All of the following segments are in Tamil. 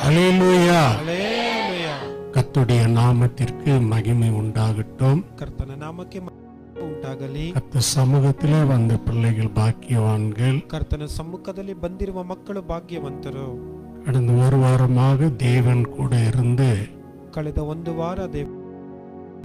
அல்லேலூயா. அல்லேலூயா. கர்த்தருடைய நாமத்திற்கு மகிமை உண்டாகட்டும். ಕರ್ತನ ನಾಮಕ್ಕೆ ಉಂಟಾಗಲಿ. கர்த்தர் சமூகத்திலே வந்த பிள்ளைகள் பாக்கியவான்கள். ಕರ್ತನ ಸಮ್ಮುಖದಲ್ಲಿ ಬಂದಿರುವ ಮಕ್ಕಳು ಭಾಗ್ಯವಂತರು. கடந்த ஒரு வாரமாக தேவன் கூட இருந்து ಕಳೆದ ಒಂದು ವಾರ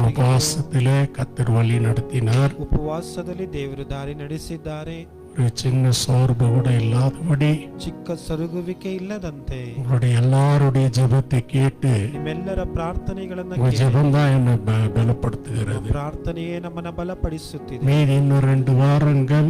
உபவாசத்திலே கர்த்தர் வழி நடத்தினார். ಉಪವಾಸದಲ್ಲಿ ದೇವರು ದಾರಿ ನಡೆಸಿದ್ದಾರೆ. ஒரு சின்ன சோர்வு கூட இல்லாதபடி ಚಿಕ್ಕ ಸರುಗುವಿಕೆ ಇಲ್ಲದಂತೆ உங்களுடைய எல்லாருடைய ஜெபத்தை கேட்டு ನಿಮ್ಮೆಲ್ಲರ ಪ್ರಾರ್ಥನೆಗಳನ್ನ உங்க ஜெபம் தான் என்னை பலப்படுத்துகிறது. ಪ್ರಾರ್ಥನೆಯೇ ನಮ್ಮನ್ನ ಬಲಪಡಿಸುತ್ತಿದೆ. மீதி இன்னும் 2 வாரங்கள்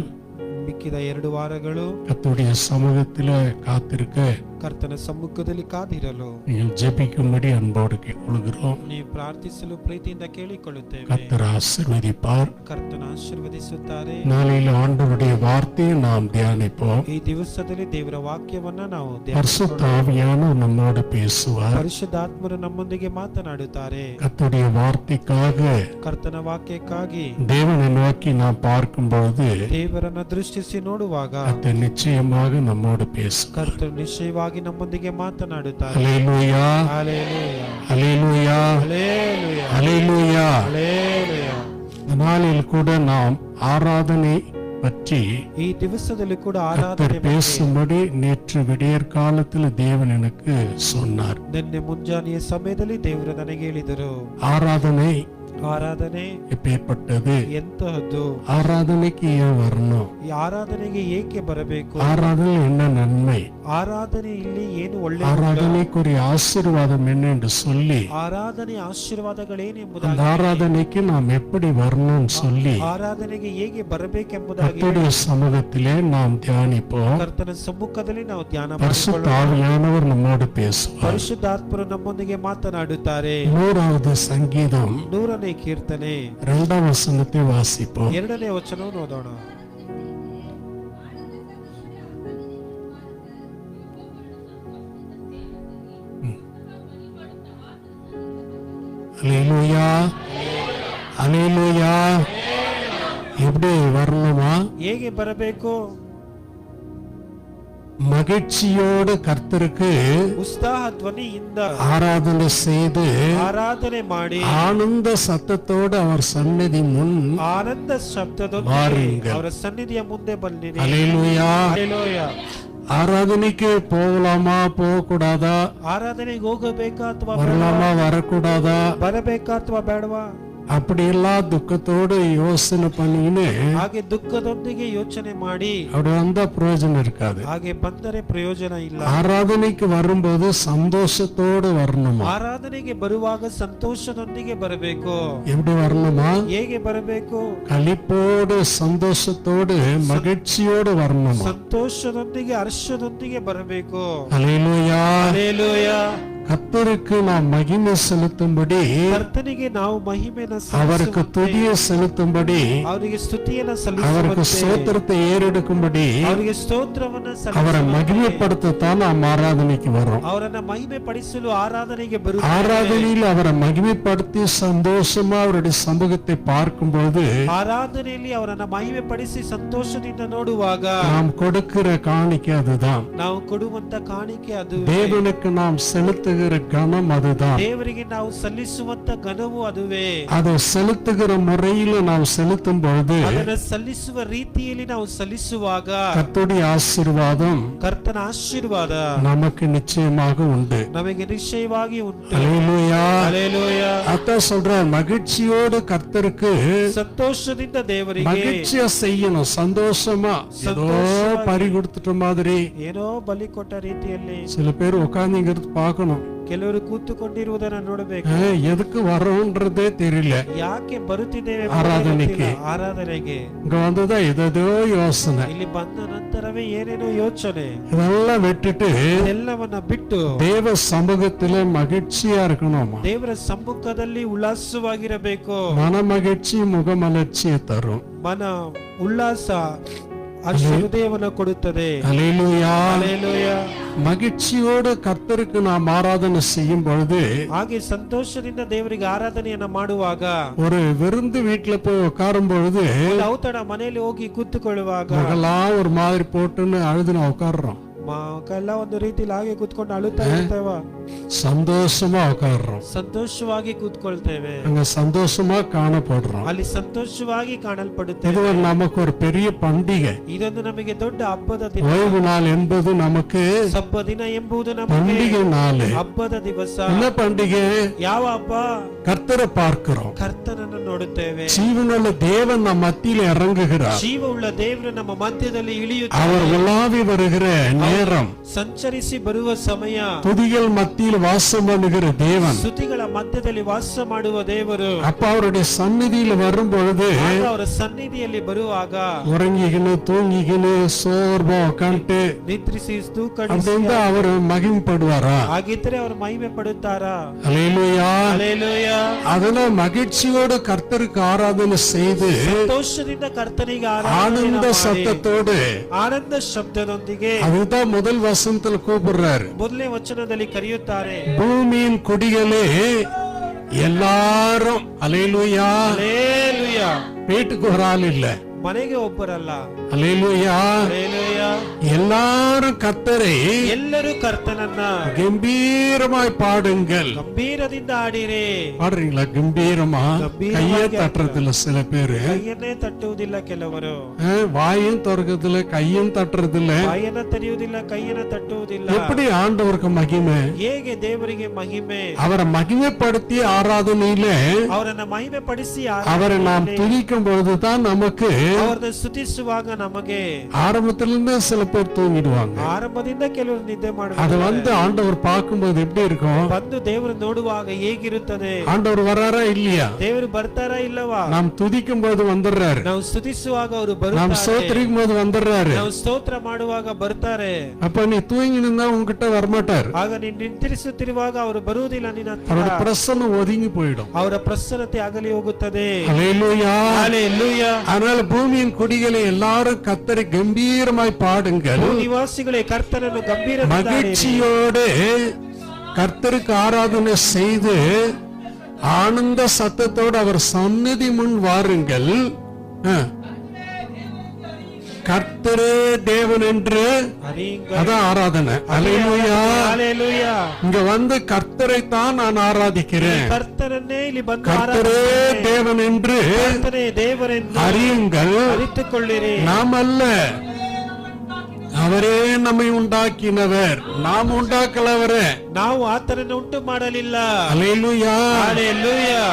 ಮಿಕ್ಕಿದ 2 ವಾರಗಳು கர்த்தருடைய சமூகத்திலே காத்திருக்க ಕರ್ತನ ಸಮ್ಮುಖದಲ್ಲಿ ಕಾದಿರಲು நீங்கள் ஜெபிக்கும்படி அன்போடு கேட்டுக்கொள்கிறோம். ನೀವು ಪ್ರಾರ್ಥಿಸಲು ಪ್ರೀತಿಯಿಂದ ಕೇಳಿಕೊಳ್ಳುತ್ತೇವೆ. கர்த்தர் ஆசீர்வதிப்பார். ಕರ್ತನ ಆಶೀರ್ವದಿಸುತ್ತಾರೆ. நாளையில் ஆண்டவருடைய வார்த்தையை நாம் தியானிப்போம். ಈ ದಿವಸದಲ್ಲಿ ದೇವರ ವಾಕ್ಯವನ್ನ ನಾವು பரிசுத்த ஆவியானவர் நம்மோடு பேசுவார். ಪರಿಶುದ್ಧಾತ್ಮರು ನಮ್ಮೊಂದಿಗೆ ಮಾತನಾಡುತ್ತಾರೆ. கர்த்தருடைய வார்த்தைக்காக ಕರ್ತನ ವಾಕ್ಯಕ್ಕಾಗಿ தேவனை நோக்கி நாம் பார்க்கும்போது ದೇವರನ್ನ ದೃಷ್ಟಿಸಿ ನೋಡುವಾಗ கர்த்தர் நிச்சயமாக நம்மோடு பேசுவார். ಕರ್ತರು ನಿಶ್ಚಯವಾಗಿ ನಮ್ಮೊಂದಿಗೆ ಮಾತನಾಡುತ್ತಾರೆ. அல்லேலூயா, ಹಲ್ಲೆಲೂಯಾ, அல்லேலூயா, ಹಲ್ಲೆಲೂಯಾ, அல்லேலூயா. ಹಲ್ಲೆಲೂಯಾ. இந்த நாளில் கூட நாம் ஆராதனை பற்றி ಈ ದಿವಸದಲ್ಲಿ ಕೂಡ கர்த்தர் ಆರಾಧನೆ ಬಗ್ಗೆ பேசும்படி நேற்று விடியற் காலத்தில் தேவன் எனக்கு சொன்னார். ನಿನ್ನೆ ಮುಂಜಾನೆಯ ಸಮಯದಲ್ಲಿ ದೇವರು ನನಗೆ ಹೇಳಿದರು, ஆராதனை ಆರಾಧನೆ எப்பேற்பட்டது, ಎಂತಹದ್ದು, ஆராதனைக்கு ஏன் வரணும், ಈ ಆರಾಧನೆಗೆ ಏಕೆ ಬರಬೇಕು, ஆராதனை என்ன நன்மை, ಆರಾಧನೆ ಇಲ್ಲಿ ಏನು ಒಳ್ಳೆ, ஆராதனைக்குரிய ஆசீர்வாதம் என்ன என்று சொல்லி ಆರಾಧನೆ அந்த ಆಶೀರ್ವಾದಗಳೇನೆಂಬುದಾಗಿ, ஆராதனைக்கு நாம் எப்படி வரணும்னு சொல்லி ಆರಾಧನೆಗೆ ಹೇಗೆ ಬರಬೇಕೆಂಬುದಾಗಿ கர்த்தருடைய சமூகத்திலே நாம் தியானிப்போம். ಕರ್ತನ ಸಮ್ಮುಖದಲ್ಲಿ ನಾವು ಧ್ಯಾನ பரிசுத்த ಮಾಡಿಕೊಳ್ಳೋಣ. ஆவியானவர் நம்மோடு பேசுவார். ಪರಿಶುದ್ಧಾತ್ಮರು ನಮ್ಮೊಂದಿಗೆ ಮಾತನಾಡುತ್ತಾರೆ. 100வது சங்கீதம் 100ನೇ ಕೀರ್ತನೆ 2வது வசனத்தை வாசிப்போம். 2ನೇ ವಚನವನ್ನು ಓದೋಣ. அல்லேலூயா, அல்லேலூயா. எப்படி வரணுமா? ಹೇಗೆ ಬರಬೇಕು? மகிழ்ச்சியோடு கர்த்தருக்கு ಉತ್ಸಾಹ ಧ್ವನಿಯಿಂದ ஆராதனை செய்து ಆರಾಧನೆ ಮಾಡಿ ஆனந்த சத்தத்தோடு அவர் சந்நிதி முன் ಆನಂದ ಶಬ್ದದೊಂದಿಗೆ வாருங்கள். ಅವರ ಸನ್ನಿಧಿಯ ಮುಂದೆ ಬನ್ನಿರಿ. அல்லேலூயா. ಹಲ್ಲೆಲೂಯಾ. ஆராதனைக்கு போகலாமா, போக கூடாதா, ಆರಾಧನೆಗೆ ಹೋಗಬೇಕಾ ಅಥವಾ வரலாமா, வரக்கூடாதா, ಬರಬೇಕಾ ಅಥವಾ ಬೇಡವಾ, அப்படி எல்லாம் துக்கத்தோடு யோசனை பண்ணின்னு ಹಾಗೆ ದುಃಖದೊಂದಿಗೆ ಯೋಚನೆ ಮಾಡಿ அப்படி வந்தா பிரயோஜனம் இருக்காது. ಹಾಗೆ ಬಂದರೆ ಪ್ರಯೋಜನ ಇಲ್ಲ. ஆராதனைக்கு வரும்போது சந்தோஷத்தோடு வரணுமா. ಆರಾಧನೆಗೆ ಬರುವಾಗ ಸಂತೋಷದೊಂದಿಗೆ ಬರಬೇಕು. எப்படி வரணுமா? ಹೇಗೆ ಬರಬೇಕು? களிப்போடு சந்தோஷத்தோடு மகிழ்ச்சியோடு வரணுமா. ಸಂತೋಷದೊಂದಿಗೆ ಹರ್ಷದೊಂದಿಗೆ ಬರಬೇಕು. அல்லேலூயா. ಹಲ್ಲೆಲೂಯಾ. கர்த்தருக்கு நாம் மகிமை செலுத்தும்படி, ಕರ್ತನಿಗೆ ನಾವು ಮಹಿಮೆಯನ್ನು அவருக்கு துதியை செலுத்தும்படி, ಅವರಿಗೆ ಸ್ತುತಿಯನ್ನು அவருக்கு ಸಲ್ಲಿಸುವಂತೆ, ஸ்தோத்திரத்தை ஏறெடுக்கும்படி, ಅವರಿಗೆ ಸ್ತೋತ್ರವನ್ನು அவரை ಸಲ್ಲಿಸುವಂತೆ, மகிமைப்படுத்தத்தான் நாம் ஆராதனைக்கு வரோம். ಅವರನ್ನ ಮಹಿಮೆ ಪಡಿಸಲು ಆರಾಧನೆಗೆ ಬರುತ್ತೇವೆ. ஆராதனையில் அவரை மகிமைப்படுத்தி சந்தோஷமா அவருடைய சமூகத்தை பார்க்கும்போது ಆರಾಧನೆಯಲ್ಲಿ ಅವರನ್ನ ಮಹಿಮೆ ಪಡಿಸಿ ಸಂತೋಷದಿಂದ ನೋಡುವಾಗ நாம் கொடுக்கிற காணிக்கை அதுதான். ನಾವು ಕೊಡುವಂತ ಕಾಣಿಕೆ ಅದು. தேவனுக்கு நாம் செலுத்துகிற கணம் அதுதான். ದೇವರಿಗೆ ನಾವು ಸಲ್ಲಿಸುವಂತ ಘನವು ಅದುವೇ. அதை செலுத்துகிற முறையில நாம் செலுத்தும் பொழுது ಅದನ್ನ ಸಲ್ಲಿಸುವ ರೀತಿಯಲ್ಲಿ ನಾವು ಸಲ್ಲಿಸುವಾಗ கர்த்தருடைய ஆசீர்வாதம் ಕರ್ತನ ಆಶೀರ್ವಾದ நமக்கு நிச்சயமாக உண்டு. ನಮಗೆ ನಿಶ್ಚಯವಾಗಿ ಉಂಟು. அல்லேலூயா. ಹಲ್ಲೆಲೂಯಾ. அதான் சொல்ற, மகிழ்ச்சியோடு கர்த்தருக்கு ಸಂತೋಷದಿಂದ ದೇವರಿಗೆ மகிழ்ச்சியா செய்யணும். சந்தோஷமா, ஏதோ பறி கொடுத்துட்ட மாதிரி. ಏನೋ ಬಲಿ ಕೊಟ್ಟ ರೀತಿಯಲ್ಲಿ சில பேர் உட்கார்ந்துங்கிறது பார்க்கணும். ಕೆಲವರು ಕೂತುಕೊಂಡಿರುವುದನ್ನು ನೋಡಬೇಕು. எதுக்கு வரோன்றதே தெரியல. ಯಾಕೆ ಬರುತ್ತಿದ್ದೇವೆ ಆರಾಧನೆಗೆ. ಆರಾಧನೆಗೆ இங்க வந்ததா ஏதோ யோசனை. ಇಲ್ಲಿ ಬಂದ ನಂತರವೇ ಏನೇನೋ ಯೋಚನೆ. இதெல்லாம் விட்டுட்டு ಎಲ್ಲವನ್ನ ಬಿಟ್ಟು தேவ சமூகத்திலே மகிழ்ச்சியா இருக்கணுமா. ದೇವರ ಸಮ್ಮುಖದಲ್ಲಿ ಉಲ್ಲಾಸವಾಗಿರಬೇಕು. மன மகிழ்ச்சி முகமலர்ச்சியை தரும். ಮನ ಉಲ್ಲಾಸ ಹೃದಯವನ್ನು ಕೊಡುತ್ತದೆ. அல்லேலூயா. ಹಲ್ಲೆಲೂಯಾ. மகிழ்ச்சியோடு கர்த்தருக்கு நாம் ஆராதனை செய்யும் பொழுது, ಹಾಗೆ ಸಂತೋಷದಿಂದ ದೇವರಿಗೆ ಆರಾಧನೆಯನ್ನ ಮಾಡುವಾಗ, ஒரு விருந்து வீட்டுல போய் உட்காரும் பொழுது ಔತಣ ಮನೆಯಲ್ಲಿ ಹೋಗಿ ಕೂತುಕೊಳ್ಳುವಾಗ மகளா ஒரு மாதிரி போட்டுன்னு அழுது நான் உட்கார்றோம். ಮಕ್ಕಳೆಲ್ಲ ಒಂದು ರೀತಿಲಿ ಹಾಗೆ ಕೂತ್ಕೊಂಡು ಅಳುತ್ತಾ ಇರ್ತೇವ, சந்தோஷமா உட்காடுறோம், ಸಂತೋಷವಾಗಿ ಕೂತ್ಕೊಳ್ತೇವೆ, அங்க சந்தோஷமா காணப்படுறோம். ಅಲ್ಲಿ ಸಂತೋಷವಾಗಿ இது ಕಾಣಲ್ಪಡುತ್ತೇವೆ. ஒரு நமக்கு ஒரு பெரிய பண்டிகை. ಇದೊಂದು ನಮಗೆ ದೊಡ್ಡ ಹಬ್ಬದ ದಿನ. ஓய்வு நாள் என்பது நமக்கு ಸಬ್ಬ ದಿನ ಎಂಬುದು ನಮಗೆ பண்டிகை நாள். ಹಬ್ಬದ ದಿವಸ. என்ன பண்டிகை? ಯಾವ ಹಬ್ಬ? கர்த்தரை பார்க்கிறோம், ಕರ್ತನನ್ನು ನೋಡುತ್ತೇವೆ. ஜீவனுள்ள தேவன் நம் மத்தியில இறங்குகிறார், ಜೀವವುಳ್ಳ ದೇವರು ನಮ್ಮ ಮಧ್ಯದಲ್ಲಿ ಇಳಿಯುತ್ತಾರೆ. அவர் உலாவி வருகிற நேரம், ಸಂಚರಿಸಿ ಬರುವ ಸಮಯ, துதிகள் மத்தியில் வாசம் பண்ணுகிற தேவன். ಸ್ತುತಿಗಳ ಮಧ್ಯದಲ್ಲಿ ವಾಸ ಮಾಡುವ ದೇವರು. அப்ப அவருடைய சந்நிதியில் வரும் பொழுது ಆಗ ಅವರ ಸನ್ನಿಧಿಯಲ್ಲಿ ಬರುವಾಗ உறங்கிக்கின்னு தூங்கிக்கின்னு சோர்வா உட்காந்துட்டு ನಿದ್ರಿಸಿ அப்படின்னு அவர் மகிமைப்படுவாரா? ಹಾಗಿದ್ರೆ ಅವರು ಮಹಿಮೆ ಪಡುತ್ತಾರಾ? அல்லேலூயா. ಹಲ್ಲೆಲೂಯಾ. அதனால மகிழ்ச்சியோடு கர்த்தருக்கு ஆராதனை செய்து ಸಂತೋಷದಿಂದ ಕರ್ತನಿಗೆ ಆರಾಧನೆ ஆனந்த ಮಾಡಿ, சத்தத்தோடு, ಆನಂದ ಶಬ್ದದೊಂದಿಗೆ, அதுதான் முதல் வசனத்துல கூப்பிடுறாரு, ಮೊದಲನೇ ವಚನದಲ್ಲಿ ಕರೆಯುತ್ತಾರೆ, பூமியின் குடிகளே எல்லாரும் அல்லேலூயா. ಹಲ್ಲೆಲೂಯಾ. வீட்டுக்கு ஒரு ஆள் இல்ல, ಮನೆಗೆ ಒಬ್ಬರಲ್ಲ, அல்லேலூயா. ಹಲ್ಲೆಲೂಯಾ. எல்லாரும் கர்த்தரை ಎಲ್ಲರೂ ಕರ್ತನನ್ನ கம்பீரமாய் பாடுங்கள். ಗಂಭೀರದಿಂದ ಆಡಿರಿ. பாடுறீங்களா கம்பீரமா? கையே தட்டுறதுல சில பேரு, ಕೈಯನ್ನೇ ತಟ್ಟುವುದಿಲ್ಲ ಕೆಲವರು, வாயும் திறக்கிறதுல கையும் தட்டுறதுல. ಬಾಯನ್ನ ತೆರೆಯುವುದಿಲ್ಲ, ಕೈಯನ್ನ ತಟ್ಟುವುದಿಲ್ಲ. எப்படி ஆண்டவருக்கு மகிமை? ಹೇಗೆ ದೇವರಿಗೆ ಮಹಿಮೆ? அவரை மகிமைப்படுத்தி ஆராதனையில ಅವರನ್ನ ಮಹಿಮೆ ಪಡಿಸಿ அவரை நாம் துதிக்கும் பொழுதுதான் நமக்கு, ಅವರನ್ನ ಸ್ತುತಿಸುವಾಗ ನಮಗೆ, ஆரம்பத்திலிருந்து சில பேர் தூங்கிடுவாங்க, ಆರಂಭದಿಂದ ಕೆಲವರು ನಿದ್ದೆ அது ಮಾಡುತ್ತಾರೆ. ஆண்டவர் பார்க்கும்போது எப்படி இருக்கும்? ಬಂದು ದೇವರು ನೋಡುವಾಗ ಹೇಗಿರುತ್ತದೆ? ஆண்டவர் வராரா இல்லையா? ದೇವರು ಬರ್ತಾರಾ ಇಲ್ಲವಾ? நாம் துதிக்கும் போது வந்துடுறாரு, ನಾವು ಸ್ತುತಿಸುವಾಗ ಅವರು நாம் ಬರುತ್ತಾರೆ, சோத்திரிக்கும் போது வந்துடுறாரு. ನಾವು ಸ್ತೋತ್ರ ಮಾಡುವಾಗ ಬರ್ತಾರೆ. அப்ப நீ தூங்கினா உங்ககிட்ட வரமாட்டார், ಆಗ ನೀನು ನಿಂತಿರಿಸುತ್ತಿರುವಾಗ ಅವರು ಬರುವುದಿಲ್ಲ ನಿನ್ನ ಹತ್ರ. அவருடைய பிரசன்னம் ஒதுங்கி போயிடும். ಅವರ ಪ್ರಸನ್ನತೆ ಅಗಲಿ ಹೋಗುತ್ತದೆ. அல்லேலூயா. ಹಲ್ಲೆಲೂಯಾ. அதனால பூமியின் குடிகளை எல்லாரும் கர்த்தரை கம்பீரமாய் பாடுங்கள், ನಿವಾಸಿಗಳೇ ಕರ್ತನನ್ನು ಗಂಭೀರ மகிழ்ச்சியோடு கர்த்தருக்கு ஆராதனை செய்து ஆனந்த சத்தத்தோடு அவர் சந்நிதி முன் வாருங்கள். கர்த்தரே தேவன் என்று, அதான் ஆராதனை. அல்லேலூயா. ಹಲ್ಲೆಲೂಯಾ. இங்க வந்து கர்த்தரை தான் நான் ஆராதிக்கிறேன், ಕರ್ತನನ್ನೇ ಇಲ್ಲಿ ಬಂದು கர்த்தரே தேவன் என்று ಕರ್ತನೇ ದೇವರೆಂದು அறியுங்கள். ಅರಿತುಕೊಳ್ಳಿರಿ. நாம் அல்ல, அவரே நம்மை உண்டாக்கினவர், நாம் உண்டாக்கலவரே. ನಾವು ಆತನನ್ನು ಉಂಟು ಮಾಡಲಿಲ್ಲ. அல்லேலூயா. ಹಲ್ಲೆಲೂಯಾ.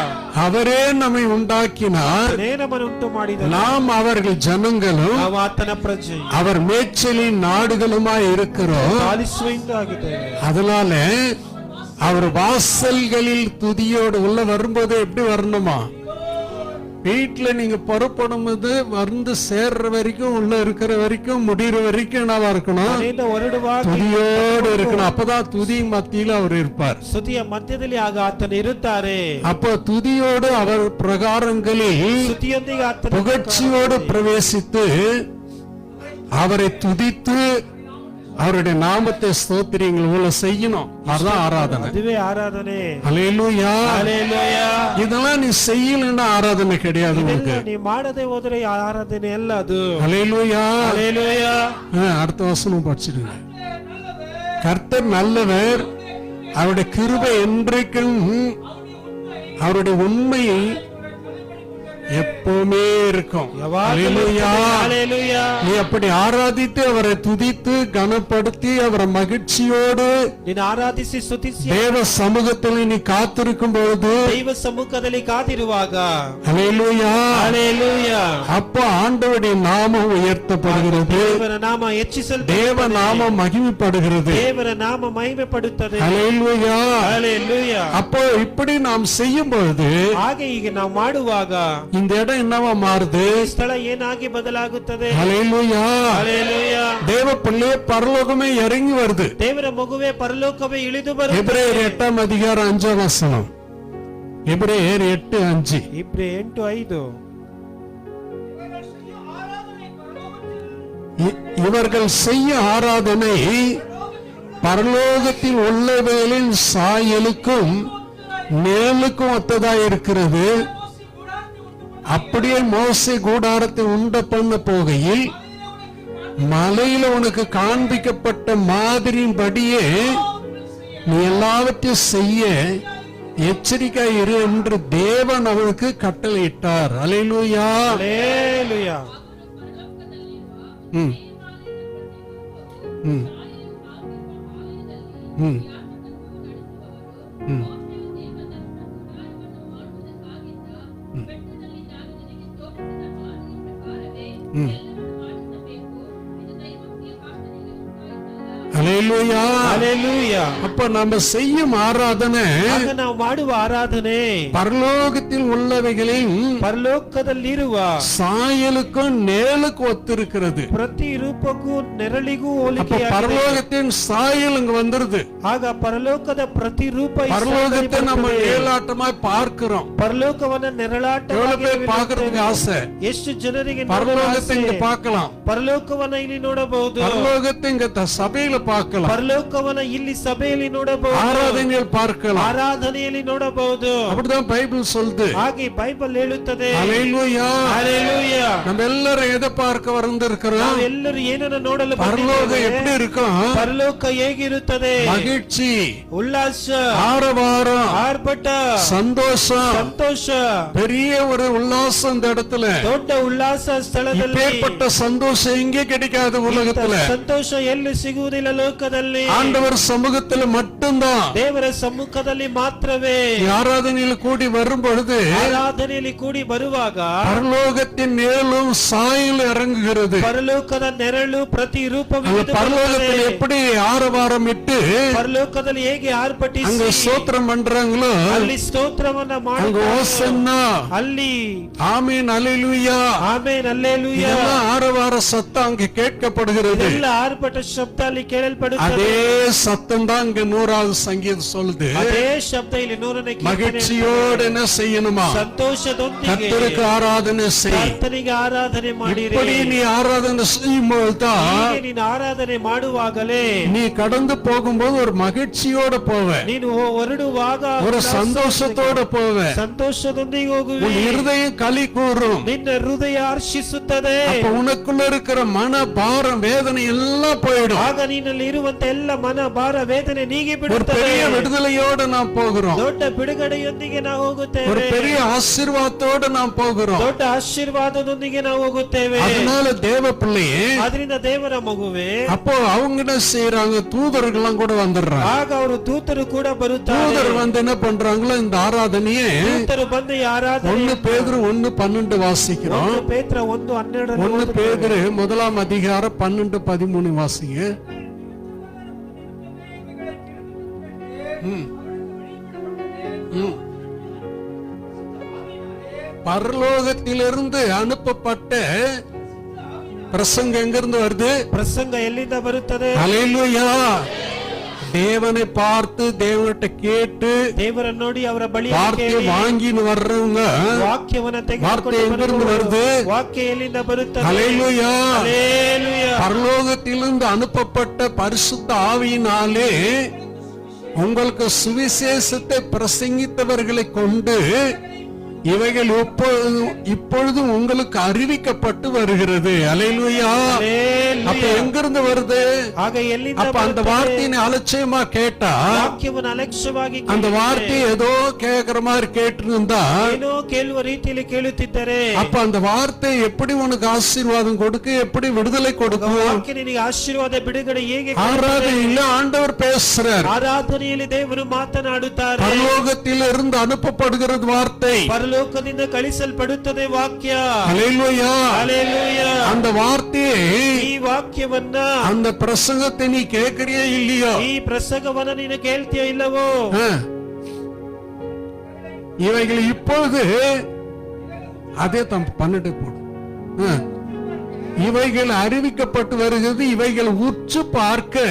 அவரே நம்மை உண்டாக்கினார், ಆತನೇ ನಮ್ಮನ್ನು ಉಂಟು ಮಾಡಿದನು. நாம் அவர்கள் ஜனங்களும் ನಾವು ಆತನ ಪ್ರಜೆ, அவர் மேய்ச்சலின் நாடுகளுமாய் இருக்கிறோம். ಪಾಲಿಸುವೆಂದು ಆಗಿದ್ದೇವೆ. அதனால அவர் வாசல்களில் துதியோடு உள்ள வரும்போது எப்படி வரணுமா? வீட்டுல நீங்க புறப்படும் போது வந்து சேர்ற வரைக்கும், உள்ள இருக்கிற வரைக்கும், முடிகிற வரைக்கும் என்னவா இருக்கணும்? ಮನೆಯಿಂದ ಹೊರಡುವಾಗ துதியோடு இருக்கணும். அப்பதான் துதி மத்தியில அவர் இருப்பார். ಸ್ತುತಿಯ ಮಧ್ಯದಲ್ಲಿ ಆಗ ಆತನ ಇರುತ್ತಾರೆ. அப்போ துதியோடு அவர் பிரகாரங்களில் ಸ್ತುತಿಯೊಂದಿಗೆ ಆತನ புகழ்ச்சியோடு பிரவேசித்து அவரை துதித்து அவருடைய நாமத்தை ஸ்தோத்திரங்கள் இவ்வளவு செய்யணும். அதான் ஆராதனை. ಅದುವೇ ಆರಾಧನೆ. அல்லேலூயா. ಹಲ್ಲೆಲೂಯಾ. இதெல்லாம் நீ செய்யலன்னா ஆராதனை கிடையாது உனக்கு. ನೀ ಮಾಡದೆ ಹೋದ್ರೆ ಆರಾಧನೆ ಅಲ್ಲ ಅದು. அல்லேலூயா. ಹಲ್ಲೆಲೂಯಾ. அடுத்த வசனம் படிச்சிடுங்க. கர்த்தர் நல்லவர், அவருடைய கிருபை என்றைக்கும், அவருடைய உண்மை எப்பவுமே இருக்கும். அல்லேலூயா. ಹಲ್ಲೆಲೂಯಾ. நீ அப்படி ஆராதித்து அவரை துதித்து கனப்படுத்தி அவரை மகிழ்ச்சியோடு ನೀನು ಆರಾಧಿಸಿ ಸ್ತುತಿಸಿ தேவ சமூகத்தில் நீ காத்திருக்கும் பொழுது, ದೈವ ಸಮ್ಮುಖದಲ್ಲಿ ಕಾದಿರುವಾಗ, அல்லேலூயா, ಹಲ್ಲೆಲೂಯಾ, அப்போ ஆண்டவருடைய நாமம் உயர்த்தப்படுகிறது, ದೇವರ ನಾಮ ಹೆಚ್ಚಿಸಲ್ಪಡುತ್ತದೆ, தேவ நாமம் மகிமைப்படுகிறது. ದೇವರ ನಾಮ ಮಹಿಮೆ ಪಡುತ್ತದೆ. அல்லேலூயா. ಹಲ್ಲೆಲೂಯಾ. அப்போ இப்படி நாம் செய்யும் பொழுது ಹಾಗೆ ಈಗ ನಾವು ಮಾಡುವಾಗ இந்த இடம் என்னவா மாறுது? ಈ ಸ್ಥಳ ಏನಾಗಿ ಬದಲಾಗುತ್ತದೆ? அல்லேலூயா. ಹಲ್ಲೆಲೂಯಾ. தேவ பிள்ளை பரலோகமே இறங்கி வருது. ದೇವರ ಮಗುವೆ ಪರಲೋಕವೇ ಇಳಿದು ಬರುತ್ತದೆ. எபிரேயர் 8ஆம் அதிகாரம் 5ஆம் வசனம். எபிரேயர் 8:5. ಇಬ್ರಿ 8:5. இவர்கள் செய்ய ஆராதனை பரலோகத்தில் உள்ளவைகளின் சாயலுக்கும் நிழலுக்கும் ஒத்ததாய் இருக்கிறது. அப்படியே மோசே கூடாரத்தை உண்ட பண்ண போகையில் மலையில உனக்கு காண்பிக்கப்பட்ட மாதிரியின்படியே நீ எல்லாவற்றையும் செய்ய எச்சரிக்கையா இரு என்று தேவன் அவனுக்கு கட்டளையிட்டார். அல்லேலூயா. அல்லேலூயா. ம் ம் ம் ம் அல்லேலூயா. அல்லேலூயா. அப்ப நம்ம செய்யும் ஆராதனை ಆಗ ನಾವು ಮಾಡುವ ಆರಾಧನೆ பரலோகத்தில் உள்ளவைகளின் ಪರಲೋಕದಲ್ಲಿರುವ சாயலுக்கும் நேலுக்கும் ஒத்திருக்கிறது. ಪ್ರತಿ ರೂಪಕ್ಕೂ ನೆರಳಿಗೂ அப்ப ಹೋಲಿಕೆಯಾಗಿದೆ. பரலோகத்தின் சாயல் இங்க வந்துருது. ಆಗ ಪರಲೋಕದ ಪ್ರತಿ ರೂಪ ಈ பரலோகத்தை ಸ್ಥಳದಲ್ಲಿ நம்ம ಬರ್ತದೆ. ஏலாட்டமாய் பார்க்கிறோம். ಪರಲೋಕವನ್ನ எவ்வளவு ನೆರಳಾಟವಾಗಿ பேர் பார்க்கிறதுக்கு ஆசை? ಎಷ್ಟು ಜನರಿಗೆ ನೋಡಲು பரலோகத்தை ಆಸೆ? இங்க பார்க்கலாம். ಪರಲೋಕವನ್ನ ಇಲ್ಲಿ ನೋಡಬಹುದು. பரலோகத்தை இங்க சபையில பார்க்கலாம். ಪರಲೋಕವನ್ನ ಇಲ್ಲಿ ಸಭೆಯಲ್ಲಿ ನೋಡಬಹುದು. ஆராதனையில் பார்க்கலாம். ಆರಾಧನೆಯಲ್ಲಿ ನೋಡಬಹುದು. அப்படிதான் பைபிள் சொல்லுது. ಹಾಗೆ ಬೈಬಲ್ ಹೇಳುತ್ತದೆ. அல்லேலூயா. ಹಲ್ಲೆಲೂಯಾ. நம்ம எல்லாரும் எதை பார்க்க வந்திருக்கிறோம்? ನಾವೆಲ್ಲರೂ ಏನನ್ನ ನೋಡಲು பரலோகம் ಬಂದಿದ್ದೇವೆ? எப்படி இருக்கும்? ಪರಲೋಕ ಹೇಗಿರುತ್ತದೆ? மகிழ்ச்சி, ಉಲ್ಲಾಸ, ஆரவாரம், ಆರ್ಭಟ, சந்தோஷம், ಸಂತೋಷ, பெரிய ஒரு உல்லாசம் இந்த இடத்துல. ದೊಡ್ಡ ಉಲ್ಲಾಸ ಸ್ಥಳದಲ್ಲಿ. இப்பேற்பட்ட சந்தோஷம் எங்கே கிடைக்காது உலகத்துல. ಸಂತೋಷ ಎಲ್ಲಿ ಸಿಗುವುದಿಲ್ಲ ಲೋಕದಲ್ಲಿ. ஆண்டவர் சமூகத்துல மட்டும்தான். ದೇವರ ಸಮ್ಮುಖದಲ್ಲಿ ಮಾತ್ರವೇ. ஆராதனையில் கூடி வரும் பொழுது ಆರಾಧನೆಯಲ್ಲಿ ಕೂಡಿ ಬರುವಾಗ பரலோகத்தின் நிழலும் சாயல் இறங்குகிறது. ಪರಲೋಕದ ನೆರಳು ಪ್ರತಿ அந்த ರೂಪವಿದ್ದು பரலோகத்தில் எப்படி ஆரவாரம் இட்டு ಪರಲೋಕದಲ್ಲಿ ಹೇಗೆ அங்க ಆರ್ಭಟಿಸಿ ஸ்தோத்திரம் பண்றாங்களோ ಅಲ್ಲಿ ಸ್ತೋತ್ರವನ್ನ அங்க ಮಾಡುತ್ತಾರೆ. ஓசன்னா, ಅಲ್ಲಿ ஆமீன், அல்லேலூயா, ಆಮೆನ್ ಹಲ್ಲೆಲೂಯಾ. இதெல்லாம் ஆரவார சத்தம் அங்க கேட்கப்படுகிறது. ಎಲ್ಲ ಆರ್ಭಟ ಶಬ್ದ ಅಲ್ಲಿ ಕೇಳಲ್ಪಡುತ್ತದೆ. அதே சத்தம் தான் இங்க 100வது சங்கீதம் சொல்லுது. ಅದೇ ಶಬ್ದ ಇಲ್ಲಿ 100ನೇ ಕೀರ್ತನೆ. மகிழ்ச்சியோடு என்ன செய்யணுமா? ಸಂತೋಷದೊಂದಿಗೆ கர்த்தருக்கு ஆராதனை செய். ಕರ್ತನಿಗೆ ಆರಾಧನೆ ಮಾಡಿರಿ. இப்படி நீ ஆராதனை செய்யும்போது தான் ಹೀಗೆ ನೀನು ಆರಾಧನೆ ಮಾಡುವಾಗಲೇ நீ கடந்து போகும்போது ஒரு மகிழ்ச்சியோட போவ, ನೀನು ಹೊರಡುವಾಗ ஒரு சந்தோஷத்தோட போவ, ಸಂತೋಷದೊಂದಿಗೆ ಹೋಗುವೆ. உன் இருதயம் களி கூறும். ನಿನ್ನ ಹೃದಯ ಹರ್ಷಿಸುತ್ತದೆ. அப்ப உனக்குள்ள இருக்கிற மன பாரம் வேதனை எல்லாம் போயிடும். ಆಗ ನಿನ್ನಲ್ಲಿ ಇರುವಂತ ಎಲ್ಲ ಮನ ಭಾರ ವೇದನೆ ನೀಗಿ ஒரு ಬಿಡುತ್ತದೆ. பெரிய விடுதலையோட நாம் போகிறோம். ದೊಡ್ಡ ಬಿಡುಗಡೆಯೊಂದಿಗೆ ನಾವು ஒரு ಹೋಗುತ್ತೇವೆ. பெரிய ஆசீர்வாதத்தோட நாம் போகிறோம். ದೊಡ್ಡ ಆಶೀರ್ವಾದದೊಂದಿಗೆ ನಾವು ಹೋಗುತ್ತೇವೆ. அதனால தேவ பிள்ளையே, ಅದರಿಂದ ದೇವರ ಮಗುವೆ, அப்போ அவங்க என்ன செய்யறாங்க? தூதர்கள்லாம் கூட வந்துடுறாங்க. ಆಗ ಅವರು ದೂತರು ಕೂಡ ಬರುತ್ತಾರೆ. தூதர் வந்து என்ன பண்றாங்களோ இந்த ஆராதனையே ದೂತರು ಬಂದು ಈ ಆರಾಧನೆ 1 பேதுரு 1:12 வாசிக்கிறோம். 1 ಪೇತ್ರ 1:12 1 பேதுரு 1ஆம் அதிகாரம் 12-13 வாசிங்க. பரலோகத்திலிருந்து அனுப்பப்பட்ட பிரசங்கம் எங்கிருந்து வருது? ಪ್ರಸಂಗ ಎಲ್ಲಿಂದ ಬರುತ್ತದೆ? அல்லேலூயா. தேவனை பார்த்து தேவன்கிட்ட கேட்டு ದೇವರನ್ನು ನೋಡಿ ಅವರ ಬಳಿ வார்த்தையை வாங்கின்னு வர்றவங்க ವಾಕ್ಯವನ್ನ வார்த்தை ತೆಗೆದುಕೊಂಡು எங்கிருந்து வருது? ವಾಕ್ಯ ಎಲ್ಲಿಂದ ಬರುತ್ತದೆ? அல்லேலூயா. ಹಲ್ಲೆಲೂಯಾ. பரலோகத்திலிருந்து அனுப்பப்பட்ட பரிசுத்த ஆவியினாலே உங்களுக்கு சுவிசேஷத்தை பிரசங்கித்தவர்களை கொண்டு இவைகள் இப்பொழுது உங்களுக்கு அறிவிக்கப்பட்டு வருகிறது. அல்லேலூயா. அப்ப எங்கிருந்து வருது? ಆಗ ಎಲ್ಲಿಂದ அப்ப அந்த வார்த்தையை அலட்சியமா கேட்டா, ವಾಕ್ಯವನ್ನು ಅಲಕ್ಷ್ಯವಾಗಿ அந்த வார்த்தையை ஏதோ கேக்குற மாதிரி கேட்டு இருந்தா, ಏನೋ ಕೇಳುವ ರೀತಿಯಲ್ಲಿ ಕೇಳುತ್ತಿದ್ದರೆ அப்ப அந்த வார்த்தை எப்படி உனக்கு ஆசீர்வாதம் கொடுக்க, எப்படி விடுதலை கொடுக்கும்? ವಾಕ್ಯ ನಿನಗೆ ಆಶೀರ್ವಾದ ಬಿಡುಗಡೆ ಹೇಗೆ? ஆராதனையில ஆண்டவர் பேசுறார். ಆರಾಧನೆಯಲ್ಲಿ ದೇವರು ಮಾತನಾಡುತ್ತಾರೆ. பரலோகத்தில் இருந்து அனுப்பப்படுகிறது வார்த்தை. ಪರಲೋಕದಿಂದ ಕಳಿಸಲ್ಪಡುತ್ತದೆ ವಾಕ್ಯ. அல்லேலூயா. ಹಲ್ಲೆಲೂಯಾ. அந்த வார்த்தையை, ಈ ವಾಕ್ಯವನ್ನ, அந்த பிரசங்கத்தை நீ கேட்கறியா இல்லையோ? ಈ ಪ್ರಸಂಗವನ್ನ ನೀನು ಕೇಳ್ತೀಯೋ ಇಲ್ಲವೋ? இவைகள் இப்பொழுது அதே தம் 12 போடு. இவைகள் அறிவிக்கப்பட்டு வருகிறது. இவைகள் உற்று பார்க்க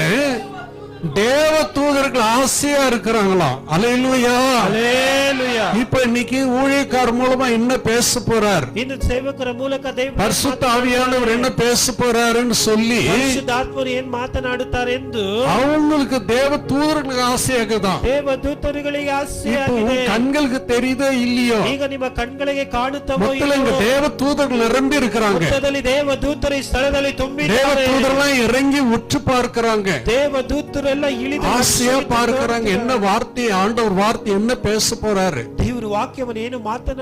தேவ தூதர் தூதர்கள் ஆசையா இருக்கிறாங்களாம். அல்லேலூயா. Hallelujah. இப்ப இன்னைக்கு ஊழியக்காரர் மூலமா என்ன பேச போறார், ಇನ್ನು ಸೇವಕರ ಮೂಲಕ ದೇವರು பரிசுத்த ஆவியானவர் என்ன பேச போறாருன்னு சொல்லி ಪರಿಶುದ್ಧಾತ್ಮರು ಏನ್ ಮಾತನಾಡುತ್ತಾರೆಂದು அவங்களுக்கு தேவ தூதர்களுக்கு ஆசையாகுதான். ದೇವದೂತರುಗಳಿಗೆ இப்போ ಆಸೆಯಾಗಿದೆ. உன் கண்களுக்கு தெரியுதோ இல்லையோ, ಈಗ ನಿಮ್ಮ ಕಣ್ಗಳಿಗೆ ಕಾಣುತ್ತವೋ மொத்தம் இங்க தேவ தூதர்கள் நிரம்பி இருக்கிறாங்க. ಮೊತ್ತದಲ್ಲಿ ದೇವದೂತರು ಈ ಸ್ಥಳದಲ್ಲಿ தேவ ತುಂಬಿದ್ದಾರೆ. தூதரெல்லாம் இறங்கி உற்று பார்க்கிறாங்க, ದೇವದೂತರೆಲ್ಲ ಇಳಿದು ஆசையா பார்க்கிறாங்க. என்ன வார்த்தை, ஆண்டவர் வார்த்தை என்ன பேச போறாரு, ದೇವರು ವಾಕ್ಯವನ್ನು ಏನು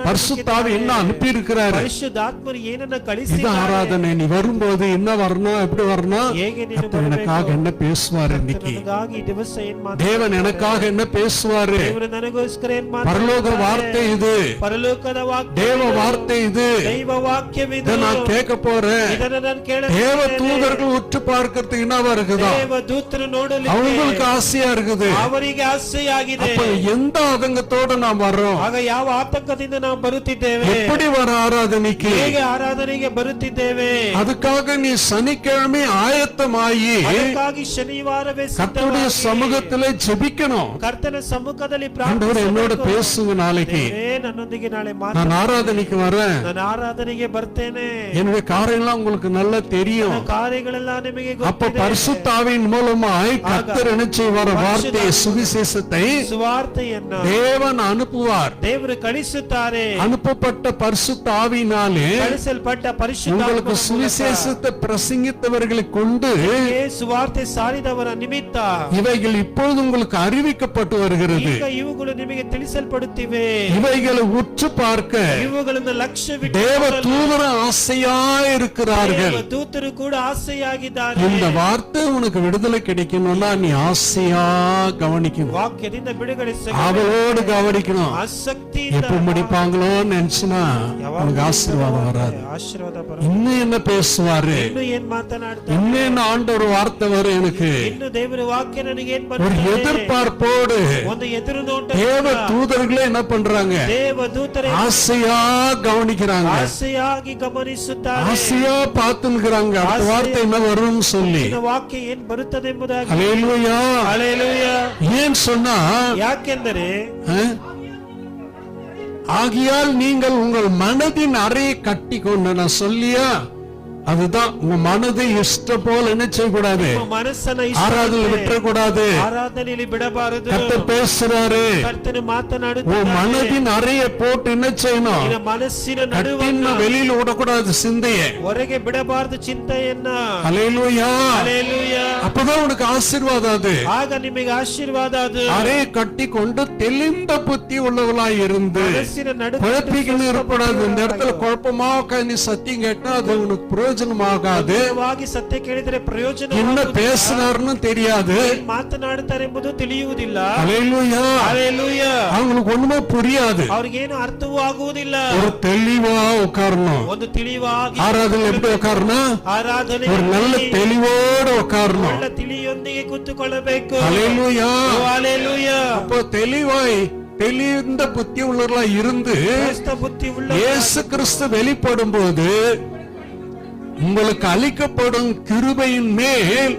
பரிசுத்த ஆவி என்ன அனுப்பி இருக்கிறாரு. ಪರಿಶುದ್ಧಾತ್ಮರು ಏನನ್ನ இது ಕಳಿಸಿದ್ದಾರೆ. ஆராதனை. நீ வரும்போது என்ன வரணும், எப்படி வரணும், ಹೇಗೆ ನೀನು கர்த்தர் எனக்காக என்ன பேசுவாரு இன்னைக்கு, ನನಗಾಗಿ ಈ ದಿವಸ ಏನ್ தேவன் எனக்காக என்ன பேசுவாரு. ದೇವರು ನನಗೋಸ್ಕರ ಏನ್ பரலோக வார்த்தை இது, ಪರಲೋಕದ ವಾಕ್ಯ, தேவ வார்த்தை இது. ದೈವ ವಾಕ್ಯವಿದು. இதை நான் கேட்க போறேன். ಇದನ್ನ ನಾನು தேவ ಕೇಳುತ್ತೇನೆ. தூதர்கள் உற்று பார்க்கிறதுக்கு என்னவா இருக்குதா, ದೇವದೂತರು ನೋಡಲಿಕ್ಕೆ அவங்களுக்கு ஆசையா இருக்குது. ಅವರಿಗೆ ಆಸೆಯಾಗಿದೆ. அப்ப எந்த ஆதங்கத்தோட நாம் வர்றோம், ಆಗ ಯಾವ ಆತಂಕದಿಂದ ನಾವು ಬರುತ್ತಿದ್ದೇವೆ, எப்படி வர ஆராதனைக்கு, ಹೇಗೆ ಆರಾಧನೆಗೆ ಬರುತ್ತಿದ್ದೇವೆ. அதுக்காக நீ சனிக்கிழமை ஆயத்தமாயி ಅದಕ್ಕಾಗಿ ಶನಿವಾರವೇ கர்த்தருடைய ಸಿದ್ಧವಾಗಿ சமூகத்திலே ஜெபிக்கணும். ಕರ್ತನ ಸಮ್ಮುಖದಲ್ಲಿ ஆண்டவரே என்னோட ಪ್ರಾರ್ಥಿಸಬೇಕು. பேசுங்க நாளைக்கு, ದೇವರೇ, ನನ್ನೊಂದಿಗೆ ನಾಳೆ நான் ಮಾತಾಡು. ஆராதனைக்கு வரேன், ನಾನು ಆರಾಧನೆಗೆ ಬರ್ತೇನೆ. என்னுடைய காரியம்லாம் உங்களுக்கு நல்லா தெரியும். ನನ್ನ ಕಾರ್ಯಗಳೆಲ್ಲ ನಿಮಗೆ அப்ப ಗೊತ್ತಿದೆ. பரிசுத்த ஆவியின் மூலமாய் கர்த்தர் என்ன செய்வார், வார்த்தை சுவிசேஷத்தை ಸುವಾರ್ತೆಯನ್ನ தேவன் அனுப்புவார். ದೇವರು ಕಳಿಸುತ್ತಾರೆ. அனுப்பப்பட்ட பரிசுத்த ஆவியினாலே ಕಳಿಸಲ್ಪಟ್ಟ ಪರಿಶುದ್ಧ உங்களுக்கு சுவிசேஷத்தை பிரசங்கித்தவர்களை கொண்டு ಸುವಾರ್ತೆ ಸಾರಿದವರ ನಿಮಿತ್ತ இவைகள் இப்பொழுது உங்களுக்கு அறிவிக்கப்பட்டு வருகிறது. ಈಗ ಇವುಗಳು ನಿಮಗೆ ತಿಳಿಸಲ್ಪಡುತ್ತಿವೆ. இவைகளை உற்று பார்க்க ಇವುಗಳನ್ನು ಲಕ್ಷ್ಯವಿಟ್ಟು தேவ தூதர ஆசையா இருக்கிறார்கள். ದೂತರು ಕೂಡ ಆಸೆಯಾಗಿದ್ದಾರೆ. இந்த வார்த்தை உனக்கு விடுதலை கிடைக்கணும்னா நீ ஆசையா கவனிக்கணும், ವಾಕ್ಯದಿಂದ ಬಿಡುಗಡೆ அவளோடு கவனிக்கணும். ಆಸಕ್ತಿ எப்ப முடிப்பாங்களோன்னு நினைச்சுனா உனக்கு ஆசீர்வாதம் வராது. ಆಶೀರ್ವಾದ ಬರ. இன்னும் என்ன பேசுவாரு, ಇನ್ನು ಏನ್ ಮಾತನಾಡ್ತಾರೆ, இன்னும் என்ன ஆண்டவர் வார்த்தை வரும் எனக்கு, ಇನ್ನು ದೇವರ ವಾಕ್ಯ ನನಗೆ ಏನ್ ஒரு ಬರ್ತದೆ. எதிர்பார்ப்போடு ಒಂದು ಎದುರು ನೋಟ. தேவ தூதர்களே என்ன பண்றாங்க, ದೇವದೂತರೇ ஆசையா கவனிக்கிறாங்க, ಆಸೆಯಾಗಿ ಗಮನಿಸುತ್ತಾರೆ. ஆசையா பார்த்துக்கிறாங்க அடுத்த வார்த்தை என்ன வரும்னு சொல்லி. ಇನ್ನು ವಾಕ್ಯ ಏನ್ ಬರುತ್ತದೆ ಎಂಬುದಾಗಿ. ஹல்லேலூயா. ಹಲ್ಲೆಲೂಯಾ. ஏன் சொன்னா, ಯಾಕೆಂದರೆ ஆகியால் நீங்கள் உங்கள் மனதின் அறையை கட்டி கொண்டு, நான் சொல்லியா, அதுதான் உங்க மனதை இஷ்ட போல என்ன செய்யக்கூடாது, ನಿಮ್ಮ ಮನಸ್ಸನ್ನ ஆராதனை விட்டுறக்கூடாது. ಆರಾಧನೆಯಲ್ಲಿ ಬಿಡಬಾರದು. கர்த்தர் பேசுறாரு, ಕರ್ತನು உன் ಮಾತನಾಡುತ್ತಾನೆ. மனதின் அறையை போட்டு என்ன செய்யணும், ನಿನ್ನ ಮನಸ್ಸಿನ கட்டின ನಡುವನ್ನ வெளியில விடக்கூடாது சிந்தையை. ಹೊರಗೆ ಬಿಡಬಾರದು ಚಿಂತೆಯನ್ನ. ஹல்லேலூயா. ಹಲ್ಲೆಲೂಯಾ. அப்பதான் உனக்கு ஆசீர்வாதம் அது. ಆಗ ನಿಮಗೆ ಆಶೀರ್ವಾದ ಅದು. அறையை கட்டி கொண்டு தெளிந்த புத்தி உள்ளவளாய் இருந்து ಮನಸ್ಸಿನ ನಡುವೆ குழப்பிக்கணும் இருக்கக்கூடாது. இந்த இடத்துல குழப்பமா நீ சத்தியம் கேட்டா அது உனக்கு பிரயோஜனமாகாது. ಸತ್ಯ ಕೇಳಿದರೆ ಪ್ರಯೋಜನ. என்ன பேசுறாருன்னு தெரியாது. ಮಾತನಾಡುತ್ತಾರೆ ಎಂಬುದು ತಿಳಿಯುವುದಿಲ್ಲ. ஹல்லேலூயா. ಹಲ್ಲೆಲೂಯಾ. அவங்களுக்கு ஒண்ணுமே புரியாது. ಅವ್ರಿಗೇನು ಅರ್ಥವೂ ಆಗುವುದಿಲ್ಲ. ஒரு தெளிவா உட்காரணும். ಒಂದು ತಿಳಿವಾಗಿ ஆராதனை எப்படி உட்காரணும், ಆರಾಧನೆ ஒரு நல்ல தெளிவோடு உட்காரணும். ಒಳ್ಳೆ ತಿಳಿಯೊಂದಿಗೆ ಕೂತುಕೊಳ್ಳಬೇಕು. ஹல்லேலூயா. ಹಲ್ಲೆಲೂಯಾ. அப்போ தெளிவாய் தெளிந்த புத்தி உள்ளவர்களாய் இருந்து ಕ್ರೈಸ್ತ ಬುದ್ಧಿ ಉಳ್ಳ இயேசு கிறிஸ்து வெளிப்படும் போது உங்களுக்கு அளிக்கப்படும் கிருபையின் மேல்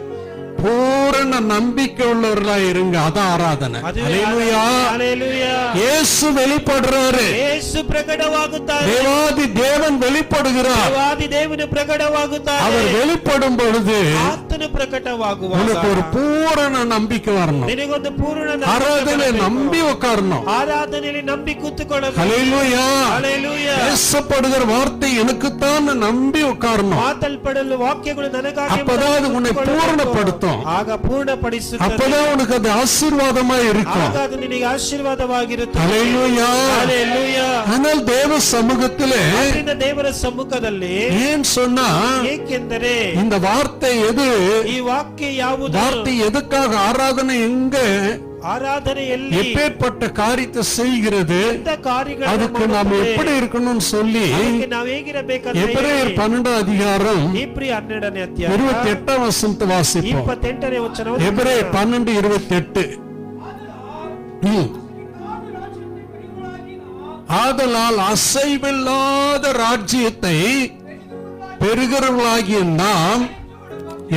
பூரண நம்பிக்கை உள்ளவர்களாய் இருங்க. அதான் ஆராதனை. ஹல்லேலூயா. ಹಲ್ಲೆಲೂಯಾ. இயேசு வெளிப்படுறாரு, ಯೇಸು ಪ್ರಕಟವಾಗುತ್ತಾರೆ. தேவாதி தேவன் வெளிப்படுகிறார். ದೇವಾದಿ ದೇವನು ಪ್ರಕಟವಾಗುತ್ತಾರೆ. அவர் வெளிப்படும் பொழுது ಆತನು ಪ್ರಕಟವಾಗುವಾಗ உனக்கு ஒரு பூரண நம்பிக்கை வரணும். ನಿನಗೊಂದು ಪೂರ್ಣ ನಂಬಿಕೆ ஆராதனை ಬರಬೇಕು. நம்பி உட்காரணும். ಆರಾಧನೆಯಲ್ಲಿ ನಂಬಿ ಕೂತುಕೊಳ್ಳಬೇಕು. ஹல்லேலூயா. ಹಲ್ಲೆಲೂಯಾ. பேசப்படுகிற வார்த்தை எனக்குத்தான் நம்பி உட்காரணும். ಮಾತಲ್ಪಡಲು ವಾಕ್ಯಗಳು ನನಗಾಗಿ அப்பதான் அது உன்னை பூரணப்படுத்தும். ಆಗ ಪೂರ್ಣಪಡಿಸುತ್ತದೆ. அப்பதான் உனக்கு அது ஆசீர்வாதமா இருக்கும். ಆಗ ಅದು ನಿನಗೆ ಆಶೀರ್ವಾದವಾಗಿರುತ್ತದೆ. ஹல்லேலூயா. ಹಲ್ಲೆಲೂಯಾ. ஆனால் தேவ சமூகத்திலே ಆದ್ದರಿಂದ ದೇವರ ಸಮ್ಮುಖದಲ್ಲಿ ஏன் சொன்னா, ಏಕೆಂದರೆ இந்த வார்த்தை எது, ಈ ವಾಕ್ಯ ಯಾವುದು, வார்த்தை எதுக்காக, ஆராதனை எங்க, ಆರಾಧನೆಯಲ್ಲಿ எப்பேற்பட்ட காரியத்தை செய்கிறது, ಎಂತ ಕಾರ್ಯಗಳನ್ನು அதுக்கு நாம் ಮಾಡುತ್ತದೆ, எப்படி இருக்கணும்னு சொல்லி ಅದಕ್ಕೆ ನಾವು ಹೇಗಿರಬೇಕಂತ எபிரேயர் 12 அதிகாரம் ಇಬ್ರಿ 12ನೇ ಅಧ್ಯಾಯ 28 வசனத்தை வாசிப்போம். 28ನೇ ವಚನ. எபிரேயர் 12:28. ஆதலால் அசைவில்லாத ராஜ்யத்தை பெறுகிறவர்களாகிய நாம்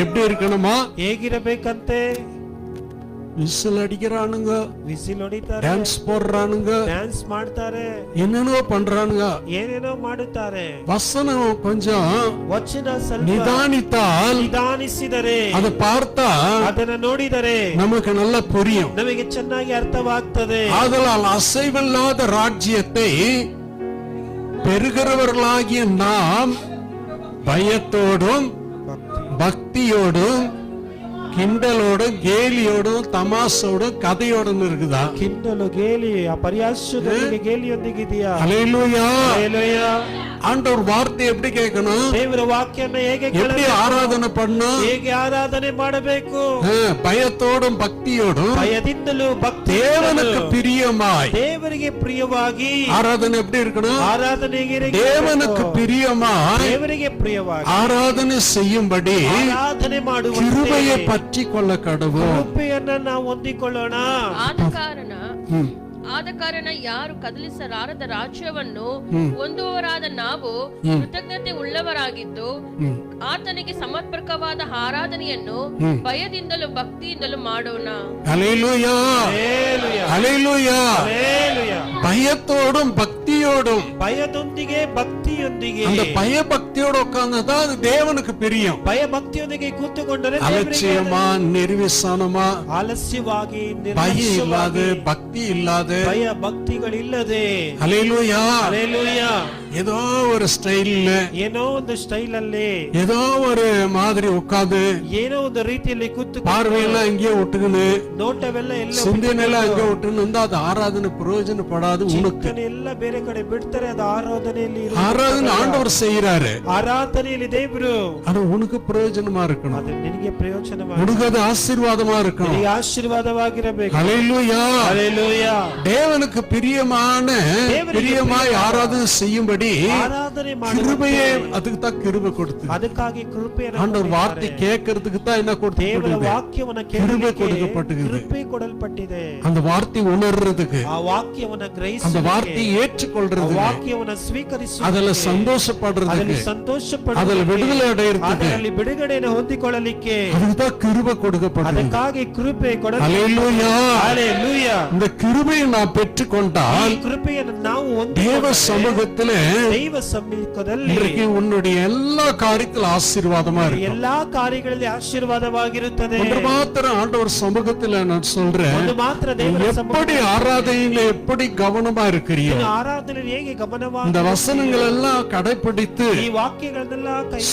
எப்படி இருக்கணுமா, ಹೇಗಿರಬೇಕಂತೆ, விசில் அடிக்கிறானுங்க, ವಿಸಿಲ್ ಹೊಡಿತಾರೆ, டான்ஸ் போடுறானுங்க, ಡ್ಯಾನ್ಸ್ ಮಾಡ್ತಾರೆ, என்னென்னோ பண்றானுங்க. ಏನೇನೋ ಮಾಡುತ್ತಾರೆ. வசனம் கொஞ்சம் ವಚನ ಸ್ವಲ್ಪ நிதானித்தால் ನಿಧಾನಿಸಿದರೆ, அதை பார்த்தா ಅದನ್ನ ನೋಡಿದರೆ நமக்கு நல்லா புரியும். ನಮಗೆ ಚೆನ್ನಾಗಿ ಅರ್ಥವಾಗ್ತದೆ. ஆதலால் அசைவில்லாத ராஜ்யத்தை பெறுகிறவர்களாகிய நாம் பயத்தோடும் பக்தியோடும் கிண்டலோடும் கேலியோடும் தமாசோடும் கதையோடும் இருக்குதா? ಕಿಂಡಲು ಗೇಲಿ, ಆ ಪರ್ಯಾಸದೊಂದಿಗೆ ಗೇಲಿಯೊಂದಿಗಿದೆಯಾ? ஹல்லேலூயா. ಹಲ್ಲೆಲೂಯಾ. ஆண்டவர் வார்த்தை எப்படி கேட்கணும்? ದೇವರ ವಾಕ್ಯನ ಹೇಗೆ எப்படி ಕೇಳಬೇಕು? ஆராதனை பண்ணணும்? ಹೇಗೆ ಆರಾಧನೆ ಮಾಡಬೇಕು? பயத்தோடும் பக்தியோடும் ಭಯದಿಂದಲೂ ಭಕ್ತಿ, தேவனுக்கு பிரியமாய். ದೇವರಿಗೆ ಪ್ರಿಯವಾಗಿ ஆராதனை எப்படி இருக்கணும்? ಆರಾಧನೆ ಹೇಗೆ ಇರಬೇಕು? தேவனுக்கு பிரியமாய் ದೇವರಿಗೆ ಪ್ರಿಯವಾಗಿ ஆராதனை செய்யும்படி ಆರಾಧನೆ ಮಾಡುವಂತೆ கிருபையை பற்றி கொள்ள கடவுள். ಕೃಪೆಯನ್ನ ನಾವು ಹೊಂದಿಕೊಳ್ಳೋಣ. ಆದ ಕಾರಣ ಯಾರು ಕದಲಿಸಲಾರದ ರಾಜ್ಯವನ್ನು ಹೊಂದುವವರಾದ ನಾವು ಕೃತಜ್ಞತೆ ಉಳ್ಳವರಾಗಿದ್ದು ಆತನಿಗೆ ಸಮರ್ಪಕವಾದ ಆರಾಧನೆಯನ್ನು ಭಯದಿಂದಲೂ ಭಕ್ತಿಯಿಂದಲೂ ಮಾಡೋಣ. ஹல்லேலூயா. ಹಲ್ಲೆಲೂಯಾ. ஹல்லேலூயா. ಹಲ್ಲೆಲೂಯಾ. பயத்தோடும் பக்தியோடும், ಭಯದೊಂದಿಗೆ ಭಕ್ತಿಯೊಂದಿಗೆ, அந்த பயபக்தியோட உட்கார்ந்தா அது தேவனுக்கு பிரியம். ಭಯಭಕ್ತಿಯೊಂದಿಗೆ ಕೂತುಕೊಂಡರೆ அலட்சியமா நிர்விசானமா ಆಲಸ್ಯವಾಗಿ பயம் இல்லாத ನಿರ್ಲಕ್ಷ್ಯವಾಗಿ, பக்தி இல்லாத, ಭಯ ಭಕ್ತಿಗಳಿಲ್ಲದೆ, ஹல்லேலூயா, ಹಲ್ಲೆಲೂಯಾ, ஏதோ ஒரு ஸ்டைல்ல ಏನೋ ಒಂದು ಸ್ಟೈಲ್ ಅಲ್ಲಿ, ஏதோ ஒரு மாதிரி உட்கார்ந்து ಏನೋ ಒಂದು ರೀತಿಯಲ್ಲಿ ಕೂತು பார்வையெல்லாம் இங்கே விட்டுக்கின்னு ನೋಟವೆಲ್ಲ ಎಲ್ಲ சிந்தனையெல்லாம் இங்கே விட்டுன்னு இருந்தா அது ஆராதனை பிரயோஜனப்படாது. உனக்கு ಎಲ್ಲ ಬೇರೆ ಕಡೆ ಬಿಡ್ತಾರೆ. ಅದು ಆರಾಧನೆಯಲ್ಲಿ ಇರುವುದು. ஆராதனை ஆண்டவர் செய்யறாரு, ಆರಾಧನೆಯಲ್ಲಿ ದೇವರು, ஆனா உனக்கு பிரயோஜனமா இருக்கணும். ಅದು ನಿನಗೆ ಪ್ರಯೋಜನವಾಗಿ, உனக்கு அது ஆசீர்வாதமா இருக்கணும். ನಿನಗೆ ಆಶೀರ್ವಾದವಾಗಿರಬೇಕು. ஹல்லேலூயா. ಹಲ್ಲೆಲೂಯಾ. தேவனுக்கு பிரியமாய் ஆராதனை செய்யும்படி ಆರಾಧನೆ கிருபையே, ಮಾಡುವಂತೆ அதுக்கு தான் கிருபை கொடுத்து. ಅದಕ್ಕಾಗಿ ಕೃಪೆಯನ್ನು ஆண்டவர் ಕೊಟ್ಟಿದ್ದಾರೆ. வார்த்தை கேட்கறதுக்கு தான் என்ன ದೇವರ கொடுத்து, ವಾಕ್ಯವನ್ನು கிருபை ಕೇಳಲಿಕ್ಕೆ கொடுக்கப்பட்டிருக்குது. ಕೃಪೆ ಕೊಡಲ್ಪಟ್ಟಿದೆ. அந்த வார்த்தை உணர்றதுக்கு, ಆ ವಾಕ್ಯವನ್ನು அந்த ಗ್ರಹಿಸಿ, வார்த்தையை ஏற்றுக்கொள்றது, ವಾಕ್ಯವನ್ನು ಸ್ವೀಕರಿಸಿ, அதுல சந்தோஷப்படுறதுக்கு, ಅದರಲ್ಲಿ ಸಂತೋಷಪಡುವುದಕ್ಕೆ, அதுல விடுதலை அடையிறதுக்கு, ಅದರಲ್ಲಿ ಬಿಡುಗಡೆಯನ್ನು ಹೊಂದಿಕೊಳ್ಳಲಿಕ್ಕೆ அதுக்கு தான் கிருபை கொடுக்கப்பட்டது. ಅದಕ್ಕಾಗಿ ಕೃಪೆ ಕೊಡಲ್ಪಟ್ಟಿದೆ. ஹல்லேலூயா. ಹಲ್ಲೆಲೂಯಾ. இந்த கிருபையை நான் பெற்றுக்கொண்டால் ಈ ಕೃಪೆಯನ್ನು ನಾವು தேவ ಹೊಂದಿಕೊಂಡರೆ சமூகத்திலே ದೈವ ಸಮ್ಮುಖದಲ್ಲಿ இன்றைக்கு உன்னுடைய எல்லா காரியத்தில் ஆசீர்வாதமா இருக்கும். ಎಲ್ಲಾ ಕಾರ್ಯಗಳಲ್ಲಿ ಆಶೀರ್ವಾದವಾಗಿರುತ್ತದೆ. ஒன்று மாத்திரம் ஆண்டவர் சமூகத்துல நான் சொல்றேன், ಒಂದು ಮಾತ್ರ ದೇವರ எப்படி ஆராதனையில எப்படி கவனமா இருக்கிறியோ, ಆರಾಧನೆಯಲ್ಲಿ ಹೇಗೆ ಗಮನವಾಗಿ இந்த வசனங்கள் எல்லாம் கடைபிடித்து ಈ ವಾಕ್ಯಗಳನ್ನೆಲ್ಲ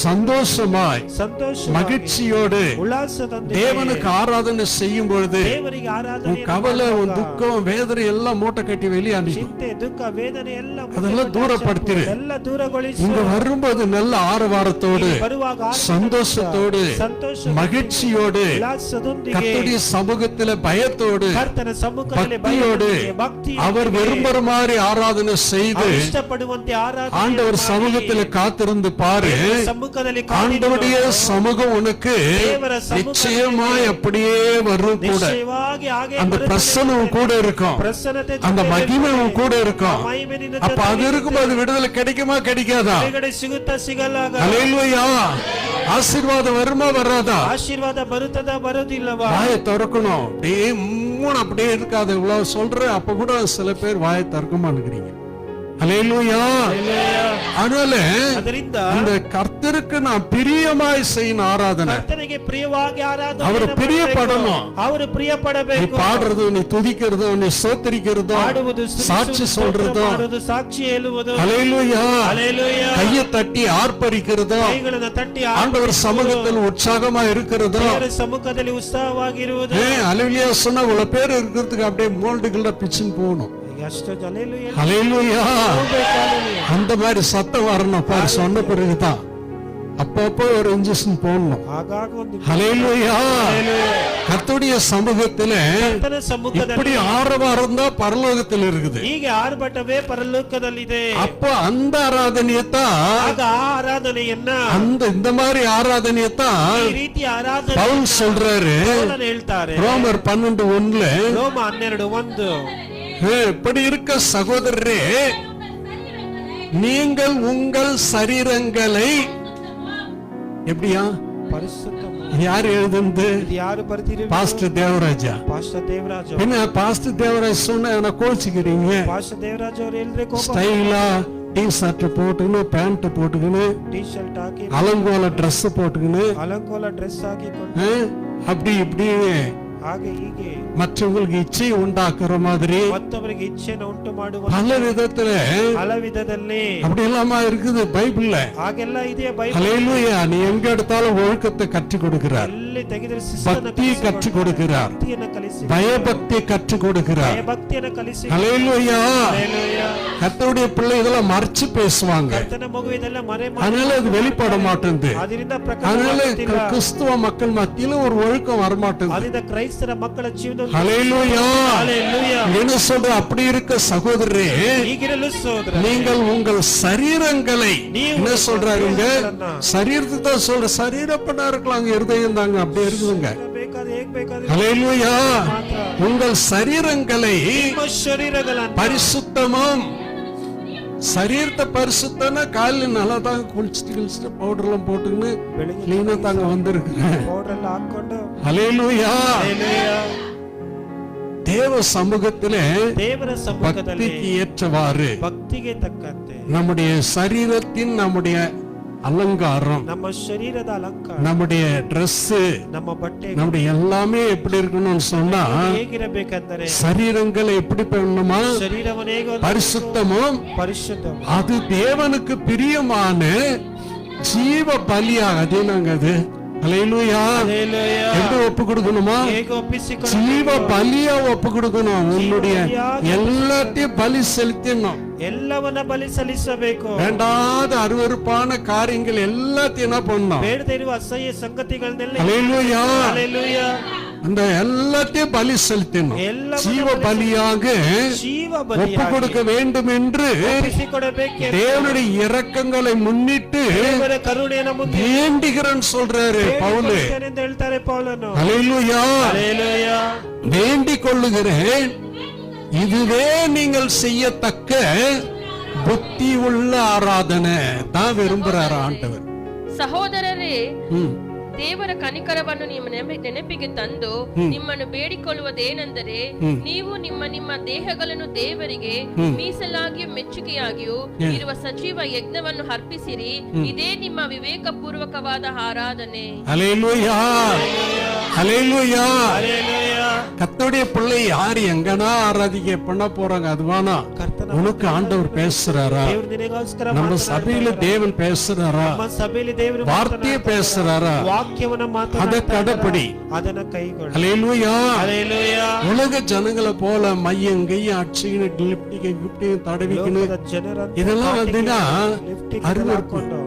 சந்தோஷமாய் ಸಂತೋಷ மகிழ்ச்சியோடு ಉಲ್ಲಾಸದೊಂದಿಗೆ தேவனுக்கு ஆராதனை செய்யும் பொழுது ದೇವರಿಗೆ ಆರಾಧನೆ உன் கவலை, உன் துக்கம், வேதனை எல்லாம் மூட்டை கட்டி வெளியே அனுப்பி ಚಿಂತೆ ದುಃಖ ವೇದನೆ ಎಲ್ಲ அதெல்லாம் தூரப்படுத்திரு. ಎಲ್ಲ ದೂರಗೊಳಿಸಿ இங்க வரும்போது நல்ல ஆரவாரத்தோடு, ಬರುವಾಗ சந்தோஷத்தோடு, ಸಂತೋಷ மகிழ்ச்சியோடு, ಉಲ್ಲಾಸದೊಂದಿಗೆ கர்த்தருடைய சமூகத்தில பயத்தோடு, ಕರ್ತನ ಸಮ್ಮುಖದಲ್ಲಿ பக்தியோடு, ಭಕ್ತಿ அவர் விரும்புற மாதிரி ஆராதனை செய்து ಇಷ್ಟಪಡುವಂತೆ ಆರಾಧನೆ ஆண்டவர் சமூகத்தில காத்திருந்து பாரு. ಸಮ್ಮುಖದಲ್ಲಿ ஆண்டவருடைய சமூகம் உனக்கு நிச்சயமாய் அப்படியே வரும் கூட. ನಿಶ್ಚಯವಾಗಿ ಹಾಗೆ அந்த பிரசன்னம் கூட இருக்கும், ಪ್ರಸನ್ನತೆ அந்த மகிமையும் கூட இருக்கும். ಮಹಿಮೆಯಿಂದ அப்ப அது இருக்கும்போது விடுதலை கிடைக்குமா கிடைக்காதா? ಹೊರಗಡೆ ಸಿಗುತ್ತಾ ಸಿಗಲಾಗ ஹல்லேலூயா. ஆசீர்வாதம் வருமா வராதா? ಆಶೀರ್ವಾದ ಬರುತ್ತದ ಬರೋದಿಲ್ಲವಾ? வாயை திறக்கணும். அப்படியே அப்படியே இருக்காது. இவ்வளவு சொல்றேன், அப்ப கூட சில பேர் வாயை திறக்க மாட்டேங்கிறீங்க. ஹல்லேலூயா. அதனால ಅದರಿಂದ இந்த கர்த்தருக்கு நான் பிரியமாய் செய்யணும் ஆராதனை. ಕರ್ತನಿಗೆ ಪ್ರಿಯವಾಗಿ ಆರಾಧನೆ அவர் பிரியப்படணும். ಅವರು ಪ್ರಿಯ நீ ಪಡಬೇಕು. பாடுறது, நீ துதிக்கிறதோ, நீ சோத்தரிக்கிறதோ, ಆಡುವುದು, சாட்சி சொல்றதோ, ಮಾಡುವುದು, ಸಾಕ್ಷಿ ಹೇಳುವುದು, ஹல்லேலூயா, ಹಲ್ಲೆಲೂಯಾ, கையை தட்டி ஆர்ப்பரிக்கிறதோ, ಕೈಗಳನ್ನು ತಟ್ಟಿ ஆண்டவர் சமூகத்தில் உற்சாகமா இருக்கிறதோ, ದೇವರ ಸಮ್ಮುಖದಲ್ಲಿ ಉತ್ಸಾಹವಾಗಿರುವುದು. ஹல்லேலூயா சொன்னா இவ்வளவு பேர் இருக்கிறதுக்கு அப்படியே மோல்டுகள பிச்சுன்னு போகணும். ಎಷ್ಟು ಜಲೆಲು ஹல்லேலூயா. அந்த மாதிரி சத்தம் வரணும் பாரு. சொன்ன பிறகுதான் அப்பப்போ ஒரு இன்ஜெக்ஷன் போடணும். ಆಗಾಗ ಒಂದು ஹல்லேலூயா. கர்த்தருடைய சமூகத்துல ಕರ್ತನ ಸಮ್ಮುಖದಲ್ಲಿ இப்படி ஆரவாரம் தான் பரலோகத்தில் இருக்குது. ಹೀಗೆ ಆರ್ಭಟವೇ ಪರಲೋಕದಲ್ಲಿದೆ. அப்ப அந்த ஆராதனையத்தான், ಆಗ ಆ ಆರಾಧನೆಯನ್ನ, இந்த மாதிரி ஆராதனையத்தான் ಈ ರೀತಿ ಆರಾಧನೆ பவுல் சொல்றாரு ಪೌಲನು ಹೇಳ್ತಾರೆ. ரோமர் 12:1. ರೋಮ 12:1. இப்படி இருக்க சகோதரரே, நீங்கள் உங்கள் சரீரங்களை எப்படியா ಪರಿಶುದ್ಧ இது யார் எழுதுனது? ಇದು ಯಾರು ಬರ್ತಿರೋ? பாஸ்டர் தேவராஜா. ಪಾಸ್ಟರ್ ದೇವರಾಜ್. என்ன பாஸ்டர் தேவராஜ் சொன்னா என்ன கோச்சிக்கிறீங்க? ಪಾಸ್ಟರ್ ದೇವರಾಜ್ ಅವರು ಹೇಳಿದ್ರೆ ಕೋಪ. ஸ்டைலா டி ஷர்ட் போட்டுக்கின்னு பேண்ட் போட்டுக்கின்னு ಟಿ ಶರ್ಟ್ ಹಾಕಿ அலங்கோல ட்ரெஸ் போட்டுக்கின்னு ಅಲಂಕೋಲ ಡ್ರೆಸ್ ಹಾಕಿಕೊಂಡು அப்படி இப்படி ಹಾಗೆ ಹೀಗೆ மற்றவங்களுக்கு இச்சை உண்டாக்குற மாதிரி ಮತ್ತೊಬ್ಬರಿಗೆ ಇಚ್ಛೆಯನ್ನು ಉಂಟು ಮಾಡುವ பல விதத்துல ಹಲ ವಿಧದಲ್ಲಿ அப்படி எல்லாமா இருக்குது பைபிள்ல. ಹಾಗೆಲ್ಲ ಇದೆಯಾ ಬೈಬಲ್? ஹல்லேலூயா. நீ எங்க எடுத்தாலும் ஒழுக்கத்தை கற்றுக் கொடுக்கிறார், ಎಲ್ಲಿ ತೆಗೆದರೆ பக்தியை கற்றுக் கொடுக்கிறார், ಭಕ್ತಿಯನ್ನು ಕಲಿಸಿ பயபக்தியை கற்றுக் கொடுக்கிறார். ಭಕ್ತಿಯನ್ನು ಕಲಿಸಿ. ஹல்லேலூயா. ಹಲ್ಲೆಲೂಯಾ. கர்த்தருடைய பிள்ளை இதெல்லாம் மறைச்சு பேசுவாங்க, ಕರ್ತನ ಮಗು ಇದೆಲ್ಲ ಮರೆ அதனால அது வெளிப்பட மாட்டேங்குது. ಅದರಿಂದ அதனால ಪ್ರಕಟವಾಗುತ್ತಿಲ್ಲ. கிறிஸ்துவ மக்கள் மத்தியில ஒரு ஒழுக்கம் வரமாட்டேங்குது. ಅದರಿಂದ ಕ್ರೈಸ್ತರ ಮಕ್ಕಳ ಜೀವನದಲ್ಲಿ ஹல்லேலூயா. ಹಲ್ಲೆಲೂಯಾ. என்ன சொல்ற? அப்படி இருக்க சகோதரரே, ಹೀಗಿರಲು ಸಹೋದರ நீங்கள் உங்கள் சரீரங்களை என்ன சொல்றாருங்க? சரீரத்தை தான் சொல்ற. சரீரப்படா இருக்கலாம், இருதயம் தாங்க அப்படி இருக்குதுங்க. ಬೇಕಾದ್ರೆ ಹೇಗ್ ಬೇಕಾದ್ರೆ ஹல்லேலூயா. உங்கள் சரீரங்களை ನಿಮ್ಮ ಶರೀರಗಳನ್ನು பரிசுத்தமும், சரீரத்தை பரிசுத்தம்னா காலையில நல்லா தாங்க குளிச்சுட்டு பவுடர் எல்லாம் போட்டுக்கின்னு கிளீனா தாங்க வந்திருக்கிறேன். ಪೌಡರ್ ಎಲ್ಲ ಹಾಕೊಂಡು ஹல்லேலூயா. ಹಲ್ಲೆಲೂಯಾ. தேவ சமூகத்திலே ದೇವರ ಸಮ್ಮುಖದಲ್ಲಿ பக்திக்கு ஏற்றவாறு ಭಕ್ತಿಗೆ ತಕ್ಕಂತೆ நம்முடைய சரீரத்தின், நம்முடைய அலங்காரம், ನಮ್ಮ ಶರೀರದ ಅಲಂಕಾರ, நம்முடைய Dress, ನಮ್ಮ ಬಟ್ಟೆ நம்முடைய எல்லாமே எப்படி இருக்கணும்னு சொன்னா, ಹೇಗಿರಬೇಕೆಂದರೆ சரீரங்களை எப்படி பண்ணணுமா? ಶರೀರವನ್ನು ಹೇಗೆ பரிசுத்தமும், ಪರಿಶುದ್ಧ, அது தேவனுக்கு பிரியமான ஜீவ பலியாக. அது நாங்க அது ஹல்லேலூயா. ಹಲ್ಲೆಲೂಯಾ. எப்படி ஒப்பு கொடுக்கணுமா? ಹೇಗೆ ಒಪ್ಪಿಸಿಕೊಂಡು ஜீவ பலியா ஒப்பு கொடுக்கணும். உன்னுடைய எல்லாத்தையும் பலி செலுத்தணும். ಎಲ್ಲವನ್ನ ಬಲಿ ಸಲ್ಲಿಸಬೇಕು. வேண்டாத அருவருப்பான காரியங்கள் எல்லாத்தையும் என்ன பண்ணணும்? ಬೇಡದೇ ಇರುವ ಅಸಹ್ಯ ಸಂಗತಿಗಳನ್ನೆಲ್ಲ ஹல்லேலூயா. ಹಲ್ಲೆಲೂಯಾ. அந்த எல்லாத்தையும் பலி செலுத்தணும். ஜீவ பலியாக ಜೀವ ஒப்பு ಬಲಿಯಾಗಿ கொடுக்க வேண்டும் என்று ಒಪ್ಪಿಸಿಕೊಡಬೇಕೆಂದು தேவனுடைய இரக்கங்களை முன்னிட்டு ದೇವರ ಕರುಣೆಯನ್ನು ಮುಂದೆ வேண்டுகிறேன்னு சொல்றாரு பவுல். ಎಂದು ಹೇಳ್ತಾರೆ ಪೌಲನು. ஹல்லேலூயா. ಹಲ್ಲೆಲೂಯಾ. வேண்டிக் கொள்ளுகிறேன், இதுவே நீங்கள் செய்யத்தக்க புத்தி உள்ள ஆராதனை தான் விரும்புறாரு ஆண்டவர். ಸಹೋದರರೇ, ம். ದೇವರ ಕನಿಕರವನ್ನು ನಿಮ್ಮ ನೆನಪಿಗೆ ತಂದು ನಿಮ್ಮನ್ನು ಬೇಡಿಕೊಳ್ಳುವುದೇನೆಂದರೆ, ನೀವು ನಿಮ್ಮ ನಿಮ್ಮ ದೇಹಗಳನ್ನು ದೇವರಿಗೆ ಮೀಸಲಾಗಿಯೂ ಮೆಚ್ಚುಗೆಯಾಗಿಯೂ ಇರುವ ಸಜೀವ ಯಜ್ಞವನ್ನು ಅರ್ಪಿಸಿರಿ. ಇದೇ ನಿಮ್ಮ ವಿವೇಕಪೂರ್ವಕವಾದ ಆರಾಧನೆ. ஹல்லேலூயா. ஹல்லேலூயா. ಹಲ್ಲೆಲೂಯಾ. கர்த்தருடைய பிள்ளை யார் எங்கனா ஆராதிக்க பண்ண போறாங்க அதுவானா? ಕರ್ತನ உனக்கு ஆண்டவர் பேசுறாரா? ದೇವರು ನಿನಗೋಸ್ಕರ நம்ம சபையில தேவன் பேசுறாரா? ನಮ್ಮ ಸಭೆಯಲ್ಲಿ ದೇವರು வார்த்தையை பேசுறாரா? ವಾಕ್ಯವನ್ನ அதை ಮಾತನಾಡ್ತಾ கடைப்பிடி. ಅದನ್ನ ಕೈಗೊಳ್ಳು. ஹல்லேலூயா. ಹಲ್ಲೆಲೂಯಾ. உலக ஜனங்களை போல மையம் கையும் அடிச்சுக்கின்னு லிப்டிக்கையும் தடவிக்கணும், ಲೋಕದ ಜನರಂತೆ இதெல்லாம் வந்துன்னா ಲಿಫ್ಟಿಗೆ அருவருப்பு. ಹಾಕೊಂಡು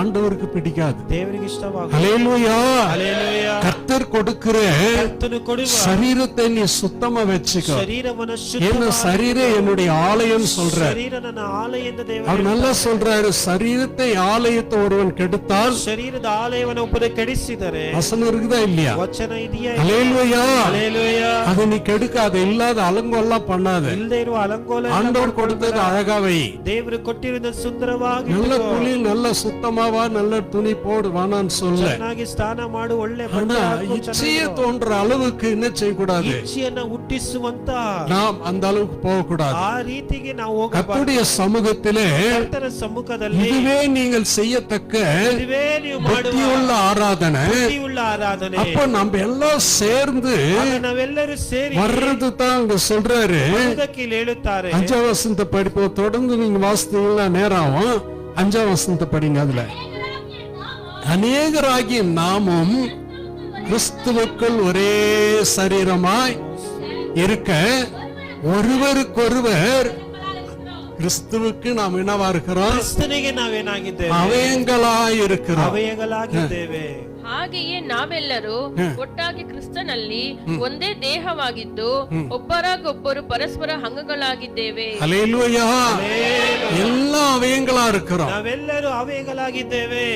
ஆண்டவருக்கு பிடிக்காது. ದೇವರಿಗೆ ಇಷ್ಟವಾಗುತ್ತದೆ. ஹல்லேலூயா. ಹಲ್ಲೆಲೂಯಾ. கர்த்தர் கொடுக்கிற ಕರ್ತನು ಕೊಡುವ சரீரத்தை நீ சுத்தமா வச்சுக்கோ. ಶರೀರವನ್ನು என்ன ಶುದ್ಧ சரீரம் என்னுடைய ஆலயம் சொல்ற. ಶರೀರ ನನ್ನ ಆಲಯ ಎಂದು அவர் ದೇವರು நல்லா சொல்றாரு, சரீரத்தை ஆலயத்தை ஒருவன் கெடுத்தால், ಶರೀರದ ಆಲಯವನ್ನು ಒಬ್ಬರು ಕೆಡಿಸಿದರೆ வசனம் இருக்குதா இல்லையா? ವಚನ ಇದೆಯಾ? ஹல்லேலூயா. ಹಲ್ಲೆಲೂಯಾ. அதை நீ கெடுக்காத, இல்லாத அலங்கோல்லாம் பண்ணாத. ಇಲ್ಲದೆ ಇರುವ ಅಲಂಕೋಲ ஆண்டவர் கொடுத்தது அழகா வை. ದೇವರು ಕೊಟ್ಟಿರುವುದನ್ನು ಸುಂದರವಾಗಿ நல்ல துணி, நல்ல சுத்தமாவா, நல்ல துணி போடு, வானான்னு சொல்ல. ಚೆನ್ನಾಗಿ ಸ್ನಾನ ಮಾಡು, ಒಳ್ಳೆ ஆனா இச்சைய தோன்ற அளவுக்கு என்ன செய்யக்கூடாது? ಇಚ್ಛೆಯನ್ನ ಹುಟ್ಟಿಸುವಂತ நாம் அந்த அளவுக்கு போக கூடாது. ಆ ರೀತಿಗೆ ನಾವು ಹೋಗಬಾರದು. கர்த்தருடைய சமூகத்திலே ಕರ್ತನ ಸಮ್ಮುಖದಲ್ಲಿ இதுவே நீங்கள் செய்யத்தக்க ಇದುವೇ ನೀವು ಮಾಡುವ புத்தியுள்ள ஆராதனை. ಭಕ್ತಿಯುಳ್ಳ ಆರಾಧನೆ. அப்ப நம்ம எல்லாம் சேர்ந்து ಆಗ ನಾವೆಲ್ಲರೂ ಸೇರಿ வர்றது தான் அங்க சொல்றாரு. ಅದಕ್ಕೆ ಹೇಳುತ್ತಾರೆ. 5ஆம் வசனத்தை படிப்போம். தொடர்ந்து நீங்க வாசித்தீங்கன்னா நேரம் ஆகும். 5ஆம் வசனத்தை படிங்க. அதுல அநேகராகிய நாமும் கிறிஸ்துவுக்குள் ஒரே சரீரமாய் இருக்க ஒருவருக்கொருவர் கிறிஸ்துவுக்கு நாம் என்னவா இருக்கிறோம்? ಕ್ರಿಸ್ತನಿಗೆ ನಾವೇನಾಗಿದ್ದೇವೆ? அவயங்களாய் இருக்கிறோம். ಅವಯಗಳಾಗಿದ್ದೇವೆ. ಹಾಗೆಯೇ ನಾವೆಲ್ಲರೂ ಒಟ್ಟಾಗಿ ಕ್ರಿಸ್ತನಲ್ಲಿ ಒಂದೇ ದೇಹವಾಗಿದ್ದು ಒಬ್ಬರಾಗೊಬ್ಬರು ಪರಸ್ಪರ ಅಂಗಗಳಾಗಿದ್ದೇವೆ. ஹல்லேலூயா. எல்லா அவயங்களா இருக்கிறோம். ನಾವೆಲ್ಲರೂ ಅವಯಗಳಾಗಿದ್ದೇವೆ.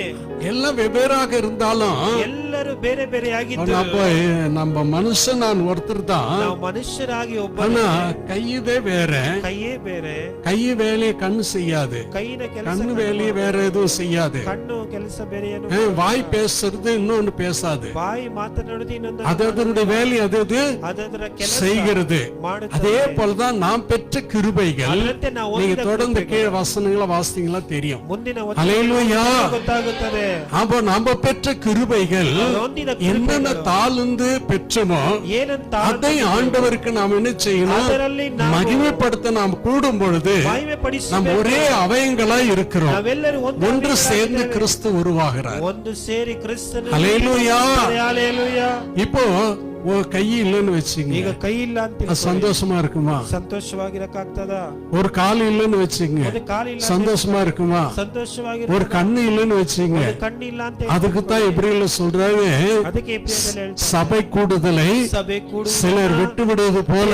எல்லாம் வெவ்வேறாக இருந்தாலும் ಎಲ್ಲ ನಾವೆಲ್ಲರೂ ಬೇರೆ ಬೇರೆ ಆಗಿದ್ದು நம்ம மனுஷன் நான் ஒருத்தர் தான், ನಾವು ಮನುಷ್ಯರಾಗಿ ಒಬ್ಬ, ஆனா கையுதே வேற. ಕೈಯೇ ಬೇರೆ. கை வேலையை கண்ணு செய்யாது, ಕೈನ ಕೆಲಸ கண்ணு வேலையை வேற எதுவும் செய்யாது. ಕಣ್ಣು ಕೆಲಸ ಬೇರೆ ಏನು. வாய் பேசுறது இன்னொன்னு பேசாது. ಬಾಯಿ ಮಾತನಾಡುವುದು ಇನ್ನೊಂದು. அது அதனுடைய வேலை அது ಅದರ ಕೆಲಸ செய்கிறது. ಮಾಡುತ್ತದೆ. அதே போலதான் நாம் பெற்ற கிருபைகள். ಅದರಂತೆ ನಾವು நீங்க தொடர்ந்து கீழ் வசனங்களை வாசித்தீங்களா தெரியும். ಮುಂದಿನ அல்லேலூயா. ಗೊತ್ತಾಗುತ್ತದೆ. அப்ப நம்ம பெற்ற கிருபைகள் என்னென்ன தாழ்ந்து பெற்றமோ ಏನಂತ அதை ஆண்டவருக்கு நாம் என்ன செய்யணும், ಅದರಲ್ಲಿ ನಾವು மகிமைப்படுத்த நாம் கூடும் பொழுது ಮಹಿಮೆ ಪಡಿಸಬೇಕು. நாம் ஒரே அவயங்களா இருக்கிறோம். ನಾವೆಲ್ಲರೂ ஒன்று சேர்ந்து கிறிஸ்து உருவாகிறார். ಒಂದು ಸೇರಿ ಕ್ರಿಸ್ತನ. அல்லேலூயா. ஹalleluya. இப்போ கை இல்லைன்னு வச்சுங்க, ಈಗ ಕೈ ಇಲ್ಲ ಅಂತ சந்தோஷமா இருக்குமா? ಸಂತೋಷವಾಗಿರಕ್ಕಾಗ್ತದ? ஒரு கால் இல்லைன்னு வச்சுங்க, ಒಂದು ಕಾಲು ಇಲ್ಲ சந்தோஷமா இருக்குமா? ಸಂತೋಷವಾಗಿರ. ஒரு கண்ணு இல்லைன்னு வச்சுங்க, ಕಣ್ಣಿಲ್ಲ ಅಂತ அதுக்கு தான் எபிரேயர்ல சொல்றாரு, ಅದಕ್ಕೆ ಎಬ್ರಿಯರಲ್ಲಿ ಹೇಳ್ತಾರೆ, சபை கூடுதலை ಸಭೆ ಕೂಡುವುದು சிலர் விட்டு விடுவது போல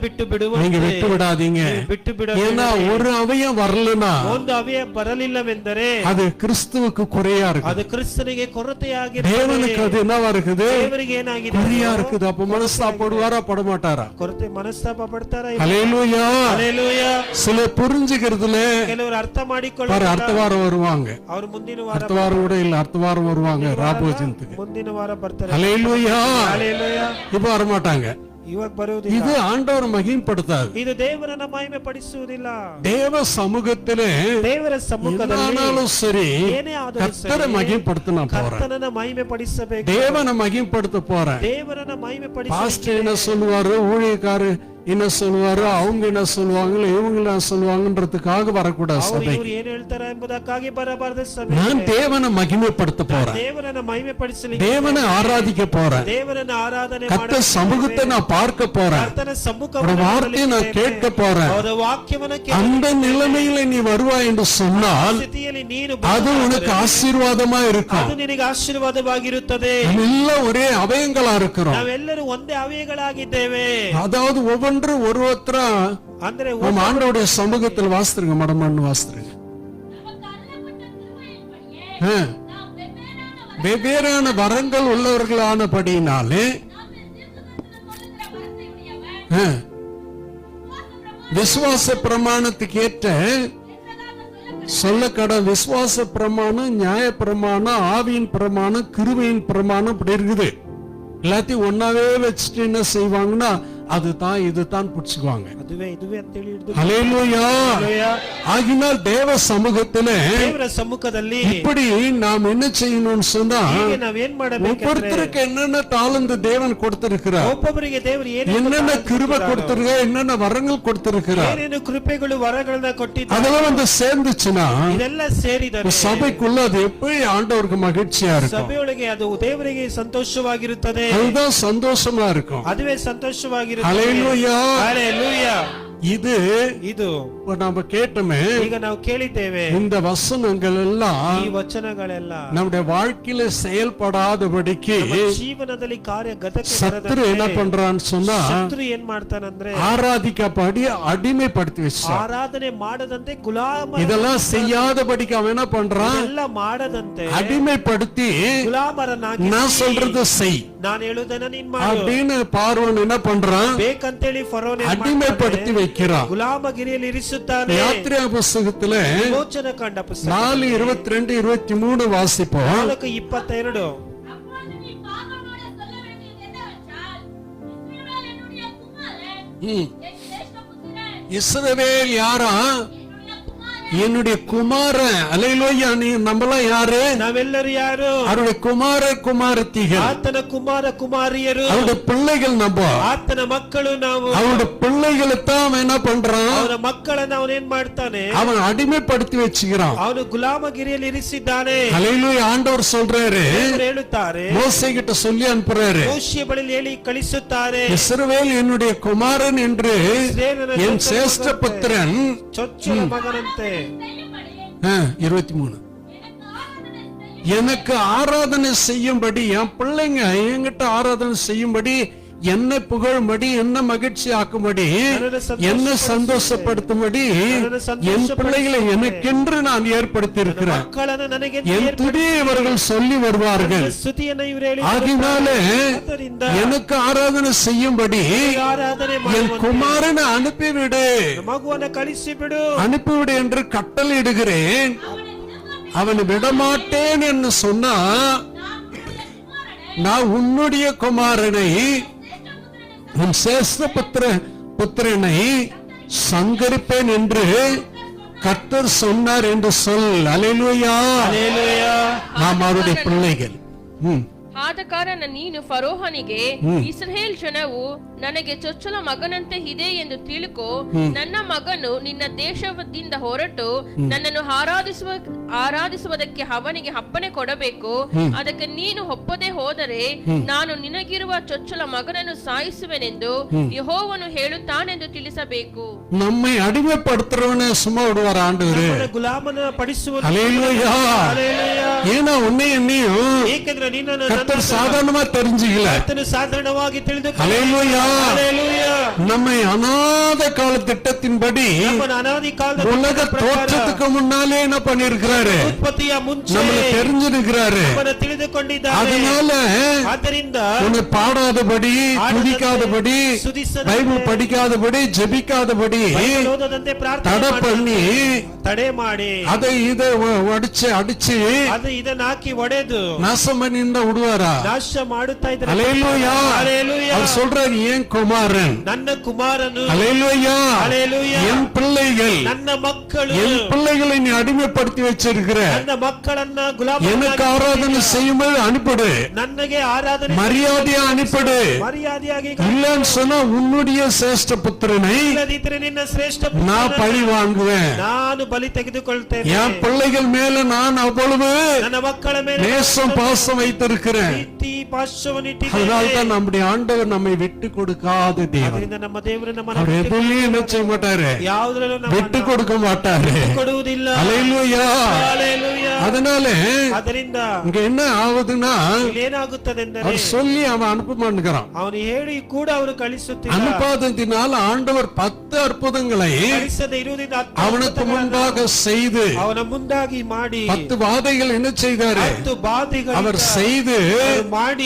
ಬಿಟ್ಟು ಬಿಡುವಂತೆ நீங்க விட்டு விடாதீங்க. ಬಿಟ್ಟು ಬಿಡಬೇಡಿ. ஏன்னா ஒரு அவயம் வரலனா ಒಂದು ಅವಯ ಬರಲಿಲ್ಲವೆಂದರೆ அது கிறிஸ்துவுக்கு குறையா இருக்கு, ಅದು ಕ್ರಿಸ್ತನಿಗೆ ಕೊರತೆಯಾಗಿರುತ್ತದೆ. தேவனுக்கு அது என்னவா இருக்குது, ದೇವರಿಗೆ ಏನಾಗಿದೆ, குறையா இருக்குது. அப்ப மனஸ்தாபப்படுவாரா பட மாட்டாரா? ಕೊರತೆ ಮನಸ್ತಾಪ ಪಡ್ತಾರಾ? ஹல்லேலூயா. ஹalleluya. சில புரிஞ்சுக்கிறதுல ಕೆಲವರು ಅರ್ಥ ಮಾಡಿಕೊಳ್ಳ பாரு, அடுத்த வாரம் வருவாங்க, ಅವರು ಮುಂದಿನ ವಾರ, அடுத்த வாரம் கூட இல்ல, அடுத்த வாரம் வருவாங்க ராபோஜனத்துக்கு. ಮುಂದಿನ ವಾರ ಬರ್ತಾರೆ. ஹல்லேலூயா. ஹalleluya. இப்ப வர மாட்டாங்க. ಇವಾಗ ಬರುವುದಿಲ್ಲ. இது ஆண்டவர் மகிமைப்படுத்தாது, ಇದು ದೇವರನ್ನ ಮಹಿಮೆ ಪಡಿಸುವುದಿಲ್ಲ. தேவ சமூகத்திலே ದೇವರ ಸಮ್ಮುಖದಲ್ಲಿ என்னானாலும் சரி ಏನೇ ಆದರೂ கர்த்தரை ಸರಿ மகிமைப்படுத்த நான் போறேன், ಕರ್ತನನ್ನ ಮಹಿಮೆ ಪಡಿಸಬೇಕು. தேவனை மகிமைப்படுத்த போறேன். ದೇವರನ್ನ ಮಹಿಮೆ பாஸ்டர் என்ன சொல்லுவாரு, ஊழியக்காரர் என்ன சொல்லுவாரு, அவங்க என்ன சொல்லுவாங்க, இவங்க என்ன சொல்லுவாங்கன்றதுக்காக வரக்கூடாது சபை. ಅವರು ಏನು ಹೇಳ್ತಾರೆ ಎಂಬುದಕ್ಕಾಗಿ ಬರಬಾರದು ಸಭೆ. நான் தேவனை மகிமைப்படுத்த போறேன், ದೇವರನ್ನ ಮಹಿಮೆ ಪಡಿಸಲಿಕ್ಕೆ, தேவனை ஆராதிக்க போறேன், ದೇವರನ್ನ ಆರಾಧನೆ கர்த்தர் சமூகத்தை நான் பார்க்க போறேன், ಕರ್ತನ ஒரு ಸಮ್ಮುಖವನ್ನು வார்த்தையை நான் கேட்க போறேன். ಅವರ ವಾಕ್ಯವನ್ನು அந்த நிலைமையில நீ வருவாய் என்று சொன்னால் ಸ್ಥಿತಿಯಲ್ಲಿ ನೀನು அது உனக்கு ஆசீர்வாதமா இருக்கும். ಅದು ನಿನಗೆ ಆಶೀರ್ವಾದವಾಗಿರುತ್ತದೆ. எல்லாம் ஒரே அவயங்களா இருக்கிறோம். ನಾವೆಲ್ಲರೂ ಒಂದೇ ಅವಯಗಳಾಗಿದ್ದೇವೆ. அதாவது ஒவ்வொன்று ஒருத்தரா ಅಂದ್ರೆ நம்ம ஆண்டவருடைய சமூகத்தில் வாசித்துருங்க, மடமான்னு வாசித்துருங்க. வெவ்வேறான வரங்கள் உள்ளவர்களானபடியினாலே விசுவாச பிரமாணத்துக்கு ஏற்ற சொல்லக்கட விசுவாச பிரமாணம், நியாய பிரமாணம், ஆவியின் பிரமாணம், கிருபையின் பிரமாணம் இப்படி இருக்குது. எல்லாத்தையும் ஒன்னாவே வச்சுட்டு என்ன செய்வாங்கன்னா அதுதான் இதுதான் புடிச்சுக்குவாங்க. அதுவே இதுவே ಅಂತ ಹೇಳಿ ಹಿಡಿದು. ஹல்லேலூயா. ஆகினால் தேவ சமூகத்திலே ದೇವರ ಸಮ್ಮುಖದಲ್ಲಿ இப்படி நாம் என்ன செய்யணும்னு சொன்னா, ಈಗ ನಾವು ಏನು ಮಾಡಬೇಕು, ஒவ்வொருத்தருக்கு என்னென்ன தாளந்து தேவன் கொடுத்திருக்கிறார், ಒಬ್ಬೊಬ್ಬರಿಗೆ ದೇವರು என்னென்ன கிருபை கொடுத்திருக்கார், என்னென்ன வரங்கள் கொடுத்திருக்கிறார், ಏನೇನು ಕೃಪೆಗಳು ವರಗಳನ್ನ ಕೊಟ್ಟಿದ್ದಾರೆ, அதெல்லாம் வந்து சேர்ந்துச்சுன்னா ಇದೆಲ್ಲ ಸೇರಿದರೆ சபைக்குள்ள அது எப்படி ஆண்டவருக்கு மகிழ்ச்சியா இருக்கும், ಸಭೆಯೊಳಗೆ ಅದು ದೇವರಿಗೆ ಸಂತೋಷವಾಗಿರುತ್ತದೆ. அதுதான் சந்தோஷமா இருக்கும். ಅದುವೇ ಸಂತೋಷವಾಗಿರುತ್ತದೆ. ஹல்லேலூயா. ಹಲ್ಲೆಲೂಯಾ. இது இப்ப நாம கேட்டோமே, ಈಗ ನಾವು ಕೇಳಿದ್ದೇವೆ, இந்த வசனங்கள் எல்லாம் ಈ ವಚನಗಳೆಲ್ಲ நம்முடைய வாழ்க்கையில செயல்படாதபடிக்கு ಜೀವನದಲ್ಲಿ ಕಾರ್ಯಗತಕ್ಕೆ சத்துரு என்ன பண்றான்னு சொன்னா, ಶತ್ರು ಏನ್ ಮಾಡ್ತಾನಂದ್ರೆ ஆராதிக்கப்படி அடிமைப்படுத்தி வச்சான். ಆರಾಧನೆ ಮಾಡದಂತೆ ಗುಲಾಮ, இதெல்லாம் செய்யாதபடிக்கு அவன் என்ன பண்றான், ಎಲ್ಲ ಮಾಡದಂತೆ அடிமைப்படுத்தி ಗುಲಾಮರನ್ನಾಗಿ, நான் சொல்றது செய் ನಾನು ಹೇಳುವುದನ್ನ ನೀನ್ ಮಾಡು அப்படின்னு பார்வன் என்ன பண்றான், ಬೇಕಂತೇಳಿ ಫರೋನ್ அடிமைப்படுத்தி வைக்கிறான். ಗುಲಾಮಗಿರಿಯಲ್ಲಿ ಇರಿಸುತ್ತಾನೆ. யாத்திரை புஸ்தகத்துல ವಿಮೋಚನ ಕಂಡ ಪುಸ್ತಕ 4:22-23 வாசிப்போம். 4:22. இஸ்ரவேல் யாரா, என்னுடைய குமாரன். அல்லேலூயா. நீ நம்மலாம் யாரு, ನಾವೆಲ್ಲರೂ ಯಾರು, அவருடைய குமார குமாரத்திகள், ಆತನ ಕುಮಾರ ಕುಮಾರಿಯರು, அவருடைய பிள்ளைகள். நம்ம ಆತನ ಮಕ್ಕಳು ನಾವು. அவருடைய பிள்ளைகளுக்கு அவன் என்ன பண்றான், ಅವನ ಮಕ್ಕಳನ್ನ ಅವನು ಏನ್ ಮಾಡ್ತಾನೆ, அவன் அடிமைப்படுத்தி வச்சுக்கிறான். ಅವನು ಗುಲಾಮಗಿರಿಯಲ್ಲಿ ಇರಿಸಿದ್ದಾನೆ. அல்லேலூயா. ஆண்டவர் சொல்றாரு, ದೇವರು ಹೇಳುತ್ತಾರೆ, மோசே கிட்ட சொல்லி அனுப்புறாரு, ಮೋಶೆಯ ಬಳಿ ಹೇಳಿ ಕಳಿಸುತ್ತಾರೆ, இஸ்ரவேல் என்னுடைய குமாரன் என்று என் சேஷ்ட புத்திரன். ಚೊಚ್ಚಲ ಮಗನಂತೆ. 23 எனக்கு ஆராதனை செய்யும்படி, என் பிள்ளைங்க என்கிட்ட ஆராதனை செய்யும்படி என்ன புகழும்படி, என்ன மகிழ்ச்சி ஆக்கும்படி, என்ன சந்தோஷப்படுத்தும்படி என் பிள்ளைகளை எனக்கென்று நான் ஏற்படுத்தி இருக்கிறேன். ಮಕ್ಕಳನ್ನು ನನಗೆ என் துதியை இவர்கள் சொல்லி வருவார்கள். ಸ್ತುತಿಯನ್ನು ಇವರು ಹೇಳಿ ஆகினாலே ಆದ್ದರಿಂದ எனக்கு ஆராதனை செய்யும்படி ಆರಾಧನೆ என் குமாரனை அனுப்பிவிடு, ಮಗುವನ್ನು ಕಳಿಸಿ ಬಿಡು. அனுப்பிவிடு என்று கட்டளையிடுகிறேன். அவனை விடமாட்டேன் என்று சொன்னா, நான் உன்னுடைய குமாரனை, உன் சேஷ்ட புத்திரனை சங்கரிப்பேன் என்று கர்த்தர் சொன்னார் என்று சொல். அல்லேலூயா. நாம் அவருடைய பிள்ளைகள். ಆದ ಕಾರಣ ನೀನು ಫರೋಹನಿಗೆ, ಇಸ್ರಾಯೇಲ್ ಜನವು ನನಗೆ ಚೊಚ್ಚಲ ಮಗನಂತೆ ಇದೆ ಎಂದು ತಿಳುಕೋ, ನನ್ನ ಮಗನು ನಿನ್ನ ದೇಶದಿಂದ ಹೊರಟು ನನ್ನನ್ನು ಆರಾಧಿಸುವುದಕ್ಕೆ ಅವನಿಗೆ ಅಪ್ಪಣೆ ಕೊಡಬೇಕು. ಅದಕ್ಕೆ ನೀನು ಒಪ್ಪದೆ ಹೋದರೆ ನಾನು ನಿನಗಿರುವ ಚೊಚ್ಚಲ ಮಗನನ್ನು ಸಾಯಿಸುವೆನೆಂದು ಯೆಹೋವನು ಹೇಳುತ್ತಾನೆಂದು ತಿಳಿಸಬೇಕು. நம்மை அடிமைப்படுத்துறவனை சும்மா விடுவார் ஆண்டவர். ಗುಲಾಮನ ಪಡಿಸುವ அல்லேலூயா. ஏன்னா உன்னை என்னையும் ಏಕೆಂದ್ರೆ ನಿನ್ನನ್ನು கர்த்தர் சாதாரணமா தெரிஞ்சுக்கல. ಸಾಧಾರಣವಾಗಿ ತಿಳಿದುಕೊಂಡು அல்லேலூயா. நம்மை அநாத கால திட்டத்தின்படி ಅನಾದಿ ಕಾಲದ உலக தோற்றத்துக்கு முன்னாலே என்ன பண்ணிருக்கிறாரு, ಉತ್ಪತ್ತಿಯ ಮುಂಚೆ நம்மளை தெரிஞ்சிருக்கிறாரு. ತಿಳಿದುಕೊಂಡಿದ್ದಾರೆ. அதனால ಆದ್ದರಿಂದ உன்னை பாடாதபடி, துதிக்காதபடி, பைபிள் படிக்காதபடி, ஜெபிக்காதபடி ಓದದಂತೆ தடை பண்ணி ತಡೆ ಮಾಡಿ அதை இதை அடிச்சு ಅದು ಇದನ್ನ ಹಾಕಿ ಒಡೆದು நாசம் பண்ணி விடுவாரா? ನಾಶ ಮಾಡುತ್ತಾ ಇದ್ದಾರೆ. அல்லேலூயா. அவர் சொல்றாரு, என் குமாரன், ನನ್ನ ಕುಮಾರನು, அல்லேலூயா, அல்லேலூயா, என் பிள்ளைகள், ನನ್ನ ಮಕ್ಕಳು, என் பிள்ளைகளை நீ அடிமைப்படுத்தி வச்சிருக்கிற, ನನ್ನ ಮಕ್ಕಳನ್ನ ಗುಲಾಮ எனக்கு ஆராதனை செய்யும்போது அனுப்பிடு, ನನಗೆ ಆರಾಧನೆ மரியாதையா அனுப்பிடு. ಮರ್ಯಾದೆಯಾಗಿ இல்லன்னு சொன்னா உன்னுடைய சேஷ்ட புத்திரனை ಇಲ್ಲದಿದ್ದರೆ ನಿನ್ನ ಶ್ರೇಷ್ಠ நான் பழி வாங்குவேன். ನಾನು ಬಲಿ ತೆಗೆದುಕೊಳ್ತೇನೆ. என் பிள்ளைகள் மேல நான் அவ்வளவு ನನ್ನ ಮಕ್ಕಳ ಮೇಲೆ நேசம் பாசம் வைத்திருக்கிறேன். ಪ್ರೀತಿ ಪಾಶವನ್ನು ಇಟ್ಟಿದ್ದೇನೆ. அதனால்தான் நம்முடைய ஆண்டவர் நம்மை விட்டு கொடுக்காத தேவன். ಅದರಿಂದ ನಮ್ಮ ದೇವರು ನಮ್ಮನ್ನು அவர் எதுலயும் என்ன செய்ய மாட்டாரு, ಯಾವುದರಲ್ಲೂ விட்டு கொடுக்க மாட்டாரு. ಕೊಡುವುದಿಲ್ಲ. அல்லேலூயா. ಹಲ್ಲೆಲೂಯಾ. அதனால ಅದರಿಂದ இங்க என்ன ஆகுதுன்னா, ಏನಾಗುತ್ತದೆಂದರೆ அவர் சொல்லி அவன் அனுப்ப மாட்டேங்கிறான். ಅವನು ಹೇಳಿ ಕೂಡ ಅವರು ಕಳಿಸುತ್ತಿಲ್ಲ. அனுப்பாததினால் ஆண்டவர் 10 அற்புதங்களை ಕಳಿಸದೆ ಇರುವುದರಿಂದ அவனுக்கு முன்பாக செய்து, ಅವನ ಮುಂದಾಗಿ ಮಾಡಿ 10 வாதைகள் என்ன செய்தாரு, 10 ಬಾಧೆಗಳನ್ನು அவர் செய்து ಮಾಡಿ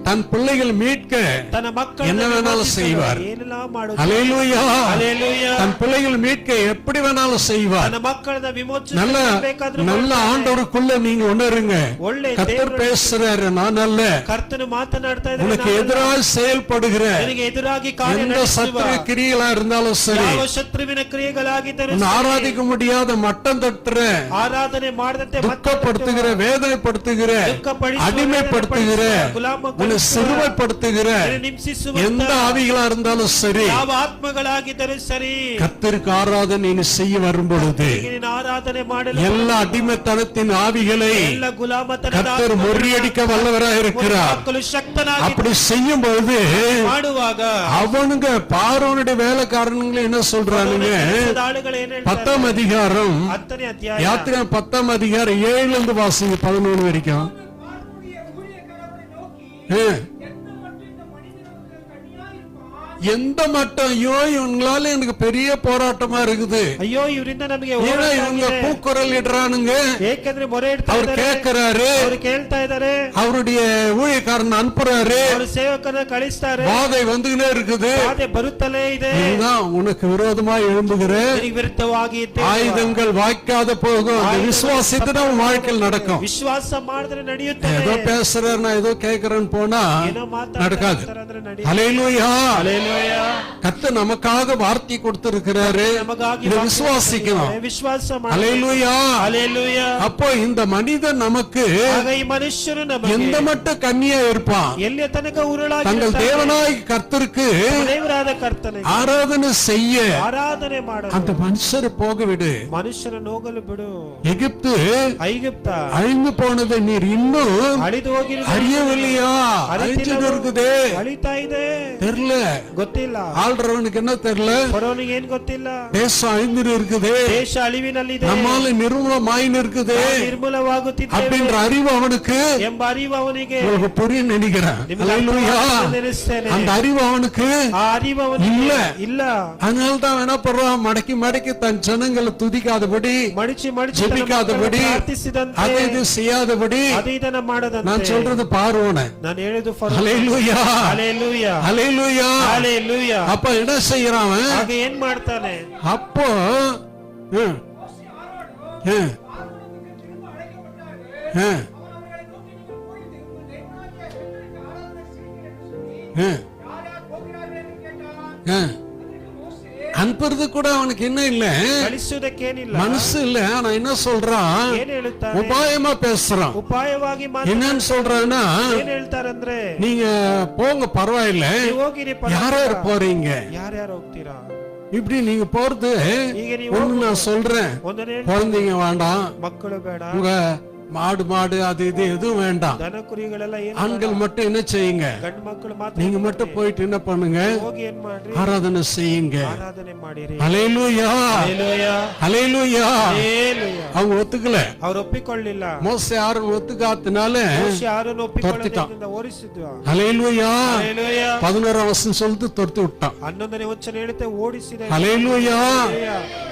தன் பிள்ளைகள் மீட்க ತನ್ನ ಮಕ್ಕಳನ್ನು என்ன வேணாலும் செய்வார். ಏನೆಲ್ಲ ಮಾಡುತ್ತಾರೆ. அல்லேலூயா. ಹಲ್ಲೆಲೂಯಾ. தன் பிள்ளைகள் மீட்க எப்படி வேணாலும் செய்வார். ತನ್ನ ಮಕ್ಕಳನ್ನ ವಿಮೋಚನೆ நல்ல ಬೇಕಾದ್ರೂ நல்ல ஆண்டவருக்குள்ள நீங்க உணருங்க. ಒಳ್ಳೆ கர்த்தர் பேசுறாரு, நான் அல்ல, ಕರ್ತನು ಮಾತನಾಡ್ತಾ ಇದ್ದಾನೆ. உனக்கு எதிராக செயல்படுகிற ನಿನಗೆ ಎದುರಾಗಿ ಕಾರ್ಯ எந்த ನಡೆಸುವ சத்துரு கிரியைகளா இருந்தாலும் சரி, ಯಾವ ಶತ್ರುವಿನ ಕ್ರಿಯೆಗಳಾಗಿದ್ದರೆ உன்னை ஆராதிக்க முடியாத மட்டம் தட்டுற, ಆರಾಧನೆ ಮಾಡದಂತೆ துக்கப்படுத்துகிற, வேதனைப்படுத்துகிற, அடிமைப்படுத்துகிற, உன்னை சிறுமைப்படுத்துகிற எந்த ஆவிகளா இருந்தாலும் சரி, ಯಾವ ಆತ್ಮಗಳಾಗಿದ್ದರೂ ಸರಿ, கர்த்தருக்கு ஆராதனை நீ செய்ய வரும் பொழுது ನೀನು ಆರಾಧನೆ ಮಾಡಲು எல்லா அடிமைத்தனத்தின் ஆவிகளை ಎಲ್ಲ ಗುಲಾಮತನದ கர்த்தர் முறியடிக்க வல்லவராக இருக்கிறார். ಮಕ್ಕಳು ಶಕ್ತನಾಗಿ அப்படி செய்யும் பொழுது ಮಾಡುವಾಗ அவனுங்க பார்வோனுடைய வேலைக்காரனுங்களை என்ன சொல்றானுங்க, ಆಳುಗಳು ಏನ್ ಹೇಳ್ತಾರೆ? 10ஆம் அதிகாரம் 10ನೇ ಅಧ್ಯಾಯ யாத்திரை 10ஆம் அதிகாரம் 7 இருந்து வாசிங்க 11 வரைக்கும். எந்த மட்டும், ஐயோ இவங்களால எனக்கு பெரிய போராட்டமா இருக்குது, ಅಯ್ಯೋ ಇವರಿಂದ ನಮಗೆ ஏன்னா இவங்க கூக்குரல் இடுறானுங்க, ಏಕೆಂದ್ರೆ ಮೊರೆ ಇಡ್ತಾ அவர் ಇದ್ದಾರೆ, கேட்கிறாரு, ಅವರು ಕೇಳ್ತಾ ಇದ್ದಾರೆ, அவருடைய ஊழியக்காரன் அனுப்புறாரு, ಅವರು ಸೇವಕನ ಕಳಿಸ್ತಾರೆ, வாதை வந்துகிட்டே இருக்குது, ಬಾಧೆ ಬರುತ್ತಲೇ ಇದೆ, இதுதான் உனக்கு விரோதமா எழும்புகிற ನಿನಗೆ ವಿರುದ್ಧವಾಗಿ ஆயுதங்கள் வாய்க்காத போகும். அந்த விசுவாசத்தை உன் வாழ்க்கையில் நடக்கும். ವಿಶ್ವಾಸ ಮಾಡಿದ್ರೆ ನಡೆಯುತ್ತೆ. ஏதோ பேசுறாரு, நான் ஏதோ கேட்கிறேன்னு போனா ಏನೋ நடக்காது. ಮಾತಾಡ್ತಾರೆ ನಡೆಯುತ್ತೆ. அல்லேலூயா. ಹಲ್ಲೆಲೂಯಾ. கர்த்தர் நமக்காக வார்த்தை கொடுத்திருக்கிறாரு, ನಮಗಾಗಿ இதை விசுவாசிக்கணும். ವಿಶ್ವಾಸ ಮಾಡಿ. அல்லேலூயா. ಹಲ್ಲೆಲೂಯಾ. அப்போ இந்த மனிதன் நமக்கு ಆಗ ಈ ಮನುಷ್ಯನು ನಮಗೆ எந்த மட்டும் கன்னியா இருப்பான், ಎಲ್ಲಿಯ ತನಕ ಉರುಳಾಗಿ தங்கள் தேவனாய் கர்த்தருக்கு ದೇವರಾದ ಕರ್ತನಿಗೆ ஆராதனை செய்ய ಆರಾಧನೆ ಮಾಡಲು அந்த மனுஷரை போக விடு. ಮನುಷ್ಯನ ಹೋಗಲು ಬಿಡು. எகிப்து ಐಗುಪ್ತ அழிந்து போனதை நீர் இன்னும் ಅಳಿದು ಹೋಗಿರುವುದು அறியவில்லையா? அழிஞ்சுட்டு இருக்குதே, ಅಳಿತಾ ಇದೆ. தெரியல. ಗೊತ್ತಿಲ್ಲ. ஆள்றவனுக்கு என்ன தெரியல, ಫರೋನಿಗೆ ಏನ್ ಗೊತ್ತಿಲ್ಲ, தேசம் அழிந்து இருக்குது, ದೇಶ ಅಳಿವಿನಲ್ಲಿದೆ, நம்மால நிர்மூலமாயின்னு இருக்குது ನಿರ್ಮೂಲವಾಗುತ್ತಿದ್ದೇವೆ அப்படின்ற அறிவு அவனுக்கு ಎಂಬ ಅರಿವು ಅವನಿಗೆ. உங்களுக்கு புரியும் நினைக்கிறேன். அல்லேலூயா. ನೆನೆಸ್ತೇನೆ. அந்த அறிவு அவனுக்கு ಆ ಅರಿವು ಅವನಿಗೆ இல்ல. ಇಲ್ಲ. அதனால்தான் என்ன பண்றான், மடக்கி மடக்கி தன் ஜனங்களை துதிக்காதபடி, ಮಡಿಚಿ ಮಡಿಚಿ ஜெபிக்காதபடி, ಪ್ರಾರ್ಥಿಸಿದಂತೆ, அதை இது செய்யாதபடி. ಅದು ಇದನ್ನ ಮಾಡದಂತೆ. நான் சொல்றது பார்வோன. ನಾನು ಹೇಳುದು அல்லேலூயா. ಹಲ್ಲೆಲೂಯಾ, அல்லேலூயா. ಹಲ್ಲೆಲೂಯಾ. அப்ப என்ன செய்யறான் அவன்? ಹಾಗೆ ಏನ್ ಮಾಡ್ತಾನೆ? அப்போ ஹம், ஹம், ஹம், ஹம், ஹம். அனுப்புறது கூட அவனுக்கு என்ன இல்ல, ಕಳಿಸುವುದಕ್ಕೇನಿಲ್ಲ, மனசு இல்ல. ஆனா என்ன சொல்றான், ಏನ್ ಹೇಳುತ್ತಾರೆ? உபாயமா பேசுறான். ಉಪಾಯವಾಗಿ என்னன்னு சொல்றான்னா, ಏನ್ ಹೇಳ್ತಾರಂದ್ರೆ, நீங்க போங்க பரவாயில்ல, ನೀವು ಹೋಗಿರಿ, யார் யார் போறீங்க, ಯಾರ್ಯಾರು ಹೋಗ್ತೀರಾ, இப்படி நீங்க போறது ಈಗ ನೀವು ஒண்ணு நான் சொல்றேன், ಒಂದನೇ குழந்தைங்க வேண்டாம், ಮಕ್ಕಳು ಬೇಡ, உங்க மாடு அது இது எதுவும் வேண்டாம், ದನ ಕುರಿಗಳೆಲ್ಲ ಏನು, ஆண்கள் மட்டும் என்ன செய்யுங்க, ಗಂಡು ಮಕ್ಕಳು ಮಾತ್ರ நீங்க மட்டும் போயிட்டு என்ன பண்ணுங்க, ಹೋಗಿ ಏನ್ ಮಾಡ್ರಿ, ஆராதனை செய்யுங்க. ಆರಾಧನೆ ಮಾಡಿರಿ. ஹல்லேலூயா, ಹಲ್ಲೆಲೂಯಾ, ஹல்லேலூயா. ಹಲ್ಲೆಲೂಯಾ. அவங்க ஒத்துக்கல, ಅವ್ರು ಒಪ್ಪಿಕೊಳ್ಳಿಲ್ಲ. மோசே யாரும் ஒத்துக்காதனால ಮೋಶೆ ಯಾರನ್ನು ಒಪ್ಪಿಕೊಳ್ಳದಿಂದ ಓಡಿಸಿದ್ವ. ஹல்லேலூயா. ಹಲ್ಲೆಲೂಯಾ. 11ஆம் வசனம் சொல்லிட்டு துரத்தி விட்டான். 11ನೇ ವಚನ ಹೇಳುತ್ತೆ, ಓಡಿಸಿದ. ஹல்லேலூயா.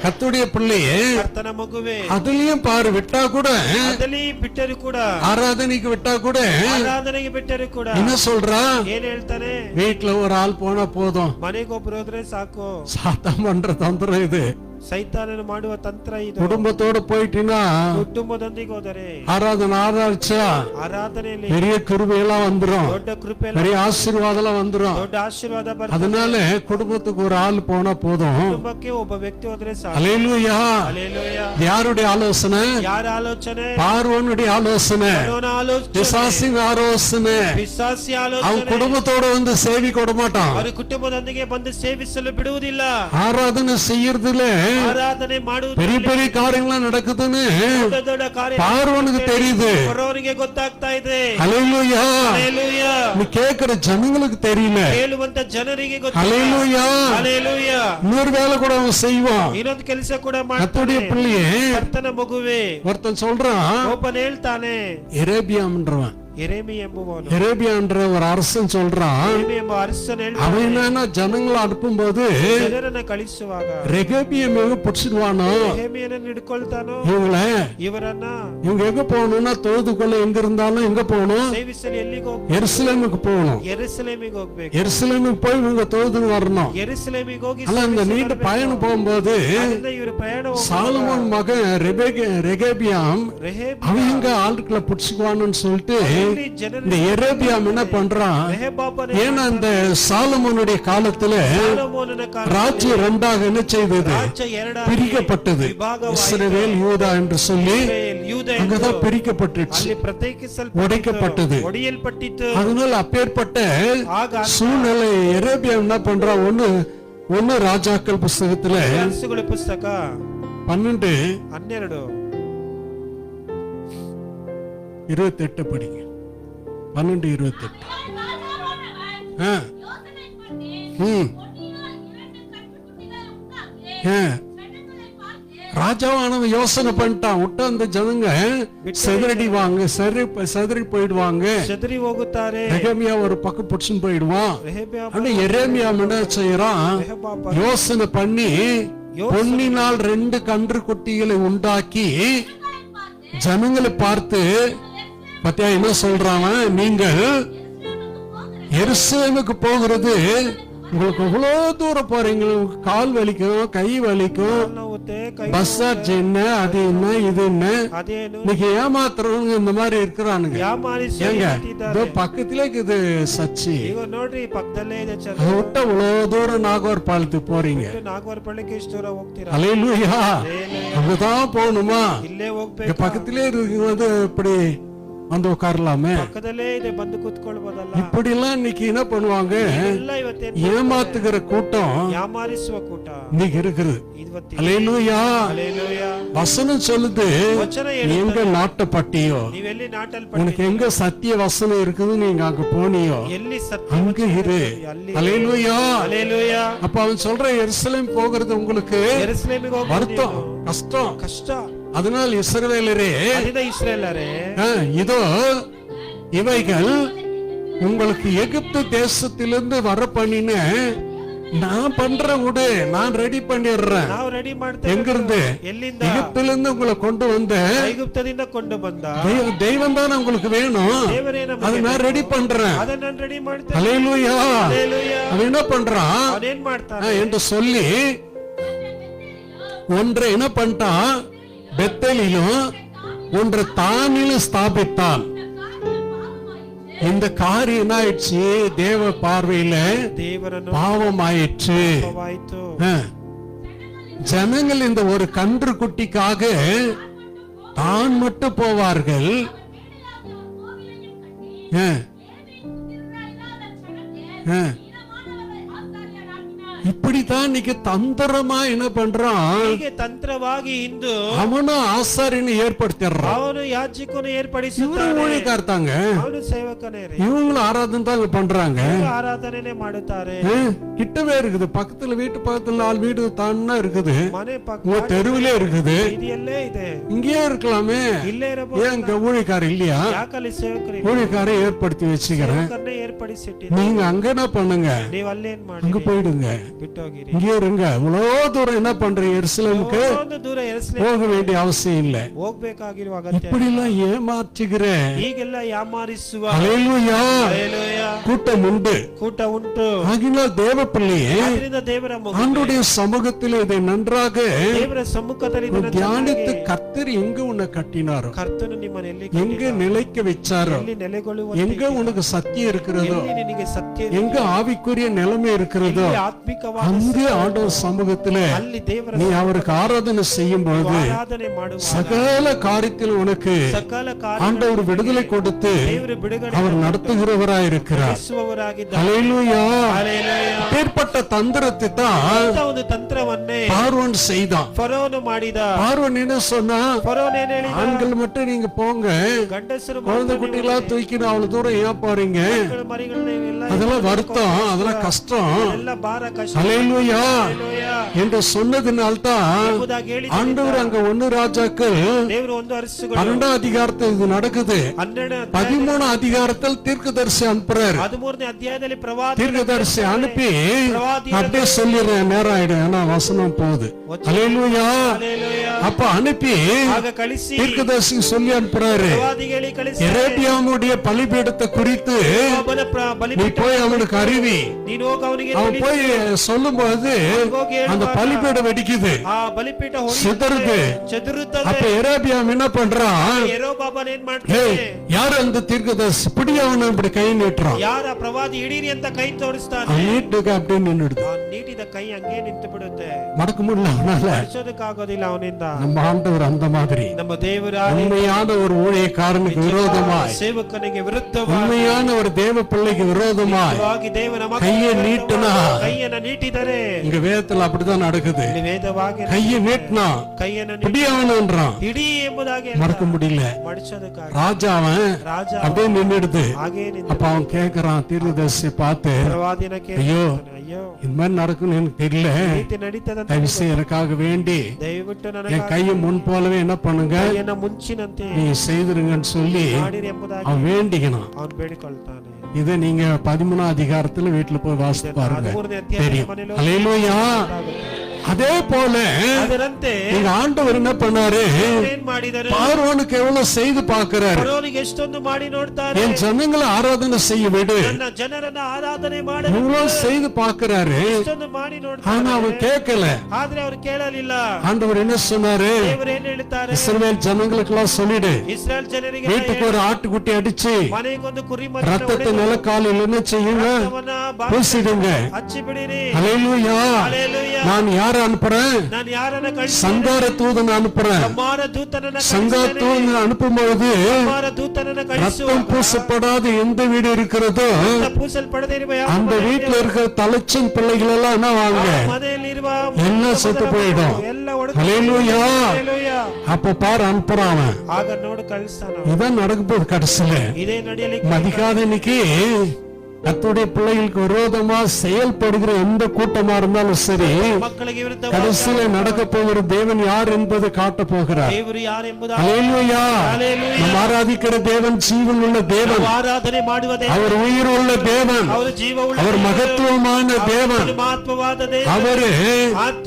கர்த்தருடைய பிள்ளையே, ಕರ್ತನ ಮಗುವೆ, அதுலயும் பாரு, விட்டா கூட, ಅದರಲ್ಲಿ ಬಿಟ್ಟರು ಕೂಡ, ஆராதனைக்கு விட்டா கூட ಆರಾಧನೆಗೆ ಬಿಟ್ಟರು ಕೂಡ என்ன சொல்றா, ಏನ್ ಹೇಳ್ತಾನೆ, வீட்டுல ஒரு ஆள் போனா போதும், ಮನೆಗೊಬ್ರು ಹೋದ್ರೆ ಸಾಕು. சாத்தான் பண்ற தந்திரம் இது. ಸೈತಾನನು ಮಾಡುವ ತಂತ್ರ ಇದು. குடும்பத்தோட போயிட்டீங்கன்னா, ಕುಟುಂಬದೊಂದಿಗೆ ಹೋದರೆ, ஆராதனை ஆராய்ச்சா ಆರಾಧನೆಯಲ್ಲಿ பெரிய கிருபையெல்லாம் வந்துரும், ದೊಡ್ಡ ಕೃಪೆ, பெரிய ஆசீர்வாதம் வந்துரும். ದೊಡ್ಡ ಆಶೀರ್ವಾದ ಬರ್ತದೆ. அதனால குடும்பத்துக்கு ஒரு ஆள் போனா போதும். ಕುಟುಂಬಕ್ಕೆ ಒಬ್ಬ ವ್ಯಕ್ತಿ ಹೋದ್ರೆ ಸಾಕು. ஹல்லேலூயா. ಹಲ್ಲೆಲೂಯಾ. யாருடைய ஆலோசனை? ಯಾರ ಆಲೋಚನೆ? பார்வோனுடைய ஆலோசனை, ಫರೋನ ಆಲೋಚನೆ, பிசாசின் ஆலோசனை. ಪಿಶಾಚಿ அவன் ಆಲೋಚನೆ. குடும்பத்தோட வந்து சேவி கொட மாட்டான், ಅವರು ಕುಟುಂಬದೊಂದಿಗೆ ಬಂದು ಸೇವಿಸಲು ಬಿಡುವುದಿಲ್ಲ. ஆராதனை செய்யறதுல ಆರಾಧನೆ ಮಾಡುವುದು, பெரிய பெரிய காரியங்கள்லாம் நடக்குதுன்னு ದೊಡ್ಡ ದೊಡ್ಡ ಕಾರ್ಯ பார்வோனுக்கு தெரியுது. ಫರೋನಿಗೆ ಗೊತ್ತಾಗ್ತಾ ಇದೆ. ஹல்லேலூயா. ಹಲ್ಲೆಲೂಯಾ. நீ கேக்குற ஜனங்களுக்கு தெரியல. ಕೇಳುವಂತ ಜನರಿಗೆ ಗೊತ್ತಿಲ್ಲ. ஹல்லேலூயா. ಹಲ್ಲೆಲೂಯಾ. இன்னொரு வேலை கூட அவன் செய்வான். ಇನ್ನೊಂದು ಕೆಲಸ ಕೂಡ கர்த்தருடைய ಮಾಡ್ತಾನೆ. பிள்ளையே, ಕರ್ತನ ಮಗುವೆ, ஒருத்தன் சொல்றான், ಒಬ್ಬನು ಹೇಳ್ತಾನೆ, எரேபியாம்ன்றவன், ಎರೆಮಿ ಎಂಬುವನು, எரேபியான்ற ஒரு அரசன் சொல்றான், ಎರೆಮಿ ಎಂಬ ಅರಸನು அவன் ಹೇಳ್ತಾನೆ, என்னன்னா ஜனங்களை அனுப்பும்போது ಜನರನ್ನ ಕಳಿಸುವಾಗ ரெகபியம் எங்க பிடிச்சிடுவானோ, ನೆಹೆಮೀಯನನ್ನು ಹಿಡ್ಕೊಳ್ತಾನೋ, இவங்கள ಇವರನ್ನ இவங்க எங்க போகணும்னா, தொழுதுக்குள்ள எங்க இருந்தாலும் எங்க போகணும், ಸೇವಿಸಲು ಎಲ್ಲಿಗೆ ಹೋಗ್ಬೇಕು? எருசலேமுக்கு போகணும். ಯೆರೂಸಲೇಮಿಗೆ ಹೋಗ್ಬೇಕು. எருசலேமுக்கு போய் இவங்க தொழுது வரணும். ಯೆರೂಸಲೇಮಿಗೆ ಹೋಗಿ ஆனா இந்த ಸೇವಿಸಿ நீண்ட ಬರ್ಬೇಕು. பயணம் போகும்போது ಅದರಿಂದ ಇವರು ಪ್ರಯಾಣ ಹೋಗುವಾಗ சாலமோன் மகன் ரெகபியாம் ರೆಹಬ್ಯಾಮ್ அவன் எங்க ஆட்களை பிடிச்சுக்குவான்னு சொல்லிட்டு ಇಲ್ಲಿ ಜನರು இந்த எரேபியாம் என்ன பண்றான், ರೆಹಬ್ಬಾಮನ ஏன்னா இந்த சாலமோனுடைய காலத்துல ಸೊಲೊಮೋನನ ಕಾಲ ராஜ்யம் ரெண்டாக என்ன செய்தது, ರಾಜ್ಯ ಎರಡಾಗಿ பிரிக்கப்பட்டது. ವಿಭಾಗವಾಯಿತು. இஸ்ரவேல் யூதா என்று சொல்லி ಇಸ್ರಾಯೇಲ್, ಯೂದ ಎಂದು அங்கதான் பிரிக்கப்பட்டுச்சு, ಅಲ್ಲಿ ಪ್ರತ್ಯೇಕಿಸಲ್ಪಟ್ಟಿತು, உடைக்கப்பட்டது. ಒಡೆಯಲ್ಪಟ್ಟಿತು. அதனால அப்பேற்பட்ட ಆಗ சூழ்நிலை எரேபியா என்ன பண்றான், ஒன்னு ராஜாக்கள் புஸ்தகத்துல ಅರಸುಗಳ ಪುಸ್ತಕ 12:28 படிங்க. 12:28. ஆ. ம். ஆ. ராஜாவானவன் யோசனை பண்ணிட்டான், விட்டு அந்த ஜனங்க செதறி போயிடுவாங்க, ಚದರಿ ಹೋಗುತ್ತಾರೆ. ரெகமியா ஒரு பக்கம் பிடிச்சுன்னு போயிடுவான். ರೆಹಬ್ಯಾಮ್ ஆனா எரேமியா என்ன செய்யறான், ರೆಹಬ್ಬಾಮ யோசனை பண்ணி பொன்னினால் 2 கன்று குட்டிகளை உண்டாக்கி ஜனங்களை பார்த்து, பத்தியா என்ன சொல்றான், நீங்கள் எருசலேமுக்கு போகிறது, உங்களுக்கு எவ்வளவு தூரம் போறீங்க, உங்களுக்கு கால் வலிக்கும், கை வலிக்கும், ನೋವುತ್ತೆ, ಕೈ பஸ் சார்ஜ் என்ன, அது என்ன, இது என்ன, ಅದೇನು இன்னைக்கு ஏமாத்துறவங்க இந்த மாதிரி இருக்கிறானுங்க. ಯಾಮಾರಿಸಿ ஏங்க ಇಟ್ಟಿದ್ದಾರೆ. இதோ பக்கத்திலே இது சச்சி, ಈಗ ನೋಡ್ರಿ ಪಕ್ಕದಲ್ಲೇ ಇದೆ ಚರ್ಚ್. அதை விட்டு இவ்வளவு தூரம் நாகூர் பாலத்துக்கு போறீங்க. ನಾಗವಾರ ಪಳ್ಳಿಗೆ ಇಷ್ಟು ದೂರ ಹೋಗ್ತೀರಾ? ஹல்லேலூயா. ಹಲ್ಲೆಲೂಯಾ. அங்கதான் போகணுமா? ಇಲ್ಲೇ இங்க ಹೋಗ್ಬೇಕು. பக்கத்திலே இருக்கும்போது இப்படி வந்து உட்காரலாமே. ಪಕ್ಕದಲ್ಲೇ ಇದೆ, ಬಂದು ಕೂತ್ಕೊಳ್ಬೋದಲ್ಲ. இப்படி எல்லாம் இன்னைக்கு என்ன பண்ணுவாங்க, ಎಲ್ಲ ಇವತ್ತೇನ್ ஏமாத்துகிற கூட்டம் ಯಾಮಾರಿಸುವ ಕೂಟ இன்னைக்கு இருக்குது. ಇವತ್ತಿದೆ. அல்லேலூயா. ಹಲ್ಲೆಲೂಯಾ. வசனம் சொல்லுது, ವಚನ நீ ಹೇಳುತ್ತದೆ, எங்க நாட்டப்பட்டியோ, ನೀವೆಲ್ಲಿ உனக்கு ನಾಟಲ್ಪಟ್ಟಿದ್ದೀರಿ, எங்க சத்திய வசனம் இருக்குது, நீங்க அங்க போனியோ ಎಲ್ಲಿ ಸತ್ಯ அங்க இரு. ಅಲ್ಲಿ. அல்லேலூயா. ಹಲ್ಲೆಲೂಯಾ. அப்ப அவன் சொல்ற எருசலேம் போகிறது உங்களுக்கு ಯೆರೂಸಲೇಮಿಗೆ ಹೋಗೋದು வருத்தம், கஷ்டம். ಕಷ್ಟ. அதனால் இஸ்ரவேலரே, ಅದರಿಂದ ಇಸ್ರಾಯೇಲರೇ, இதோ இவைகள் உங்களுக்கு எகிப்து தேசத்திலிருந்து வர பண்ணின நான் பண்ற விடு, நான் ரெடி பண்ணிடுறேன். ನಾವು ರೆಡಿ ಮಾಡ್ತೇವೆ. எங்கிருந்து? ಎಲ್ಲಿಂದ? எகிப்திலிருந்து உங்களை கொண்டு வந்த ಐಗುಪ್ತದಿಂದ ಕೊಂಡು ಬಂದ தெய்வம் தானே உங்களுக்கு வேணும், ದೇವರೇ ನಮಗೆ அதை நான் ரெடி பண்றேன். ಅದನ್ನ ನಾನು ರೆಡಿ ಮಾಡ್ತೇನೆ. அல்லேலூயா. ಹಲ್ಲೆಲೂಯಾ. அவன் என்ன பண்றான் ಅವನೇನ್ ಮಾಡ್ತಾನೆ என்று சொல்லி ஒன்றை என்ன பண்ணிட்டான், பெத்தேலிலும் ஒன்று தானிலும் ஸ்தாபித்தான். இந்த காரியம் என்ன ஆயிடுச்சு, தேவ பார்வையில ದೇವರನ್ನು பாவம் ஆயிற்று. ಪಾಪವಾಯಿತು. ஜனங்கள் இந்த ஒரு கன்று குட்டிக்காக தான் மட்டும் போவார்கள். இப்படித்தான் இன்னைக்கு தந்திரமா என்ன பண்றான், ಹೀಗೆ ತಂತ್ರವಾಗಿ ಇಂದು அவனும் ஆசாரியனை ஏற்படுத்திடுறான். ಅವನು ಯಾಜಕನು இவரும் ಏರ್ಪಡಿಸುತ್ತಾನೆ. ஊழியக்காரத்தாங்க, ಅವನು ಸೇವಕನೇ ರೀ. இவங்களும் ஆராதனை தான் பண்றாங்க. ಇವರು ಆರಾಧನೆ ಮಾಡುತ್ತಾರೆ. கிட்டவே இருக்குது, பக்கத்துல வீட்டு பக்கத்துல 4 வீடு தானா இருக்குது, ಮನೆ உங்க ಪಕ್ಕ தெருவிலே இருக்குது, ಬೀದಿಯಲ್ಲೇ ಇದೆ. இங்கேயே இருக்கலாமே. ಇಲ್ಲೇ ಇರಬಹುದು. ஏன் இங்க ஊழியக்காரர் இல்லையா? ಯಾಕಲ್ಲಿ ಸೇವಕರು ஊழியக்காரை ஏற்படுத்தி வச்சுக்கிறேன். ಸೇವಕರನ್ನೇ ಏರ್ಪಡಿಸಿಟ್ಟಿದ್ದಾರೆ. நீங்க அங்க என்ன பண்ணுங்க, ನೀವು ಅಲ್ಲೇನ್ அங்க ಮಾಡಿ போயிடுங்க, ಬಿಟ್ಟೋಗಿರಿ. இங்கே இருங்க. இவ்வளவு தூரம் என்ன பண்றீங்க, எருசலேமுக்கு ಒಂದು ದೂರ ಯೆರೂಸಲೇಮ್ போக வேண்டிய அவசியம் இல்ல. ಹೋಗ್ಬೇಕಾಗಿರುವ ಅಗತ್ಯ. இப்படி எல்லாம் ஏமாற்றுகிற ಹೀಗೆಲ್ಲ ಯಾಮಾರಿಸುವ அல்லேலூயா ಹಲ್ಲೆಲೂಯಾ கூட்டம் உண்டு. ಕೂಟ ಉಂಟು. ஆகினால் தேவ பிள்ளையே, ಆದ್ರಿಂದ ದೇವರ ಮಗನೇ, ஆண்டுடைய சமூகத்தில் இதை நன்றாக ದೇವರ ಸಮ್ಮುಖದಲ್ಲಿ ಇದನ್ನು தியானித்து ಚೆನ್ನಾಗಿ கர்த்தர் எங்க உன்னை கட்டினாரோ, ಕರ್ತನು ನಿಮ್ಮನ್ನು ಎಲ್ಲಿ எங்க நிலைக்க வச்சாரோ, ಎಲ್ಲಿ ನೆಲೆಗೊಳ್ಳುವ எங்க உனக்கு சத்தியம் இருக்கிறதோ, ಎಲ್ಲಿ ನಿನಗೆ ಸತ್ಯ எங்க ஆவிக்குரிய நிலைமை இருக்கிறதோ, ಎಲ್ಲಿ ಆತ್ಮಿಕವಾದ அங்கே ஆண்டவர் சமூகத்துல ಅಲ್ಲಿ ದೇವರ நீ அவருக்கு ஆராதனை செய்யும் பொழுது ಆರಾಧನೆ ಮಾಡುವ சகல காரியத்தில் உனக்கு ಸಕಲ ಕಾರ್ಯ ஆண்டவர் விடுதலை கொடுத்து ದೇವರು ಬಿಡುಗಡೆ அவர் நடத்துகிறவராய் இருக்கிறார். ನಡೆಸುವವರಾಗಿದ್ದಾರೆ. அல்லேலூயா. ಹಲ್ಲೆಲೂಯಾ. அப்பேற்பட்ட தந்திரத்தை தான் ಇಂಥ ಒಂದು ತಂತ್ರವನ್ನೇ பார்வோன் செய்தான். ಫರೋನು ಮಾಡಿದ. பார்வோன் என்ன சொன்னா, ಫರೋನ್ ಏನ್ ಹೇಳಿದ, ஆண்கள் மட்டும் நீங்க போங்க, ಗಂಡಸರು குழந்தை குட்டிலாம் தூக்கின்னு அவ்வளவு தூரம் ஏன் போறீங்க, ಮರಿಗಳನ್ನ ಎಲ್ಲ அதெல்லாம் வருத்தம், அதெல்லாம் கஷ்டம். ಎಲ್ಲ ಭಾರ ಕಷ್ಟ அல்லேலூயா ಹಲ್ಲೆಲೂಯಾ என்று சொன்னதினால்தான் ಎಂಬುದಾಗಿ ಹೇಳಿದ ஆண்டவர் அங்க 1 ராஜாக்கள் ದೇವರು ಒಂದು ಅರಸುಗಳು 12ஆம் அதிகாரத்தில் இது நடக்குது. 12ನೇ 13ஆம் அதிகாரத்தில் தீர்க்கதரிசி அனுப்புறாரு. 13ನೇ ಅಧ್ಯಾಯದಲ್ಲಿ ಪ್ರವಾದಿ தீர்க்கதரிசி அனுப்பி அப்படியே சொல்லிடுறேன், நேரம் ஆயிடும், ஏன்னா வசனம் போகுது. அல்லேலூயா. ಹಲ್ಲೆಲೂಯಾ அப்ப அனுப்பி ಆಗ ಕಳಿಸಿ தீர்க்கதரிசி சொல்லி அனுப்புறாரு, ಪ್ರವಾದಿಗಳಿಗೆ ಕಳಿಸಿ எரேபியாவுடைய பலிபீடத்தை குறித்து ಒಬ್ಬನ நீ ಬಲಿಪೀಠ போய் அவனுக்கு அறிவி. ನೀನು ಹೋಗಿ ಅವನಿಗೆ அவன் போய் சொல்லும்போது ಹೋಗಿ அந்த பலிபீடம் வெடிக்குது, ಆ ಬಲಿಪೀಠ சிதறுது. ಚದುರುತ್ತದೆ. அப்ப எரேபியாம் என்ன பண்றான், ಯೆರೋಬಾಬನ್ ಏನ್ ஏய், ಮಾಡ್ತಾನೆ, யார் அந்த தீர்க்கதரிசி இப்படி அவனை இப்படி கை நீட்டுறான், ಯಾರ ಪ್ರವಾದಿ ಹಿಡೀರಿ ಅಂತ ಕೈ ತೋರಿಸ್ತಾನೆ. அவன் நீட்டுக்கு அப்படின்னு நின்னுடுது. ಆ ನೀಟಿದ ಕೈ ಹಂಗೆ ನಿಂತು ಬಿಡುತ್ತೆ. மடக்க முடியல அவனால. ನಡೆಸೋದಕ್ಕಾಗೋದಿಲ್ಲ ಅವನಿಂದ. நம்ம ஆண்டவர் அந்த மாதிரி ನಮ್ಮ ದೇವರ உண்மையான ஒரு ஊழியக்காரனுக்கு விரோதமாய், ಸೇವಕನಿಗೆ ವಿರುದ್ಧವಾಗಿ உண்மையான ஒரு தேவ பிள்ளைக்கு விரோதமாய் ದೇವರ கையை நீட்டுனா, ಕೈಯನ್ನು ನೀಟಿದರೆ இங்க வேதத்துல அப்படிதான் நடக்குது. ಇಲ್ಲಿ ವೇದವಾಗಿ கையை நீட்டினா ಕೈಯನ್ನು இப்படி அவன்றான், ಹಿಡಿ ಎಂಬುದಾಗಿ மடக்க முடியல. ಮಾಡಿಸೋದಕ್ಕಾಗಿ ராஜா அவன் ರಾಜ அப்படியே நின்னுடுது. ಹಾಗೆ ನಿಂತು அப்ப அவன் கேக்குறான் தீர்க்கதரிசி பார்த்து, ಪ್ರವಾದಿನ ஐயೋ ಅಯ್ಯೋ இந்த மாதிரி நடக்கும்னு எனக்கு தெரியல, ರೀತಿ ನಡೀತದಂತ தயவு செய்து எனக்காக வேண்டி ದಯವಿಟ್ಟು என் ನನಗೆ கையை முன் போலவே என்ன பண்ணுங்க, ಕೈಯನ್ನ ಮುಂಚಿನಂತೆ நீங்க செய்திருங்கன்னு சொல்லி ಮಾಡಿರಿ ಎಂಬುದಾಗಿ அவன் வேண்டிக்கணும். ಅವನು ಬೇಡಿಕೊಳ್ತಾನೆ. இதை நீங்க 13ஆம் அதிகாரத்துல வீட்டுல போய் வாசித்து பாருங்க, 13ನೇ ಅಧ್ಯಾಯದ தெரியும். ಮನೆಯಲ್ಲಿ அல்லேலூயா. அதே போல ಅದರಂತೆ எங்க ஆண்டவர் என்ன பண்ணாரு, ಏನ್ ಮಾಡಿದರು, பார்வோனுக்கு எவ்வளவு செய்து பார்க்கிறாரு, ಫರೋನಿಗೆ ಎಷ್ಟೊಂದು ಮಾಡಿ ನೋಡ್ತಾರೆ. என் ஜனங்களை ஆராதனை செய்ய விடு, ನನ್ನ ಜನರನ್ನ ಆರಾಧನೆ ಮಾಡಿ எவ்வளவு செய்து பார்க்கிறாரு. ಎಷ್ಟೊಂದು ಮಾಡಿ ஆனா ನೋಡ್ತಾರೆ. அவன் கேட்கல. ಆದ್ರೆ ಅವ್ರು ಕೇಳಲಿಲ್ಲ. ஆண்டவர் என்ன சொன்னாரு, ದೇವರು ಏನ್ ಹೇಳ್ತಾರೆ, இஸ்ரவேல் ஜனங்களுக்கு எல்லாம் சொல்லிடு, ಇಸ್ರಾಯೇಲ್ ಜನರಿಗೆ வீட்டுக்கு ஒரு ஆட்டுக்குட்டி அடிச்சு ಮನೆಗೊಂದು ಕುರಿ ಮರಿಯನ್ನು ரத்தத்தை நிலக்காலில் என்ன செய்யுங்க, ರಕ್ತವನ್ನ பூசிடுங்க. ಹಚ್ಚಿ ಬಿಡಿರಿ. அல்லேலூயா. ಹಲ್ಲೆಲೂಯಾ. நான் யார அனுப்புறேன்? ನಾನು ಯಾರನ್ನ ಕಳಿಸ್ತೇನೆ? சங்கார தூதன் அனுப்புறேன். ಸಂಹಾರ ದೂತನನ್ನ சங்கார ಕಳಿಸ್ತೇನೆ. தூதன் அனுப்பும்போது ಸಂಹಾರ ದೂತನನ್ನ ಕಳಿಸುವಾಗ ரத்தம் பூசப்படாத எந்த வீடு இருக்கிறதோ பூசல்ಪಡದೇ ಇರುವ ಯಾವ அந்த வீட்டுல இருக்கிற தலைச்சன் பிள்ளைகள் எல்லாம் என்ன வாங்க ಮನೆಯಲ್ಲಿರುವ எல்லாம் செத்து போயிடும். ಎಲ್ಲ ಒಡೆದು ஹல்லேலூயா. ಹಲ್ಲೆಲೂಯಾ. அப்ப பாரு அனுப்புறான். ಆಗ ನೋಡು ಕಳಿಸ್ತಾನ. இதான் நடக்க போகுது கடைசியில. ಇದೇ ನಡೆಯಲಿಕ್ಕೆ மதிக்காத இன்னைக்கு கர்த்தருடைய பிள்ளைகளுக்கு விரோதமா செயல்படுகிற எந்த கூட்டமா இருந்தாலும் சரி, ಮಕ್ಕಳಿಗೆ ವಿರುದ್ಧವಾಗಿ கடைசியில நடக்க போகிற தேவன் யார் என்பதை காட்ட போகிறார். ದೇವರು ಯಾರೆಂಬುದಾಗಿ ஹல்லேலூயா. ஹல்லேலூயா. நாம் ஆராதிக்கிற தேவன் ஜீவன் உள்ள தேவன். ಆರಾಧನೆ ಮಾಡುವ ದೇವರು, அவர் உயிர் உள்ள தேவன். ಅವರು ಜೀವವುಳ್ಳ அவர் ದೇವರು, மகத்துவமான தேவன். ಅವರು ಮಹತ್ವವಾದ ದೇವರು. அவரு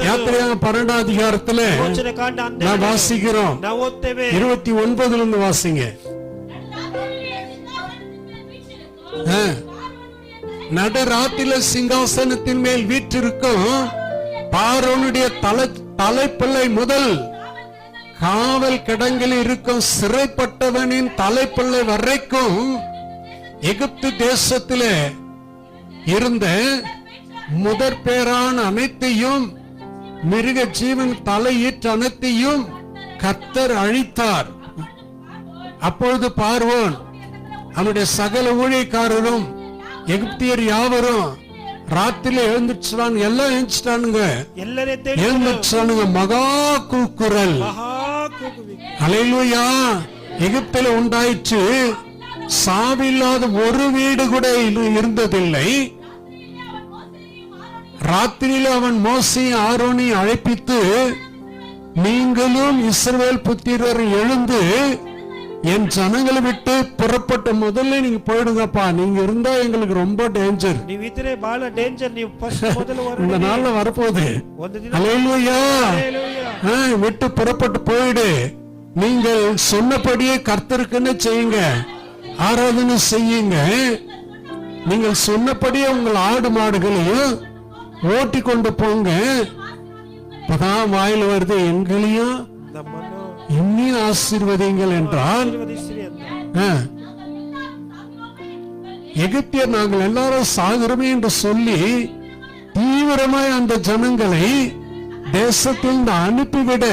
யாத்திரையாக 12 அதிகாரத்துல ಯೋಚನೆ ಕಾಂಡ நான் வாசிக்கிறோம். ನಾವು ಓದ್ತೇವೆ. 29 இருந்து வாசிங்க. நடுராத்தில சிங்காசனத்தின் மேல் வீற்றிருக்கும் பார்வோனுடைய தலைப்பிள்ளை முதல் காவல் கிடங்கில் இருக்கும் சிறைப்பட்டவனின் தலைப்பிள்ளை வரைக்கும் எகிப்து தேசத்திலே இருந்த முதற் பேரான அனைத்தையும் மிருக ஜீவன் தலையீற்று அனைத்தையும் கர்த்தர் அழித்தார். அப்பொழுது பார்வோன் அவனுடைய சகல ஊழியக்காரரும் எகிப்தியர் யாவரும் ராத்திரில எழுந்துச்சானுங்க. எல்லாம் எழுந்துட்டானுங்க. ಎಲ್ಲರೇ எழுந்துச்சானுங்க. மகா கூக்குரல். ಮಹಾ ಕೂಗುವಿಕೆ. ஹல்லேலூயா. எகிப்தில உண்டாயிற்று. சாவில்லாத ஒரு வீடு கூட இருந்ததில்லை. ராத்திரியில அவன் மோசேயும் ஆரோனையும் அழைப்பித்து, நீங்களும் இஸ்ரவேல் புத்திரர் எழுந்து என் ஜனங்களை விட்டு புறப்பட்ட முதல்ல நீங்க போயிடுங்கப்பா, நீங்க இருந்தா எங்களுக்கு ரொம்ப டேஞ்சர். ನೀವಿದ್ರೆ ಬಹಳ ಡೇಂಜರ್. ನೀವು ಫಸ್ಟ್ ಮೊದಲು இந்த ಹೊರಡಿ. நாள்ல வரப்போகுது. ಒಂದು ದಿನ ஹல்லேலூயா. ಹಲ್ಲೆಲೂಯಾ. விட்டு புறப்பட்டு போயிடு. நீங்கள் சொன்னபடியே கர்த்தருக்குன்னு செய்யுங்க, ஆராதனை செய்யுங்க. நீங்கள் சொன்னபடியே உங்கள் ஆடு மாடுகளையும் ஓட்டி கொண்டு போங்க. இப்பதான் வாயில வருது, எங்களையும் ನಮ್ಮನ್ನು இன்னும் ஆசீர்வதிங்கள் என்றால், ಆಶೀರ್ವದಿಸಿರಿ ಅಂತ. எகிப்தியர் நாங்கள் எல்லாரும் சாகிறோமே என்று சொல்லி தீவிரமாய் அந்த ஜனங்களை தேசத்தில் அனுப்பிவிட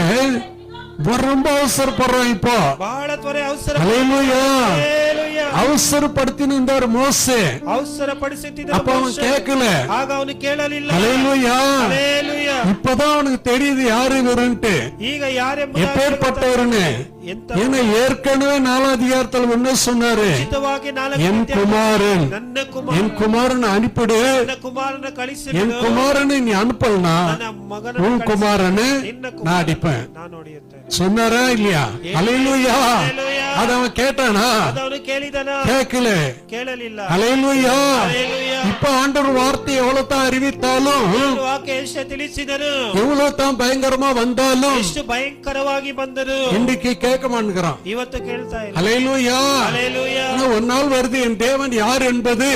ரொம்ப அவசரப்படுறோம். இப்போ ಬಹಳ ತ್ವರೆ ಅವಸರ. ஹல்லேலூயா. ಹಲ್ಲೆಲೂಯಾ. அவசரப்படுத்தினார் மோசே. ಅವಸರ ಪಡಿಸುತ್ತಿದ್ದ அப்ப அவன் கேட்கல. ಆಗ ಅವನು ಕೇಳಲಿಲ್ಲ. ஹல்லேலூயா. ಹಲ್ಲೆಲೂಯಾ. இப்பதான் அவனுக்கு தெரியுது யாரு இவருன்ட்டு, ಈಗ ಯಾರೆಂಬುದಾಗಿ எப்பேற்பட்டவருன்னு. ಎಂತ ஏன்னா ஏற்கனவே 4 அதிகாரத்தில் என்ன சொன்னாரு? ಉಚಿತವಾಗಿ என் குமாரன், ನನ್ನ என் குமாரனை அனுப்பிடு. ನನ್ನ ಕುಮಾರನ ಕಳಿಸಿ என் குமாரனை நீ அனுப்பலனா ನನ್ನ ಮಗನ உன் குமாரனை ನಿನ್ನ நான் அடிப்பேன் ನಾನು ಹೊಡೆಯುತ್ತೇನೆ. சொன்னாரா இல்லையா? ஹல்லேலூயா. ஹல்லேலூயா. அத அவன் கேட்டானா? ಅದವನು ಕೇಳಿದನ? கேட்கல. ಕೇಳಲಿಲ್ಲ. ஹல்லேலூயா. ஹல்லேலூயா. இப்ப ஆண்டவர் வார்த்தை எவ்வளவு தான் அறிவித்தாலும், ವಾಕ್ಯ ಎಷ್ಟು ತಿಳಿಸಿದನು, எவ்வளவு தான் பயங்கரமா வந்தாலும் ಎಷ್ಟು ಭಯಂಕರವಾಗಿ ಬಂದರು, இன்றைக்கு கேட்க மாட்டேங்கிறான். ಇವತ್ತು ಕೇಳ್ತಾ ಇಲ್ಲ. ஹல்லேலூயா. ஹல்லேலூயா. ஆனா ஒரு நாள் வருது, என் தேவன் யார் என்பது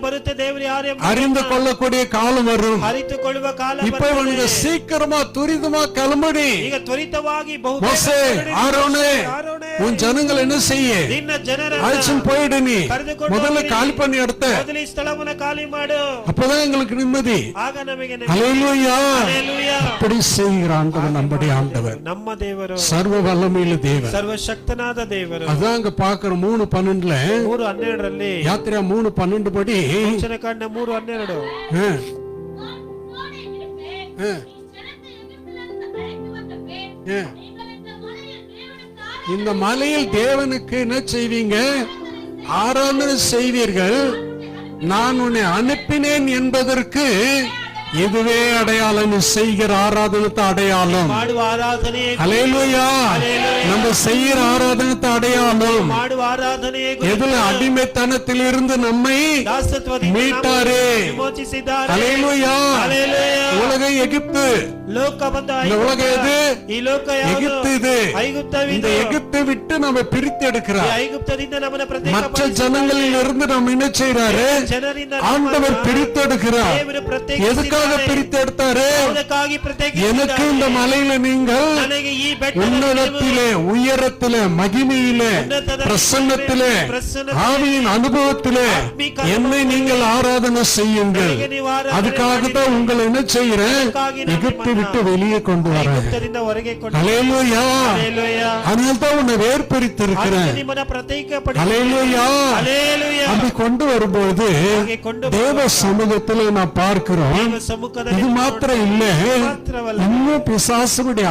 ಬರುತ್ತೆ ದೇವರು ಯಾರು அறிந்து கொள்ளக்கூடிய காலம் வரும். ಅರಿತುಕೊಳ್ಳುವ ಕಾಲ இப்ப இவனுக்கு ಬರುತ್ತದೆ. சீக்கிரமா துரிதமா கிளம்படி. ಈಗ ತ್ವರಿತವಾಗಿ மோசே, ஆரோனே, உன் ஜனங்கள் என்ன செய்ய ನಿನ್ನ ಜನರನ್ನ அழைச்சும் போயிடு. நீ ಕರೆದುಕೊಂಡು முதல்ல ಹೋಗಿ. காலி பண்ணி எடுத்த, ಮೊದಲು ಈ ಸ್ಥಳವನ್ನ ಖಾಲಿ ಮಾಡು. அப்பதான் எங்களுக்கு நிம்மதி. ಆಗ ನಮಗೆ ஹல்லேலூயா. ಹಲ್ಲೆಲೂಯಾ. அப்படி செய்கிற ஆண்டவர் நம்முடைய ஆண்டவர், ನಮ್ಮ ದೇವರು சர்வ வல்லமையுள்ள தேவன். ಸರ್ವಶಕ್ತನಾದ ದೇವರು. அதான் அங்க பாக்குற 3:12 3:12 யாத்திரை 3:12 படி ವಚನಕಾಂಡ 3:12 ஆ, ஆ, ஆ. இந்த மலையில் தேவனுக்கு என்ன செய்வீங்க? ஆராதனை செய்வீர்கள். நான் உன்னை அனுப்பினேன் என்பதற்கு இதுவே அடையாளம். நீ செய்கிற ஆராதனத்தை அடையாளம். ಮಾಡುವ ಆರಾಧನೆ ஹல்லேலூயா. நம்ம செய்கிற ஆராதனத்தை அடையாளம். ಮಾಡುವ ಆರಾಧನೆಯೇ எதுல அடிமைத்தனத்தில் இருந்து நம்மை ದಾಸತ್ವದಿಂದ மீட்டாரே. ವಿಮೋಚಿಸಿದ್ದಾರೆ. ஹல்லேலூயா. ಹಲ್ಲೆಲೂಯಾ. உலக எகிப்து ಲೋಕ ಬಂದು இந்த உலகம் எது? ಈ ಲೋಕ ಯಾವುದು? எகிப்து இது. இந்த ಐಗುಪ್ತವಿದು. எகிப்தை விட்டு நம்ம பிரித்து ಈ எடுக்கிறார். ಐಗುಪ್ತದಿಂದ ನಮ್ಮನ್ನ மற்ற ಪ್ರತ್ಯೇಕಪಡಿಸಿ ஜனங்களில் இருந்து நம்ம என்ன செய்யறாரு? ಜನರಿಂದ ஆண்டவர் பிரித்து எடுக்கிறார். ದೇವರು எதுக்காக ಪ್ರತ್ಯೇಕಿಸಿದ್ದಾನೆ. பிரித்து எடுத்தாரு? ಯಾವುದಕ್ಕಾಗಿ ಪ್ರತ್ಯೇಕಿಸಿದ್ದಾನೆ? எனக்கு இந்த மலையில நீங்கள் ನನಗೆ ಈ ಬೆಟ್ಟದ உன்னதத்திலே, உயரத்திலே, மகிமையிலே, பிரசன்னத்திலே, ஆவியின் அனுபவத்திலே என்னை நீங்கள் ஆராதனை செய்யுங்கள். அதுக்காக தான் உங்களை என்ன செய்யறேன்? எகிப்தை விட்டு வெளியே கொண்டு வரேன். ಐಗುಪ್ತದಿಂದ ಹೊರಗೆ ಕೊಂಡು ஹல்லேலூயா. ஹalleluya. அதனால தான் உன்னை வேர்பிரித்து இருக்கிறேன். ನಿಮ್ಮನ್ನ ಪ್ರತ್ಯೇಕಪಡಿಸಿ ஹல்லேலூயா. ஹalleluya. அப்படி கொண்டு வரும்போது ಹಾಗೆ ಕೊಂಡು தேவ சமூகத்தில் நான் பார்க்கிறோம். ದೇವ ಸಮ್ಮುಖದಲ್ಲಿ இது மாத்திரம் இல்ல, ಮಾತ್ರವಲ್ಲ, இன்னும் பிசாசுடைய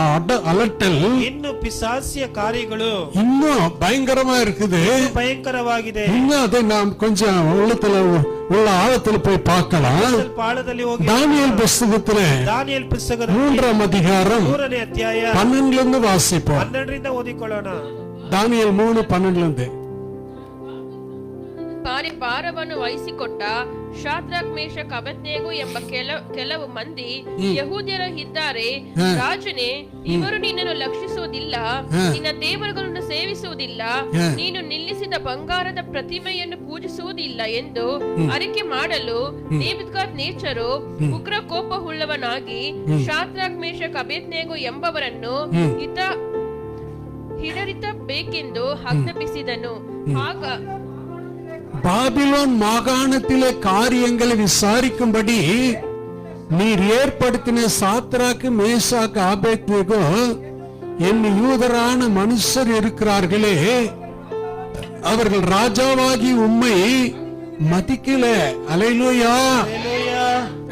அலட்டல் ಇನ್ನು ಪಿಶಾಚಿಯ ಕಾರ್ಯಗಳು இன்னும் பயங்கரமா இருக்குது. ಭಯಂಕರವಾಗಿದೆ. இன்னும் அதை நாம் கொஞ்சம் உள்ள ஆழத்துல போய் பார்க்கலாம். ಸ್ವಲ್ಪ ಆಳದಲ್ಲಿ ಹೋಗಿ தானியேல் புஸ்தகத்துல ದಾನಿಯೇಲ್ ಪುಸ್ತಕದ 3ஆம் அதிகாரம் 3ನೇ ಅಧ್ಯಾಯ 12 இருந்து வாசிப்போம். 12ರಿಂದ ಓದಿಕೊಳ್ಳೋಣ. தானியேல் 3:12 இருந்து. ಭಾರವನ್ನು ವಹಿಸಿಕೊಟ್ಟ ಶಾದ್ರಕ್ ಮೇಷಕ್ ಅಬೇದ್ನೆಗೋ ಎಂಬ ಕೆಲವು ಮಂದಿ ಯಹೂದ್ಯರು ಇದ್ದಾರೆ. ರಾಜನೇ, ಇವರು ನಿನ್ನನ್ನು ಲಕ್ಷಿಸುವುದಿಲ್ಲ, ನಿನ್ನ ದೇವರುಗಳನ್ನು ಸೇವಿಸುವುದಿಲ್ಲ, ನೀನು ನಿಲ್ಲಿಸಿದ ಬಂಗಾರದ ಪ್ರತಿಮೆಯನ್ನು ಪೂಜಿಸುವುದಿಲ್ಲ ಎಂದು ಅರಿಕೆ ಮಾಡಲು ನೆಬೂಕದ್ನೆಚ್ಚರನು ಉಗ್ರ ಕೋಪವುಳ್ಳವನಾಗಿ ಶಾದ್ರಕ್ ಮೇಷಕ್ ಅಬೇದ್ನೆಗೋ ಎಂಬವರನ್ನು ಹಿಡಿಯಬೇಕೆಂದು ಆಜ್ಞಾಪಿಸಿದನು. ಆಗ பாபிலோன் மாகாணத்திலே காரியங்களை விசாரிக்கும்படி நீர் ஏற்படுத்தின சாத்ராக்கு, மேஷாக்கு, ஆபேத்நேகோ என்னும் யூதரான மனுஷர் இருக்கிறார்களே, அவர்கள் ராஜாவாகி உம்மை மதிக்கல. அல்லேலூயா.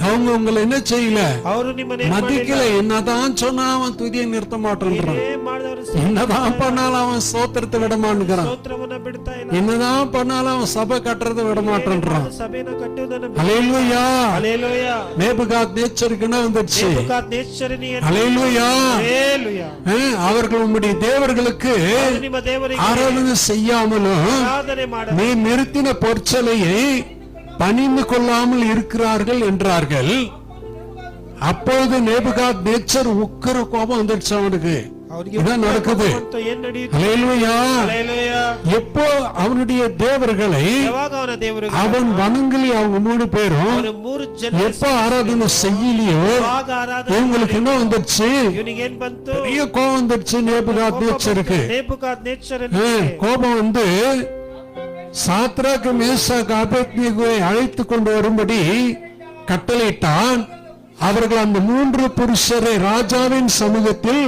அவங்க உங்களை என்ன செய்யல? ಅವರು ನಿಮ್ಮನ್ನ மதிக்கல. என்னதான் சொன்னா அவன் துதியை நிறுத்த மாட்டேன்றான். என்னதான் பண்ணாலும் அவன் ஸ்தோத்திரத்தை விட மாட்டேங்கிறான். ಸ್ತೋತ್ರವನ್ನ ಬಿಡ್ತಾ ಇಲ್ಲ. என்னதான் பண்ணாலும் அவன் சபை கட்டுறதை விட மாட்டேன்றான். ಸಭೆನ ಕಟ್ಟುವುದನ್ನು ஹல்லேலூயா. ஹalleluya. நேபுகாத்நேச்சருக்கு வந்துச்சு. ನೆಬೂಕದ್ನೆಚ್ಚರನಿಗೆ ஹல்லேலூயா. ஹalleluya. அவர்கள் உம்முடைய தேவர்களுக்கு ನಿಮ್ಮ ದೇವರಿಗೆ ஆராதனை செய்யாமலும் ಆರಾಧನೆ ಮಾಡ நீ நிறுத்தின பொற்சலையை பணிந்து கொள்ளாமல் இருக்கிறார்கள் என்றார்கள். அப்போது நேபுகாத்நேச்சர் உக்கிர கோபம் வந்துடுச்சு அவனுக்கு. ಅವರಿಗೆ இதான் நடக்குது. ಏನ್ ನಡೆಯುತ್ತೆ? ஹல்லேலூயா. ஹalleluya. எப்போ அவனுடைய தேவர்களை ಯಾವಾಗ ಅವನ ದೇವರು அவன் வணங்கலி, அவங்க 3 பேரும் ಅವನು 3 ಜನ எப்ப ஆராதனை செய்யலையோ ಯಾವಾಗ ಆರಾಧನೆ உங்களுக்கு என்ன வந்துச்சு? ಇವನಿಗೆ ಏನ್ ಬಂತು? பெரிய கோபம் வந்துருச்சு நேபுகாத்நேச்சருக்கு. ನೆಬೂಕದ್ನೆಚ್ಚರನಿಗೆ கோபம் வந்து சாத்ராக்கு, மேஷாக்கு, ஆபேத்நேகோவை அழைத்து கொண்டு வரும்படி கட்டளையிட்டான். அவர்கள் அந்த 3 புருஷரை ராஜாவின் சமூகத்தில்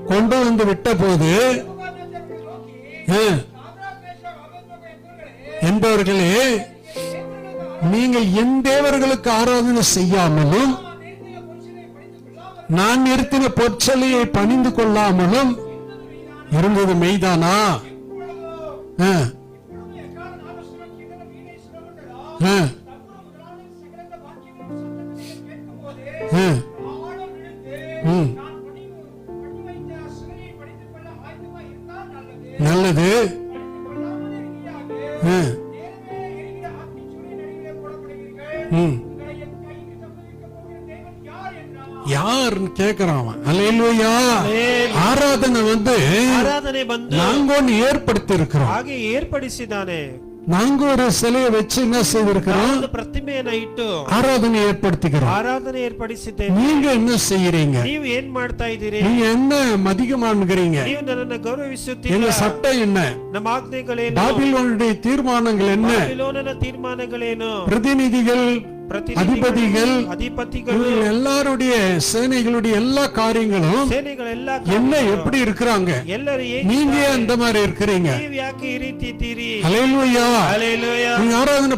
கொண்டு வந்து விட்ட போது, என்பவர்களே, நீங்கள் என் தேவர்களுக்கு ஆராதனை செய்யாமலும் நான் நிறுத்தின பொற்சலையை பணிந்து கொள்ளாமலும் இருந்தது மெய்தானா? நல்லது. யாருன்னு கேக்குறான் அவன். அல்லேலூயா. ஆராதனை வந்து ಆರಾಧನೆ ಬಂದು நாங்க ஒன்னு ஏற்படுத்தி இருக்கிறோம். ಹಾಗೆ ಏರ್ಪಡಿಸಿದ್ದಾನೆ. நாங்க ஒரு சிலையை வச்சு என்ன செய்திருக்கிறோம்? ಒಂದು ಪ್ರತಿಮೆಯನ್ನ ಇಟ್ಟು ஆராதனை ஏற்படுத்திக்கிறோம். ಆರಾಧನೆ ಏರ್ಪಡಿಸಿದ್ದೇವೆ. நீங்க என்ன செய்யறீங்க? ನೀವು ಏನ್ ಮಾಡ್ತಾ ಇದ್ದೀರಿ? நீங்க என்ன மதிக்கமானுகிறீங்க? ನೀವು ನನ್ನನ್ನು ಗೌರವಿಸುತ್ತೀರಾ? எங்க சட்டம் என்ன? ನಮ್ಮ ಆಜ್ಞೆಗಳೇನು? பாபிலோனுடைய தீர்மானங்கள் என்ன? ಬಾಬಿಲೋನನ ತೀರ್ಮಾನಗಳೇನು? பிரதிநிதிகள், அதிபதிகள், ಅಧಿಪತಿಗಳು, இவங்க எல்லாருடைய சேனைகளுடைய எல்லா காரியங்களும் ಸೇನೆಗಳೆಲ್ಲ என்ன எப்படி இருக்கிறாங்க? ಎಲ್ಲರೂ நீங்க அந்த மாதிரி இருக்கிறீங்க. ನೀವು ಯಾಕೆ ಈ ರೀತಿ ಇದ್ದೀರಿ? ஹல்லேலூயா. ಹalleluya. நீங்க ஆராதனை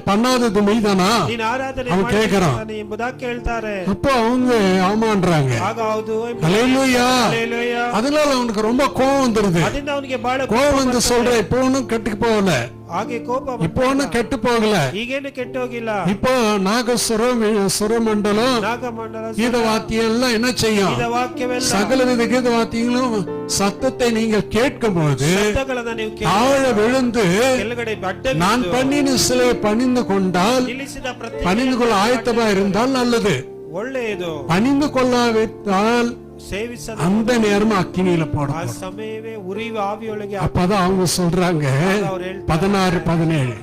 பண்ணாதது மெய்தானா? ನೀನು ಆರಾಧನೆ அவன் கேக்குறான். ಮಾಡಿದ್ದಾನೆ ಎಂಬುದಾಗಿ ಕೇಳ್ತಾರೆ. அப்போ அவங்க அவமான்றாங்க. ಆಗ ಹೌದು ஹல்லேலூயா. ಹalleluya. அதனால அவனுக்கு ரொம்ப கோபம் வந்துருது. ಅದರಿಂದ ಅವನಿಗೆ ಬಹಳ கோபம் வந்து சொல்ற, இப்போ ஒன்னும் கெட்டு போகல, ಹಾಗೆ ಕೋಪ இப்போ ஒன்னும் கெட்டு போகல, ಈಗೇನು ಕೆಟ್ಟೋಗಿಲ್ಲ. இப்போ நாகசுரம், சுரமண்டலம், ನಾಗಮಂಡಲ, கீத வாத்தியம் எல்லாம் என்ன செய்யும்? ಇದ ವಾಕ್ಯವೆಲ್ಲ சகலவித கீத வாத்தியங்களும் சத்தத்தை நீங்கள் கேட்கும் போது ಶಬ್ದಗಳನ್ನ ನೀವು ஆழ விழுந்து ಕೆಳಗಡೆ ಅಡ್ಡ நான் பண்ணின சிலையை பணிந்து கொண்டால், ನಿಲ್ಲಿಸಿದ ಪ್ರತಿ பணிந்து கொள்ள ஆயத்தமா இருந்தால் நல்லது. ಒಳ್ಳೆಯದು. பணிந்து கொள்ளாவிட்டால் ಸೇವಿಸದ அந்த நேரம் அக்கினியில ಆ போடணும். ಸಮಯವೇ ಉರಿಯುವ ಆವಿಯೊಳಗೆ அப்பதான் அவங்க சொல்றாங்க ಅವ್ರು ಹೇಳ್ತಾರೆ, 16-17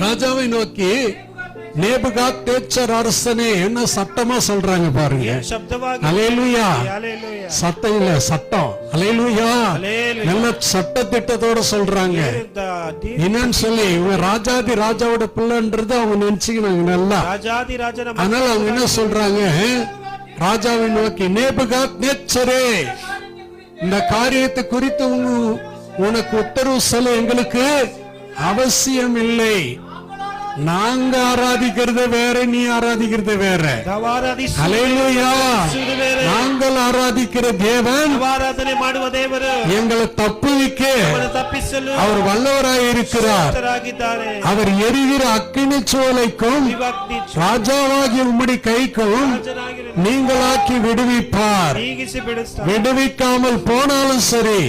ராஜாவை நோக்கி நேபுகாத்நேச்சர் அரசனே என்ன சட்டமா சொல்றாங்க பாருங்க. ಏನ್ ಶಬ್ದವಾಗಿ அல்லேலூயா. ஹalleluya. சத்தம் இல்ல, சட்டம். அல்லேலூயா. ஹalleluya. நல்ல சட்ட திட்டத்தோட சொல்றாங்க. என்னன்னு சொல்லி இவங்க ராஜாதி ராஜாவோட பிள்ளைன்றது அவங்க நினைச்சுக்கிறாங்க நல்லா. ರಾಜಾದಿ ರಾಜನ அதனால அவங்க என்ன சொல்றாங்க, ராஜாவை நோக்கி நேபுகாத்நேச்சரே இந்த காரியத்தை குறித்து உனக்கு உத்தரவு சொல்ல எங்களுக்கு அவசியம் இல்லை. நாங்க ஆராதிக்கிறது வேற, நீ ஆராதிக்கிறது வேற. ஹல்லேலூயா. நாங்கள் ஆராதிக்கிற தேவன், ಆರಾಧನೆ ಮಾಡುವ ದೇವರು எங்களை தப்புவிக்க ತಪ್ಪಿಸಲು அவர் வல்லவராய் இருக்கிறார். ಶಕ್ತರಾಗಿದ್ದಾರೆ. அவர் எரிகிற அக்கினி சூளைக்கும் ராஜாவாகிய உம்முடைய கைக்கும் நீங்களாக்கி விடுவிப்பார். ನೀಗಿಸಿ ಬಿಡಿಸ್ತಾರೆ. விடுவிக்காமல் போனாலும் சரி,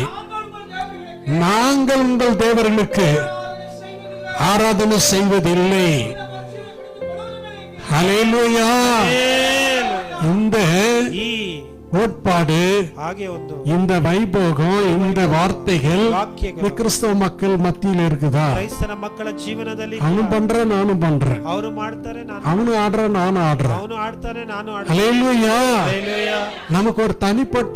நாங்கள் உங்கள் தேவர்களுக்கு ஆராதனை செய்வதில்லை. ஹல்லேலூயா. இந்த ಈ கோட்பாடு, ಹಾಗೆ ಒಂದು இந்த வைபோகம், இந்த வார்த்தைகள் ವಾಕ್ಯಗಳು இந்த கிறிஸ்தவ மக்கள் மத்தியில் இருக்குதா? ಕ್ರೈಸ್ತರ ಮಕ್ಕಳ ಜೀವನದಲ್ಲಿ அவனும் பண்ற, நானும் பண்றேன். ಅವರು ಮಾಡ್ತಾರೆ, ನಾನು அவனும் ஆடுற, நானும் ஆடுறேன். ಅವನು ಆಡ್ತಾನೆ, ನಾನು ಆಡ್ತೇನೆ. ஹல்லேலூயா. ಹಲ್ಲೆಲೂಯಾ. நமக்கு ஒரு தனிப்பட்ட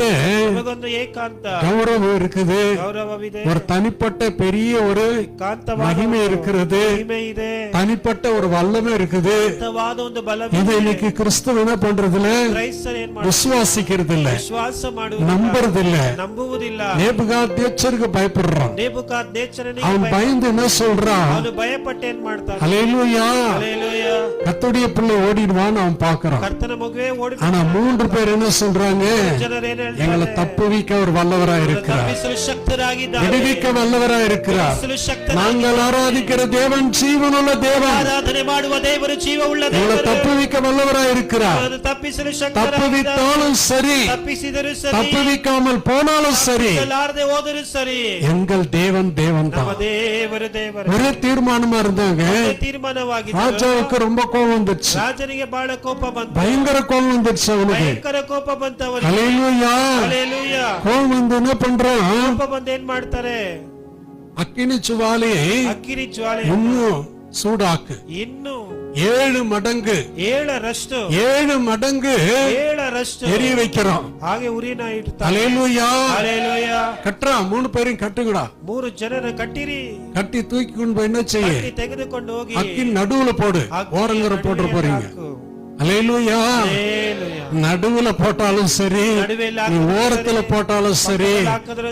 ನಮಗೊಂದು ಏಕಾಂತ கௌரவம் இருக்குது, ಗೌರವವಿದೆ, ஒரு தனிப்பட்ட பெரிய ஒரு ಏಕಾಂತವಾದ மகிமை இருக்கிறது, ಮಹಿಮೆ ಇದೆ, தனிப்பட்ட ஒரு வல்லமை இருக்குது. ಏಕಾಂತವಾದ ಒಂದು இதை ಬಲವಿದೆ. இன்னைக்கு கிறிஸ்தவ என்ன பண்றதுல ಕ್ರೈಸ್ತರು ಏನ್ ಮಾಡ್ತಾರೆ? விசுவாசிக்கிறது இல்ல, ವಿಶ್ವಾಸ ಮಾಡುವುದಿಲ್ಲ, நம்புறது இல்ல. ನಂಬುವುದಿಲ್ಲ. நேபுகாத்நேச்சருக்கு பயப்படுறான். நேபுகாத்நேச்சரನಿಗೆ அவன் பயந்து என்ன சொல்றான்? ಅವನು ಭಯಪಟ್ಟು ಏನ್ ಮಾಡ್ತಾನೆ? ஹல்லேலூயா. ಹಲ್ಲೆಲೂಯಾ. கர்த்தருடைய பிள்ளை ஓடிடுவான்னு அவன் பாக்குறான். ಕರ್ತನ ಮಗುವೆ ಓಡಿ ஆனா 3 பேர் என்ன சொல்றாங்க? ಜನರು ಏನ್ எங்களை ಹೇಳ್ತಾರೆ? தப்புவிக்க அவர் வல்லவராய் இருக்கிறார், ತಪ್ಪಿಸಲು ಶಕ್ತರಾಗಿದ್ದಾರೆ, விடுவிக்க வல்லவராய் இருக்கிறார். ತಪ್ಪಿಸಲು ಶಕ್ತರಾಗಿದ್ದಾರೆ. நாங்கள் ஆராதிக்கிற தேவன் ஜீவனுள்ள தேவன், ಆರಾಧನೆ ಮಾಡುವ ದೇವರು ಜೀವವುಳ್ಳ எங்களை ದೇವರು, தப்புவிக்க வல்லவராய் இருக்கிறார். ಅವನು ತಪ್ಪಿಸಲು ಶಕ್ತರಾಗಿದ್ದಾರೆ. தப்புவித்தாலும் சரி, ತಪ್ಪಿಸಿದರೂ ಸರಿ, தப்புவிக்காமல் போனாலும் சரி, ತಪ್ಪಿಸಲಾರದೆ ಹೋದರೂ ಸರಿ, எங்கள் தேவன் தேவன் ನಮ್ಮ தான். ದೇವರು ದೇವರು. ஒரே தீர்மானமா இருந்தாங்க. ತೀರ್ಮಾನವಾಗಿತ್ತು. ராஜாவுக்கு ரொம்ப கோபம் வந்துச்சு, ರಾಜನಿಗೆ ಬಹಳ ಕೋಪ ಬಂತು, பயங்கர கோபம் வந்துச்சு அவனுக்கு. ಭಯಂಕರ ಕೋಪ ಬಂತು ಅವರಿಗೆ. ஹல்லேலூயா. ಹಲ್ಲೆಲೂಯಾ. கோபம் வந்து என்ன பண்றான்? ಕೋಪ ಬಂದು ಏನ್ ಮಾಡ್ತಾರೆ? அக்கினி சுவாலை ಅಕ್ಕಿರಿ ಜ್ವಾಲೆ இன்னும் சூடாக்கு, ಇನ್ನು 7 மடங்கு 7ರಷ್ಟು 7 மடங்கு 7ರಷ್ಟು எரிய வைக்கிறோம். ಹಾಗೆ ಉರಿನ ಇಡ್ತಾರೆ. ஹல்லேலூயா. ಹಲ್ಲೆಲೂಯಾ. கட்டுறா, 3 பேரையும் கட்டுங்கடா. 3 ಜನರ கட்டிರಿ, கட்டி தூக்கி கொண்டு போய் என்ன செய்ய? ಕಟ್ಟಿ ತೆಗೆದುಕೊಂಡು ಹೋಗಿ அக்கின் நடுவுல போடு, ಅಗ್ನಿಯ ஓரங்கர போட்டு ನಡುವೆ போறீங்க. ಹಾಕು. ஹல்லேலூயா. ಹಲ್ಲೆಲೂಯಾ. நடுவுல போட்டாலும் சரி, நடுவில் நீ ஓரத்துல போட்டாலும் சரி,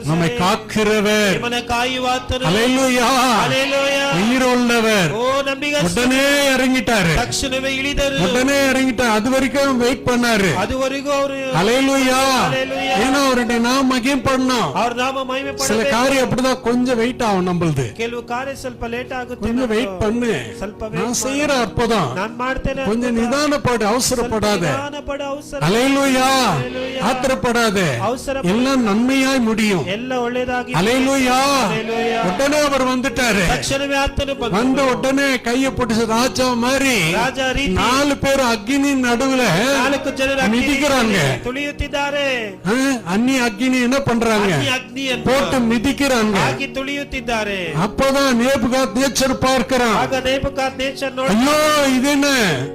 நம்மை காக்கிறவர். ನಿಮ್ಮನ್ನ ಕಾಯುವಾತನು. ஹல்லேலூயா. ಹಲ್ಲೆಲೂಯಾ. உயிருள்ளவர். ಓ ನಂಬಿಗಸ್ತರು, உடனே இறங்கிட்டாரு, ತಕ್ಷಣವೇ ಇಳಿದರು. உடனே இறங்கிட்டாரு. அது வரைக்கும் வெயிட் பண்ணாரு. ಅದುವರೆಗೂ ಅವರು ஹல்லேலூயா. ஹல்லேலூயா. ஏன்னா அவருடைய நாம மகிம் பண்ணோம். ಅವ್ರ ನಾಮ ಮಹಿಮೆ சில ಪಡಬೇಕು. காரியம் அப்படிதான் கொஞ்சம் வெயிட் ஆகும் நம்மளுது. ಕೆಲವು ಕಾರ್ಯ ಸ್ವಲ್ಪ ಲೇಟ್ ಆಗುತ್ತೆ, கொஞ்சம் வெயிட் பண்ணு, ಸ್ವಲ್ಪ நான் செய்யற அற்புதம். ನಾನ್ ಮಾಡ್ತೇನೆ. கொஞ்சம் நிதானப்படு, அவசரப்படாத. ನಿಧಾನಪಡ, ಅವಸರ ஹல்லேலூயா. ஆத்திரப்படாத, ಅವಸರ எல்லாம் நன்மையாய் முடியும். ಎಲ್ಲ ಒಳ್ಳೇದಾಗಿ. ஹல்லேலூயா. ஹல்லேலூயா. உடனே அவர் வந்துட்டாரு. ತಕ್ಷಣವೇ ಆತನು ಬಂದನು. வந்த உடனே கைய பிடிச்ச ராஜா மாதிரி ರಾಜ ರೀತಿ 4 பேர் அக்னி நடுவுல 4 ಜನರು மிதிக்கிறாங்க. ತುಳಿಯುತ್ತಿದ್ದಾರೆ. அந்நி அக்னி என்ன பண்றாங்க? ಅಗ್ನಿಯನ್ನು போட்டு மிதிக்கிறாங்க. ಹಾಕಿ ತುಳಿಯುತ್ತಿದ್ದಾರೆ. அப்பதான் நேபுகாத்நேச்சர் பார்க்கிறான். ಆಗ ನೇಬುಕಾದ್ನೆಚ್ಚರ್ ನೋಡಿ, ஐயோ இது என்ன,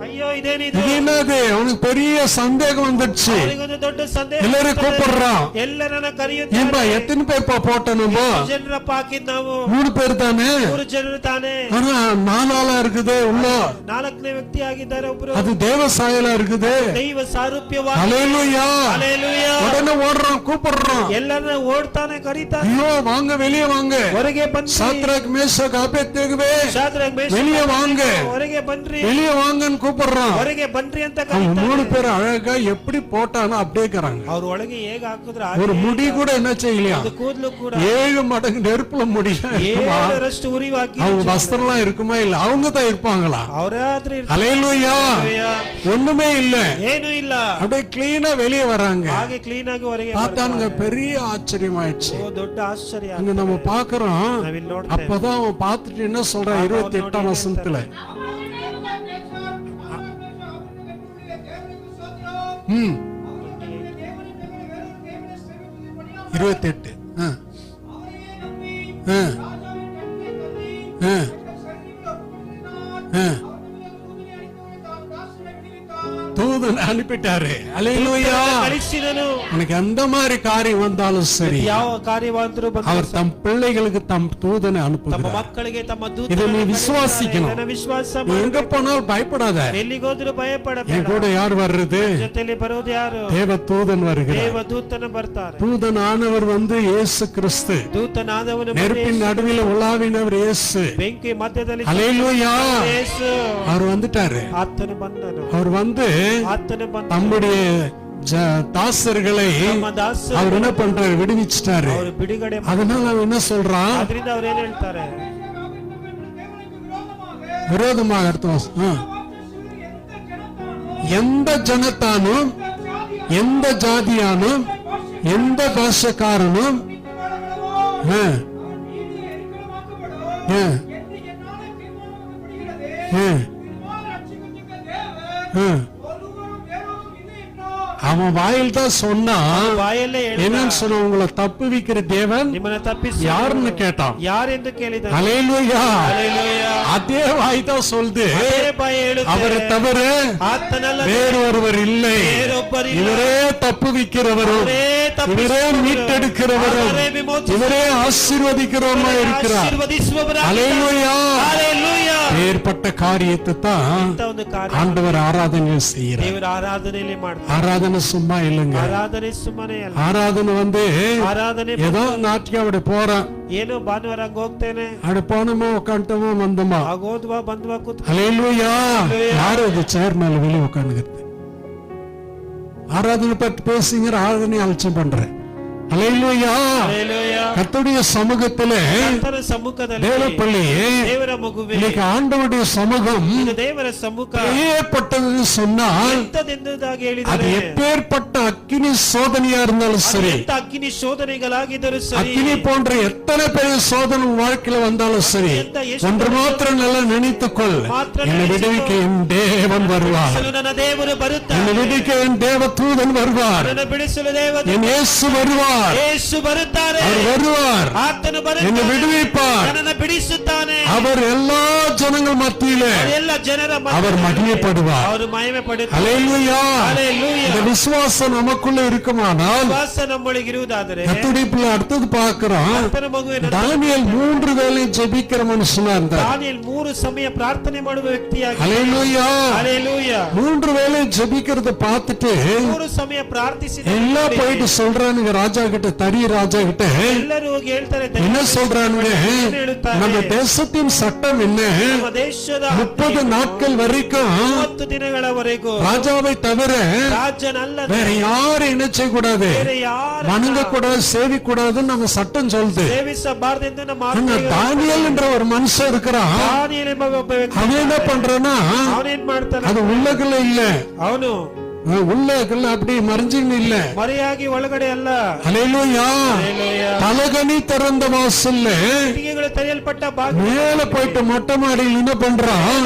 ಅಯ್ಯೋ ಇದೇನಿದು? இது என்னது? அவனுக்கு பெரிய சந்தேகம் வந்துடுச்சு. ಅವನಿಗೊಂದು ದೊಡ್ಡ ಸಂದೇಹ. எல்லாரும் கூப்பிடுறான். ಎಲ್ಲರನ್ನ ஏன்பா ಕರೆಯುತ್ತಾರೆ. எத்தனை பேர்ப்பா போட்டணுமோ? ಜನರಪ್ಪ ಹಾಕಿದ್ ನಾವು 3 பேர் தானே. 3 ಜನರು ತಾನೇ. ஆனா 4 ஆளா இருக்குது உள்ள. 4ನೇ ವ್ಯಕ್ತಿ ಆಗಿದ್ದಾರೆ ಒಬ್ರು. அது தேவ சாயலா இருக்குது. ದೈವ ಸಾರೂಪ್ಯವಾಗಿ. ஹல்லேலூயா. ಹಲ್ಲೆಲೂಯಾ. உடனே ஓடுறான், கூப்பிடுறான். ಎಲ್ಲರನ್ನ ಓಡ್ತಾನೆ, ಕರೀತಾನೆ. ஐயோ வாங்க, வெளியே வாங்க. ಹೊರಗೆ ಬನ್ನಿ. சாத்ராக் மேஷாக் ஆபேத்நேகோவே, ಶಾದ್ರಕ್, ಮೇಷಕ್, வெளியே வாங்க, ಹೊರಗೆ ಬನ್ರಿ, வெளியே வாங்கன்னு கூப்பிடுறான். ಹೊರಗೆ ಬನ್ರಿ ಅಂತ அவங்க ಕರೀತಾನೆ. 3 பேர் அழகா எப்படி போட்டானோ அப்படியே இருக்கிறாங்க. ಅವ್ರ ಒಳಗೆ ಹೇಗೆ ಹಾಕಿದ್ರೆ ஒரு முடி கூட என்ன செய்யலையா? ಅದು ಕೂದಲು ಕೂಡ 7 மடங்கு நெருப்புல முடியும். 7ರಷ್ಟು ಉರಿವಾಕಿ. அவங்க வஸ்திரம்லாம் இருக்குமா இல்ல? அவங்க தான் இருப்பாங்களா? ಅವರಾದ್ರೆ ஹல்லேலூயா. ஒண்ணுமே இல்ல, ಏನು ಇಲ್ಲ, அப்படியே கிளீனா வெளியே வராங்க. ಹಾಗೆ ಕ್ಲೀನ್ ಆಗಿ ಹೊರಗೆ பார்த்தானுங்க, பெரிய ஆச்சரியமாயிடுச்சு. ಓ, ದೊಡ್ಡ ಆಶ್ಚರ್ಯ. அங்க நம்ம பாக்குறோம். ನಾವಿಲ್ಲಿ ನೋಡ್ತೇವೆ. அப்பதான் அவன் பார்த்துட்டு என்ன சொல்றான்? 28ஆம் வசனத்துல 28. தூதன் அனுப்பிட்டாரு. அல்லேலூயா. ಕಳಿಸಿದನು. உனக்கு எந்த மாதிரி காரியம் வந்தாலும் சரி, ಯಾವ ಕಾರ್ಯವಾದರೂ அவர் தம் பிள்ளைகளுக்கு தம் தூதனை ತಮ್ಮ அனுப்புகிறார். ಮಕ್ಕಳಿಗೆ ತಮ್ಮ இதை ದೂತರನ್ನು நீ ಕಳಿಸಿದ್ದಾರೆ. விசுவாசிக்கணும். ಇದನ್ನು ವಿಶ್ವಾಸ நீ எங்க போனாலும் பயப்படாத. ಎಲ್ಲಿಗೋದ್ರೂ ಭಯಪಡಬೇಡ. என் கூட யார் வர்றது? ಜೊತೆಲಿ ಬರೋದು ಯಾರು? தேவ தூதன் வருகிறார். ದೇವ ದೂತನ ಬರ್ತಾರೆ. தூதன் ஆனவர் இயேசு கிறிஸ்து. ದೂತನಾದವನು நெருப்பின் நடுவில் உலாவினவர் இயேசு. ಬೆಂಕಿ ಮಧ್ಯದಲ್ಲಿ அல்லேலூயா. ಯೇಸು. அவர் வந்துட்டாரு. ಆತನು ಬಂದನು. அவர் வந்து ಆತನು ಬಂದನು. தம்முடைய தாசர்களை ತಮ್ಮ ದಾಸರು அவர் என்ன பண்றாரு? விடுவிச்சிட்டாரு. ಅವರು ಬಿಡುಗಡೆ அதனால அவன் என்ன சொல்றான்? ಅದರಿಂದ ಅವ್ರು ಏನ್ ಹೇಳ್ತಾರೆ? விரோதமாக அர்த்தம். எந்த ஜனத்தானும், எந்த ஜாதியானும், எந்த பாஷக்காரனும் அவன் வாயில் தான் சொன்னா. ಬಾಯಲ್ಲೇ என்னன்னு சொன்ன? உங்களை தப்புவிக்கிற தேவன் ನಿಮ್ಮನ್ನ ತಪ್ಪಿಸಿ யாருன்னு கேட்டான். ಯಾರೆಂದು ಕೇಳಿದ. அல்லேலூயா. ಹಲ್ಲೆಲೂಯಾ. அதே வாய் தான் சொல்லுது, ಅದೇ ಬಾಯಿ ಹೇಳುತ್ತೆ, அவரை தவிர ಆತನಲ್ಲ வேறொருவர் இல்லை, ಬೇರೊಬ್ಬರಿಲ್ಲ. இவரே தப்புவிக்கிறவரும், ಅವರೇ இவரே ತಪ್ಪಿಸುವವರು, மீட்டெடுக்கிறவரும், ಅವರೇ ವಿಮೋಚಿಸುವವರು, இவரே ஆசீர்வதிக்கிறவருமா இருக்கிறார். ಆಶೀರ್ವದಿಸುವವರಾಗಿದ್ದಾರೆ. அல்லேலூயா. ಹಲ್ಲೆಲೂಯಾ. ஏற்பட்ட காரியத்தை தான் ಇಂಥ ಒಂದು ಕಾರ್ಯ ஆண்டவர் ஆராதனை செய்யறார். ದೇವರ ಆರಾಧನೆಯಲ್ಲಿ ಮಾಡ್ತಾರೆ. ஆராதனை சும்மா இல்லைங்க. ಆರಾಧನೆ ಸುಮ್ಮನೆ ಅಲ್ಲ. ஆராதனை ಆರಾಧನೆ ஏதோ நாட்டிக்கு அப்படி போறான், ಏನೋ ಭಾನುವಾರ ಹಂಗ ಹೋಗ್ತೇನೆ, அப்படி போனோமா உட்காந்துட்டோமா வந்தோமா. ಆಗ ಹೋದ್ವಾ ಬಂದ್ವಾ ಕೂತ್. அல்லேலூயா. யாரு இது சேர் மேல வெளியே உட்காந்துக்கிறது? ஆராதனை பற்றி பேசுங்கிற ஆராதனை அலட்சியம் பண்றேன். அல்லேலூயா. ಹಲ್ಲೆಲೂಯಾ. கர்த்தருடைய சமூகத்திலே, ಕರ್ತನ ಸಮ್ಮುಖದಲ್ಲಿ தேவ பிள்ளையே, ದೇವರ ಮಗುವೇ, இன்னைக்கு ஆண்டவருடைய சமூகம் ಇದು ದೇವರ ಸಮ್ಮುಖ ஏற்பட்டதுன்னு சொன்னால் ಎಂತದೆಂಬುದಾಗಿ அது ಹೇಳಿದ್ದಾರೆ. எப்பேற்பட்ட அக்கினி சோதனையா இருந்தாலும் சரி, ಎಂತ ಅಗ್ನಿ ಶೋಧನೆಗಳಾಗಿದ್ದರೂ ಸರಿ, அக்கினி போன்ற எத்தனை பெரிய சோதனை உன் வாழ்க்கையில வந்தாலும் சரி, ஒன்று மாத்திரம் நல்லா நினைத்துக்கொள், என்னை விடுவிக்க என் தேவன் வருவார், ಬಿಡಿಸಲು ನನ್ನ ದೇವರು ಬರುತ್ತಾರೆ. என்னை விடுவிக்க என் தேவ தூதன் வருவார், ನನ್ನನ್ನು ಬಿಡಿಸಲು ದೇವರು என் இயேசு வருவார், ಯೇಸು ಬರುತ್ತಾರೆ. அவர் வருவார், ಆತನು என்னை ಬರುತ್ತಾನೆ, விடுவிப்பார். ನನ್ನನ್ನು ಬಿಡಿಸುತ್ತಾನೆ. அவர் எல்லா ஜனங்கள் மத்தியிலே ಎಲ್ಲ ಜನರ அவர் மகிமைப்படுவார். ಅವರು ಮಹಿಮೆ ಪಡುತ್ತಾರೆ. அல்லேலூயா. ಹಲ್ಲೆಲೂಯಾ. இந்த விசுவாசம் நமக்குள்ள இருக்குமானால், ವಿಶ್ವಾಸ ನಮ್ಮೊಳಗಿರುವುದಾದರೆ கர்த்தருடைய பிள்ளை அடுத்தது பார்க்கிறோம். ಕರ್ತನ ಮಗುವಿನ தானியேல் 3 வேளை ஜெபிக்கிற மனுஷனா இருந்தார். ದಾನಿಯೇಲ್ 3 ಸಮಯ ಪ್ರಾರ್ಥನೆ ಮಾಡುವ ವ್ಯಕ್ತಿಯಾಗಿ. அல்லேலூயா. ಹಲ್ಲೆಲೂಯಾ. 3 வேளை ஜெபிக்கிறத பார்த்துட்டு 3 ಸಮಯ ಪ್ರಾರ್ಥಿಸಿದ எல்லாம் போயிட்டு சொல்றானுங்க ராஜா கிட்ட, தரி ராஜா கிட்ட. ಎಲ್ಲರೂ ಹೋಗಿ ಹೇಳ್ತಾರೆ, என்ன சொல்றானுங்க? நம்ம தேசத்தின் சட்டம் என்ன? ನಮ್ಮ ದೇಶದ 30 நாட்கள் வரைக்கும் 30 ದಿನಗಳವರೆಗೂ ராஜாவை தவிர ರಾಜನಲ್ಲ வேற யாரும் என்ன செய்ய கூடாது, ಬೇರೆ ಯಾರು வணங்க கூடாது, சேவி கூடாதுன்னு நம்ம சட்டம் சொல்லுது. ಸೇವಿಸಬಾರದೆಂದು ನಮ್ಮ ஆனா தானியேல் என்ற ஒரு மனுஷன் இருக்கிறான். ದಾನಿಯೇಲ್ ಎಂಬ ಒಬ್ಬ ವ್ಯಕ್ತಿ அவன் என்ன பண்றானா, ಅವನೇನ್ ಮಾಡ್ತಾನೆ? அது உள்ளுக்குள்ள இல்ல, ಅವನು உள்ளுக்குள்ள அப்படி மறைஞ்சுன்னு இல்ல. ಮರೆಯಾಗಿ ಒಳಗಡೆ ಅಲ್ಲ. அல்லேலூயா. ಹಲ್ಲೆಲೂಯಾ. தலகனி திறந்த வாசல்ல ಕಿಟಕಿಗಳು ತೆರೆಯಲ್ಪಟ್ಟ ಬಾಗಿಲು மேல போயிட்டு மொட்டை மாடியில் என்ன பண்றான்?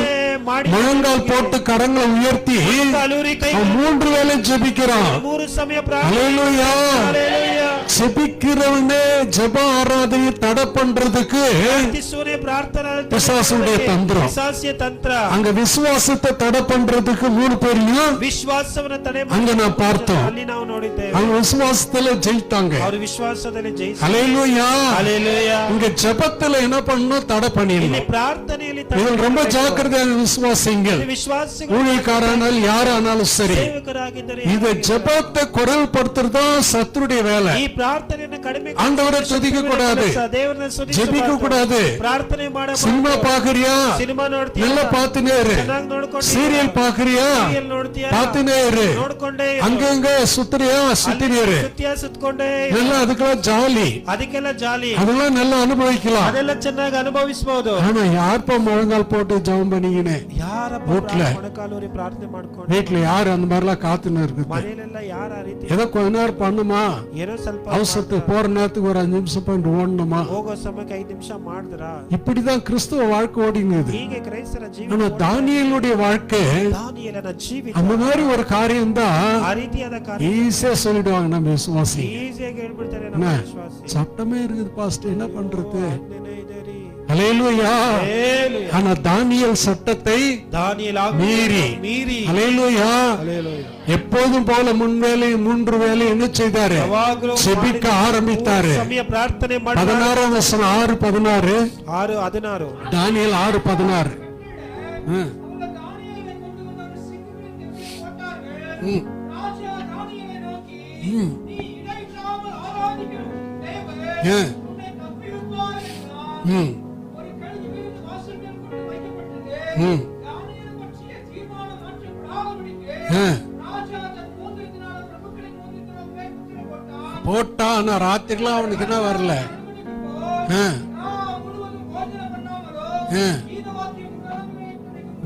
ಮಾಡಿ முழங்கால் போட்டு கரங்களை உயர்த்தி ಕಾಲೂರಿ ಕೈ அவன் 3 வேளை ஜெபிக்கிறான். 3 ಸಮಯ ಪ್ರಾರ್ಥನೆ. அல்லேலூயா. ಹಲ್ಲೆಲೂಯಾ. ஜெபிக்கிறவனே ஜெப ஆராதனை தடை பண்றதுக்கு ಪ್ರಾರ್ಥಿಸುವನೇ ಪ್ರಾರ್ಥನಾ பிசாசுடைய தந்திரம். ಪಿಶಾಚಿಯ ತಂತ್ರ. அங்க விசுவாசத்தை தடை பண்றதுக்கு 3 பேரையும் ವಿಶ್ವಾಸವನ್ನ ತಡೆ அங்க நான் பார்த்தோம். ಅಲ್ಲಿ ನಾವು ನೋಡಿದ್ದೇವೆ. அவங்க விசுவாசத்துல ஜெயித்தாங்க. ಅವರು ವಿಶ್ವಾಸದಲ್ಲಿ ಜಯಿಸಿ. அல்லேலூயா. ಹಲ್ಲೆಲೂಯಾ. இங்க ஜெபத்துல என்ன பண்ணணும்? தடை ಇಲ್ಲಿ பண்ணிடணும். ಪ್ರಾರ್ಥನೆಯಲ್ಲಿ இதில் ரொம்ப ஜாக்கிரதையாக விசுவாசிங்கள். ವಿಶ್ವಾಸಿಗಳು ஊழியக்காரனால் யாரானாலும் சரி, ಸೇವಕರಾಗಿದ್ದರೆ இத ஜெபத்தை குறைவுபடுத்துறதா சத்துருடைய வேலை. ಈ ಪ್ರಾರ್ಥನೆಯನ್ನು ಕಡಿಮೆ ஆண்டவரை துதிக்க கூடாது, ದೇವರನ್ನ ஜெபிக்க கூடாது. ಪ್ರಾರ್ಥನೆ ಮಾಡಬಾರದು. சினிமா பாக்குறியா? ಸಿನಿಮಾ ನೋಡ್ತೀಯ, நல்லா பாத்துனே இரு. ಚೆನ್ನಾಗಿ ನೋಡ್ಕೊಂಡು சீரியல் பாக்குறியா? ಸೀರಿಯಲ್ ನೋಡ್ತೀಯ, பாத்துனே இரு. ನೋಡ್ಕೊಂಡೇ ಇರು. அங்கங்க சுத்துறியா? சுத்தினே இரு. ಸುತ್ಕೊಂಡೇ ಇರು. நல்லா அதுக்கெல்லாம் ஜாலி, ಅದಕ್ಕೆಲ್ಲ ಜಾಲಿ, அதெல்லாம் நல்லா அனுபவிக்கலாம். ಅದೆಲ್ಲ ಚೆನ್ನಾಗಿ ಅನುಭವಿಸಬಹುದು. ஆனா யார்ப்பா முழங்கால் போட்டு ஜெபம் பண்ணிக்கினே? ಯಾರ வீட்ல ಮೊಣಕಾಲೂರಿ ಪ್ರಾರ್ಥನೆ ಮಾಡ್ಕೊಂಡು வீட்டுல யாரு அந்த மாதிரிலாம் காத்துன்னு இருக்குது? ಮನೆಯಲ್ಲೆಲ್ಲ ಯಾರ ಆ ರೀತಿ ஏதோ கொஞ்ச நேரம் பண்ணுமா, ಏನೋ ಸ್ವಲ್ಪ அவசரத்துக்கு போற நேரத்துக்கு ஒரு 5 நிமிஷம் போயிட்டு ஓடணுமா? ಹೋಗೋ ಸಮಯಕ್ಕೆ 5 ನಿಮಿಷ ಮಾಡಿದ್ರಾ? இப்படிதான் கிறிஸ்துவ வாழ்க்கை ஓடினது. ಹೀಗೆ ಕ್ರೈಸ್ತರ ஆனா ಜೀವನ, தானியேலுடைய வாழ்க்கை ದಾನಿಯೇಲನ ಜೀವಿತ அந்த மாதிரி ஒரு காரியம் தான் ಆ ರೀತಿಯಾದ ಕಾರ್ಯ ஈஸியா சொல்லிடுவாங்க நம்ம விசுவாசி. ಈಸಿಯಾಗಿ ಹೇಳ್ಬಿಡ್ತಾರೆ ನಮ್ಮ என்ன? ವಿಶ್ವಾಸಿ. சட்டமே இருக்குது பாஸ்டர், என்ன பண்றது? ಆಜ್ಞೆನೇ ಇದೆ ರೀ. ஹல்லேலூயா. ಹಲ್ಲೆಲೂಯಾ. ஆனா தானியேல் சட்டத்தை ದಾನಿಯೇಲ மீறி ಮೀರಿ ஹல்லேலூயா ಹಲ್ಲೆಲೂಯಾ எப்போதும் போல 3 வேளை என்ன செய்தாரு? ಯಾವಾಗಲೂ ஜெபிக்க ஆரம்பித்தாரு. ಸಮಯ ಪ್ರಾರ್ಥನೆ ಮಾಡಿ 16 வசனம் 6:16 6:16 தானியேல் 6:16. போட்டா ஆனா ராத்திரிலாம் அவனுக்கு என்ன வரல.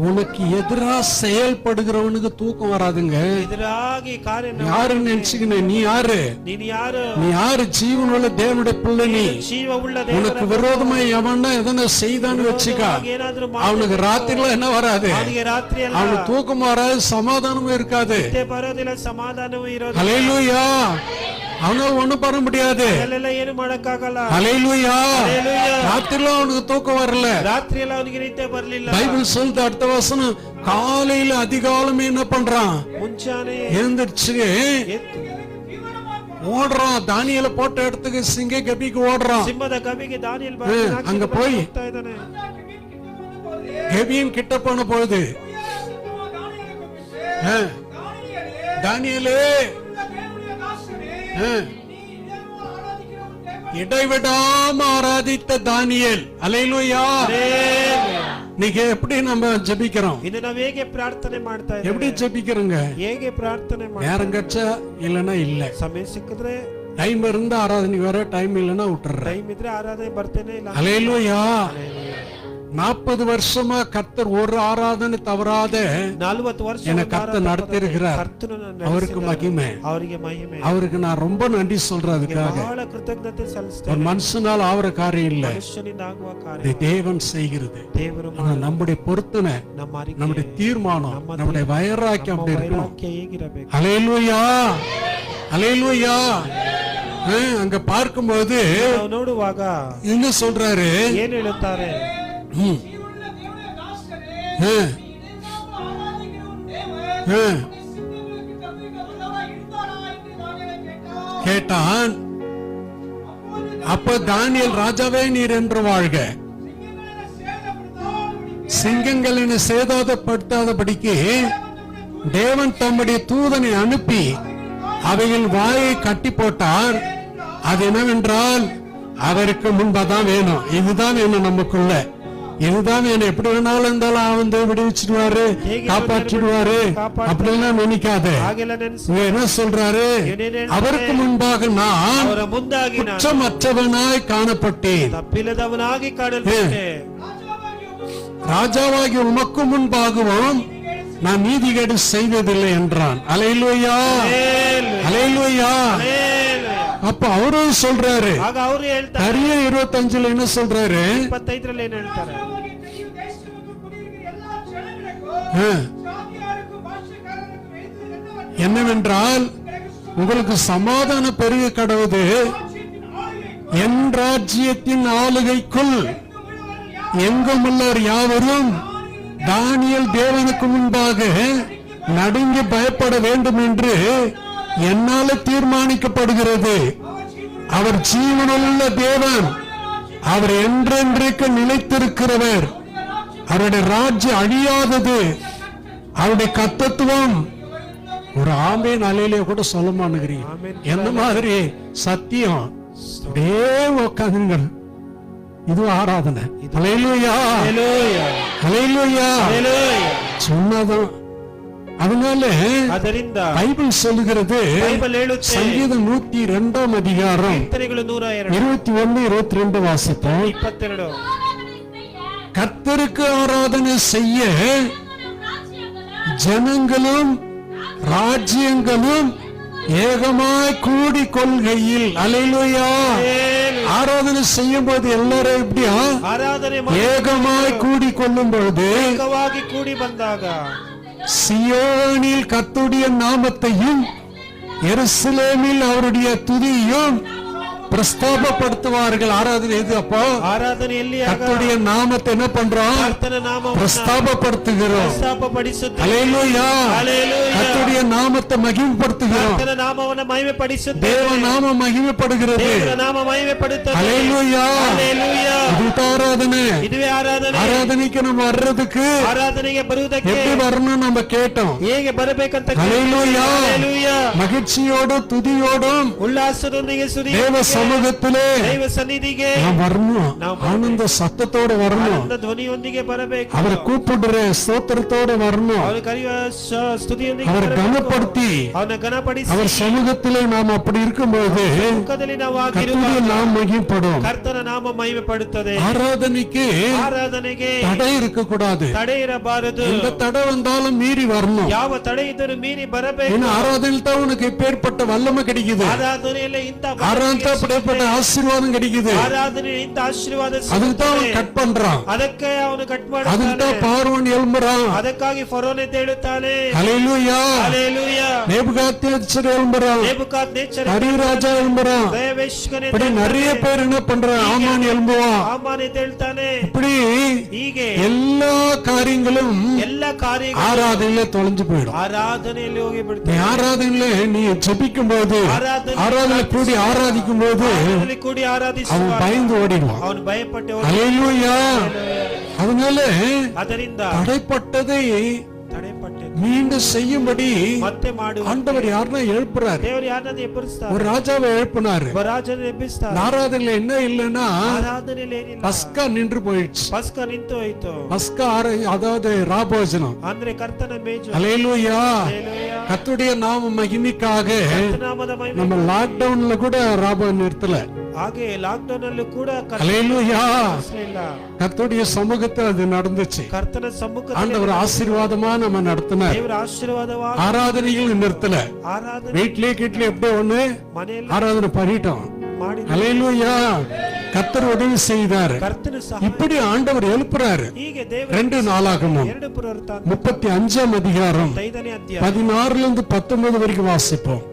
உனக்கு எதிரா செயல்படுகிறவனுக்கு தூக்கம் வராதுங்க. ಎದುರಾಗಿ ಕಾರ್ಯ யாருன்னு நினைச்சுக்கின? நீ யாரு? ನೀನು ಯಾರು? நீ யாரு? ஜீவனுள்ள தேவனுடைய பிள்ளை நீ. ಜೀವವುಳ್ಳ உனக்கு விரோதமா எவனா எதனா செய்தான்னு வச்சுக்க, ಏನಾದ್ರೂ அவனுக்கு ராத்திரில என்ன வராது? ಅವನಿಗೆ ರಾತ್ರಿ ಎಲ್ಲ அவனுக்கு தூக்கம் வராது, சமாதானமும் இருக்காது. ನಿದ್ದೆ ಬರೋದಿಲ್ಲ, ಸಮಾಧಾನವೂ ಇರೋದಿಲ್ಲ. ஹல்லேலூயா. அவனால ஒண்ணும் பண்ண முடியாது. ಅಲ್ಲೆಲ್ಲ ಏನು ಮಾಡಕ್ಕಾಗಲ್ಲ. ஹல்லேலூயா. ಹಲ್ಲೆಲೂಯಾ. ராத்திரில அவனுக்கு தூக்கம் வரல. ರಾತ್ರಿ ಎಲ್ಲ ಅವನಿಗೆ ನಿದ್ದೆ ಬರ್ಲಿಲ್ಲ. பைபிள் சொல்லுது அடுத்த வசனம், காலையில அதிகாலமே என்ன பண்றான்? ಮುಂಚಾನೆ எழுந்திருச்சு ಎದ್ದು ஓடுறான். தானியேல போட்ட இடத்துக்கு சிங்க கபிக்கு ஓடுறான். ಸಿಂಹದ ಗವಿಗೆ ದಾನಿಯೇಲ್ அங்க போய் ಹೋಗ್ತಾ ಇದ್ದಾನೆ. கபியின் கிட்ட போன பொழுது, தானியேலே இடைவிடாம ஆராதித்த தானியேல். அல்லேலூயா. நீங்க எப்படி நம்ம ஜெபிக்கிறோம்? ಇನ್ನು ನಾವು ಹೇಗೆ ಪ್ರಾರ್ಥನೆ ಮಾಡ್ತಾ ಇದ್ದೀವಿ? எப்படி ஜெபிக்கிறோங்க? ಹೇಗೆ ಪ್ರಾರ್ಥನೆ ಮಾಡ್ತಾ நேரம் கிடைச்சா இல்லனா இல்ல. ಸಮಯ ಸಿಕ್ಕಿದ್ರೆ டைம் இருந்தா ஆராதனை வர, டைம் இல்லனா விட்டுறேன். ಟೈಮ್ ಇದ್ರೆ ಆರಾಧನೆ ಬರ್ತೇನೆ ಇಲ್ಲ. அல்லேலூயா. 40 வருஷமா கர்த்தர் ஒரு ஆராதனை தவறாத 40 ವರ್ಷ என்னை கர்த்தர் நடத்தியிருக்கிறார். அவருக்கு மகிமை, ಅವರಿಗೆ ಮಹಿಮೆ. அவருக்கு நான் ரொம்ப நன்றி சொல்றேன். அதுக்காக ಬಹಳ ಕೃತಜ್ಞತೆ ஒரு ಸಲ್ಲಿಸ್ತೇನೆ. மனுஷனால் ஆகிற காரியம் இல்ல, ಮನುಷ್ಯನಿಂದ ಆಗುವ ಕಾರ್ಯ இது தேவன் செய்கிறது. ದೇವರು ஆனா நம்முடைய பொருத்தனை, ನಮ್ಮ ಅರಿಕೆ, நம்முடைய தீர்மானம், நம்முடைய வைராக்கியம் அப்படி இருக்கணும். ವೈರಾಗ್ಯ ಹೇಗಿರಬೇಕು? அல்லேலூயா. அல்லேலூயா. அங்க பார்க்கும்போது ನಾವು ನೋಡುವಾಗ என்ன சொல்றாரு? ಏನು ಹೇಳುತ್ತಾರೆ? கேட்டான். அப்ப தானியேல், ராஜாவே நீர் என்று வாழ்க, சிங்கங்களின் சேதாதப்படுத்தாதபடிக்கு தேவன் தம்முடைய தூதனை அனுப்பி அவைகள் வாயை கட்டி போட்டார். அது என்னவென்றால், அவருக்கு முன்பதான் வேணும், இதுதான் வேணும், நமக்குள்ள இதுதான் வேணும். எப்படி வேணாலும் இருந்தாலும் வந்து விடுவிச்சிடுவாரு, காப்பாற்றிடுவாரு அப்படிலாம் நினைக்காத. என்ன சொல்றாரு? அவருக்கு முன்பாக நான் ಅವರ ಮುಂದಾಗಿ ನಾನು குற்றமற்றவனாய் காணப்பட்டேன், ತಪ್ಪಿಲ್ಲದವನಾಗಿ ಕಾಣಲ್ಪಟ್ಟೆ. ராஜாவாகி உமக்கு முன்பாகவும் நான் நீதிகேடு செய்ததில்லை என்றான். அல்லேலூயா. அல்லேலூயா. அப்ப அவரும் சொல்றாரு. ಆಗ ಅವರು ಹೇಳ್ತಾರೆ, நிறைய 25 என்ன சொல்றாரு? 25 ಏನು ಹೇಳ್ತಾರೆ? என்னவென்றால், உங்களுக்கு சமாதான பெருக கடவுது, என் ராஜ்யத்தின் ஆளுகைக்குள் எங்கும் உள்ளவர் யாவரும் தானியேல் தேவனுக்கு முன்பாக நடுங்கி பயப்பட வேண்டும் என்று என்னால தீர்மானிக்கப்படுகிறது. அவர் ஜீவனுள்ள தேவன், அவர் என்றென்றைக்கு நிலைத்திருக்கிறவர், அவருடைய ராஜ்யம் அழியாதது, அவருடைய கர்த்தத்துவம். ஒரு ஆமேன் அலையிலே கூட சொல்ல மாட்டேங்கிறீங்க. எந்த மாதிரி சத்தியம் அப்படியே உட்காந்துங்கள். இது ஆராதனை. அல்லேலூயா. அல்லேலூயா. சொன்னதும் அதனால ಅದರಿಂದ பைபிள் சொல்லுகிறது, ಬೈಬಲ್ ಹೇಳುತ್ತೆ, சங்கீதம் 102 அதிகாரம் ಕೀರ್ತನೆಗಳು 102 21 22 வாசிப்போம். 22 கர்த்தருக்கு ஆராதனை செய்ய ஜனங்களும் ராஜ்யங்களும் ஏகமாய் கூடி கொள்கையில் அல்லேலூயா. ஆராதனை செய்யும் போது எல்லாரும் எப்படியா ಆರಾಧನೆ ஏகமாய் கூடி கொள்ளும் பொழுது ಏಕವಾಗಿ ಕೂಡಿ ಬಂದಾಗ சியோனில் கர்த்தருடைய நாமத்தையும் எருசலேமில் அவருடைய துதியையும் பிரஸ்தாபப்படுத்துவார்கள். ஆராதனை எது அப்போ? ಆರಾಧನೆಯಲ್ಲಿ ಆಗ கர்த்தருடைய நாமத்தை என்ன பண்றோம்? ಕರ್ತನ ನಾಮವನ್ನು பிரஸ்தாபப்படுத்துகிறோம். ಪ್ರಸ್ತಾಪಪಡಿಸುತ್ತೇವೆ. அல்லேலூயா. ஹalleluya. கர்த்தருடைய நாமத்தை மகிமைப்படுத்துகிறோம். ಕರ್ತನ ನಾಮವನ್ನು ಮಹಿಮೆ ಪಡಿಸುತ್ತೇವೆ. தேவ நாமம் மகிமைப்படுகிறது. ದೇವರ ನಾಮ ಮಹಿಮೆ ಪಡುತ್ತದೆ. அல்லேலூயா. ஹalleluya. இதுதான் ஆராதனை. ಇದುವೇ ಆರಾಧನೆ. ஆராதனைக்கு நம்ம வர்றதுக்கு ಆರಾಧನೆಗೆ ಬರುವುದಕ್ಕೆ எப்படி வரணும் நம்ம கேட்டோம். ಹೇಗೆ ಬರಬೇಕಂತ ஹalleluya. ஹalleluya. மகிழ்ச்சியோடும் துதியோடும் ಉಲ್ಲಾಸದೊಂದಿಗೆ தேவ சமூகத்திலே ದೈವ ಸನ್ನಿಧಿಗೆ நாம் வரணும். ஆனந்த சத்தத்தோட வரணும். ಆನಂದ ಧ್ವನಿಯೊಂದಿಗೆ ಬರಬೇಕು. அவரை கூப்பிடுற ஸ்தோத்திரத்தோட வரணும். ಅವನು ಕರೆಯುವ ಸ್ತುತಿಯೊಂದಿಗೆ அவரை ಬರಬೇಕು. கனப்படுத்தி ಅವನ ಗಣಪಡಿಸಿ அவர் சமூகத்திலே நாம் அப்படி இருக்கும்போது ಮುಖದಲ್ಲಿ ನಾವು கர்த்தருடைய ಆಗಿರುವಾಗ நாம் மகிமைப்படும். ಕರ್ತನ ನಾಮ ಮಹಿಮೆ ಪಡುತ್ತದೆ. ஆராதனைக்கு ಆರಾಧನೆಗೆ தடை இருக்க கூடாது. ತಡೆ ಇರಬಾರದು. எந்த தடை வந்தாலும் மீறி வரணும். ಯಾವ ತಡೆ ಇದ್ದರೂ ಮೀರಿ ಬರಬೇಕು. ஏன்னா ஆராதனையில் தான் உனக்கு எப்பேற்பட்ட வல்லமை கிடைக்குது. ಆರಾಧನೆಯಲ್ಲಿ ಇಂಥ ஆராதனை அப்படிப்பட்ட ஆசீர்வாதம் கிடைக்குது. ಆರಾಧನೆ ಇಂಥ ಆಶೀರ್ವಾದ அதுக்கு தான் ಸಿಗುತ್ತದೆ. அவன் கட் பண்றான். ಅದಕ್ಕೆ ಅವನು ಕಟ್ அதுக்கு ಮಾಡುತ್ತಾನೆ. தான் பார்வன் எழும்புறான். ಅದಕ್ಕಾಗಿ ಫರೋನ್ ಎದ್ದೇಳುತ್ತಾನೆ. ஹalleluya. ஹalleluya. நேபுகாத்நேச்சர் எழும்புறான். ನೆಬೂಕದ್ನೆಚ್ಚರ அரிராஜா எழும்புறான். ದಯವೇಶ್ಕನೇ இப்படி நிறைய பேர் என்ன பண்றான்? ஆமான் எழும்புவான். ಆಮಾನ್ ಎದ್ದೇಳ್ತಾನೆ. இப்படி ಹೀಗೆ எல்லா காரியங்களும் ಎಲ್ಲ ಕಾರ್ಯಗಳು ஆராதனையில தொலைஞ்சு போயிடும். ಆರಾಧನೆಯಲ್ಲಿ ಹೋಗಿ நீ ಬಿಡ್ತಾನೆ. ஆராதனையில நீ ஜெபிக்கும் போது ஆராதனை கூடி ஆராதிக்கும் போது ಆರಾಧನೆಯಲ್ಲಿ ಕೂಡಿ அவன் ಆರಾಧಿಸುವಾಗ பயந்து ஓடிடுவான். ಅವನು ಭಯಪಟ್ಟು ಹೋಗಿ- ஹalleluya. அதனால ಅದರಿಂದ தடைப்பட்டதை ತಡೆಪಟ್ಟೆ மீண்டும் செய்யும்படி ಮತ್ತೆ ಮಾಡುವ ஆண்டவர் யாருன்னா எழுப்புறாரு. ದೇವರು ಯಾರನ್ನ ಎಬ್ಬರಿಸ್ತಾರೆ? ஒரு ராஜாவை எழுப்பினாரு. ರಾಜನ ಎಬ್ಬಿಸ್ತಾರೆ. ஆராதனையில என்ன இல்லைன்னா ಆರಾಧನೆಯಲ್ಲಿ ಏನಿಲ್ಲ. பஸ்கா நின்று போயிடுச்சு. ಪಸ್ಕ ನಿಂತು ಹೋಯ್ತು. பஸ்கா அதாவது ராபோஜனம். ಅಂದ್ರೆ ಕರ್ತನ ಮೇಜು. ஹalleluya. ಹಲ್ಲೆಲೂಯಾ. கர்த்தருடைய நாம மகிமைக்காக ನಾಮದ ಮಹಿಮೆ. நம்ம லாக்டவுன்ல கூட ராபோ நிறுத்தல. ಹಾಗೆ ಲಾಕ್ಡೌನ್ ಅಲ್ಲೂ ಕೂಡ ஹalleluya. ಇಲ್ಲ. கர்த்தருடைய சமூகத்தில் அது நடந்துச்சு. ಕರ್ತನ ಸಮ್ಮುಖದಲ್ಲಿ ஆண்டவர் ஆசீர்வாதமா நம்ம நடத்தினார். ದೇವರ ಆಶೀರ್ವಾದವಾಗಿ ஆராதனைகள் நிறுத்தல. ಆರಾಧನೆ வீட்லயே எப்படி ஒண்ணு ಮನೆಯಲ್ಲಿ ஆராதனை பண்ணிட்டோம். ಮಾಡಿ ஹalleluya. கர்த்தர் உதவி செய்தார். ಕರ್ತನ ಸಹ இப்படி ஆண்டவர் எழுப்புறாரு. ಹೀಗೆ ದೇವರು 2 நாளாகமம் 2 ಪುನರುತ್ಥಾನ 35ஆம் அதிகாரம் 5ನೇ ಅಧ್ಯಾಯ 16 இருந்து 19 வரைக்கும் வாசிப்போம்.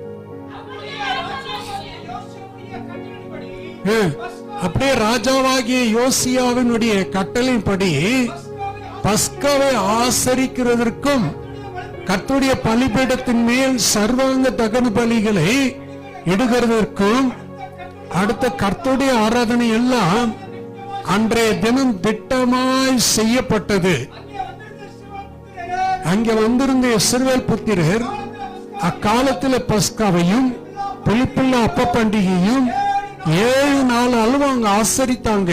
அப்படியே ராஜாவாகிய யோசியாவினுடைய கட்டளைப்படி பஸ்காவை ஆசரிக்கிறதற்கும் கர்த்தருடைய பலிபீடத்தின் மேல் சர்வாங்க தகன பலிகளை இடுகிறதற்கும் அடுத்த கர்த்தருடைய ஆராதனை எல்லாம் அன்றைய தினம் திட்டமாய் செய்யப்பட்டது. அங்கே வந்திருந்த இஸ்ரவேல் புத்திரர் அக்காலத்தில் பஸ்காவையும் புளிப்புள்ள அப்ப பண்டிகையும் 7 நாள் அளவு அவங்க ஆசரித்தாங்க.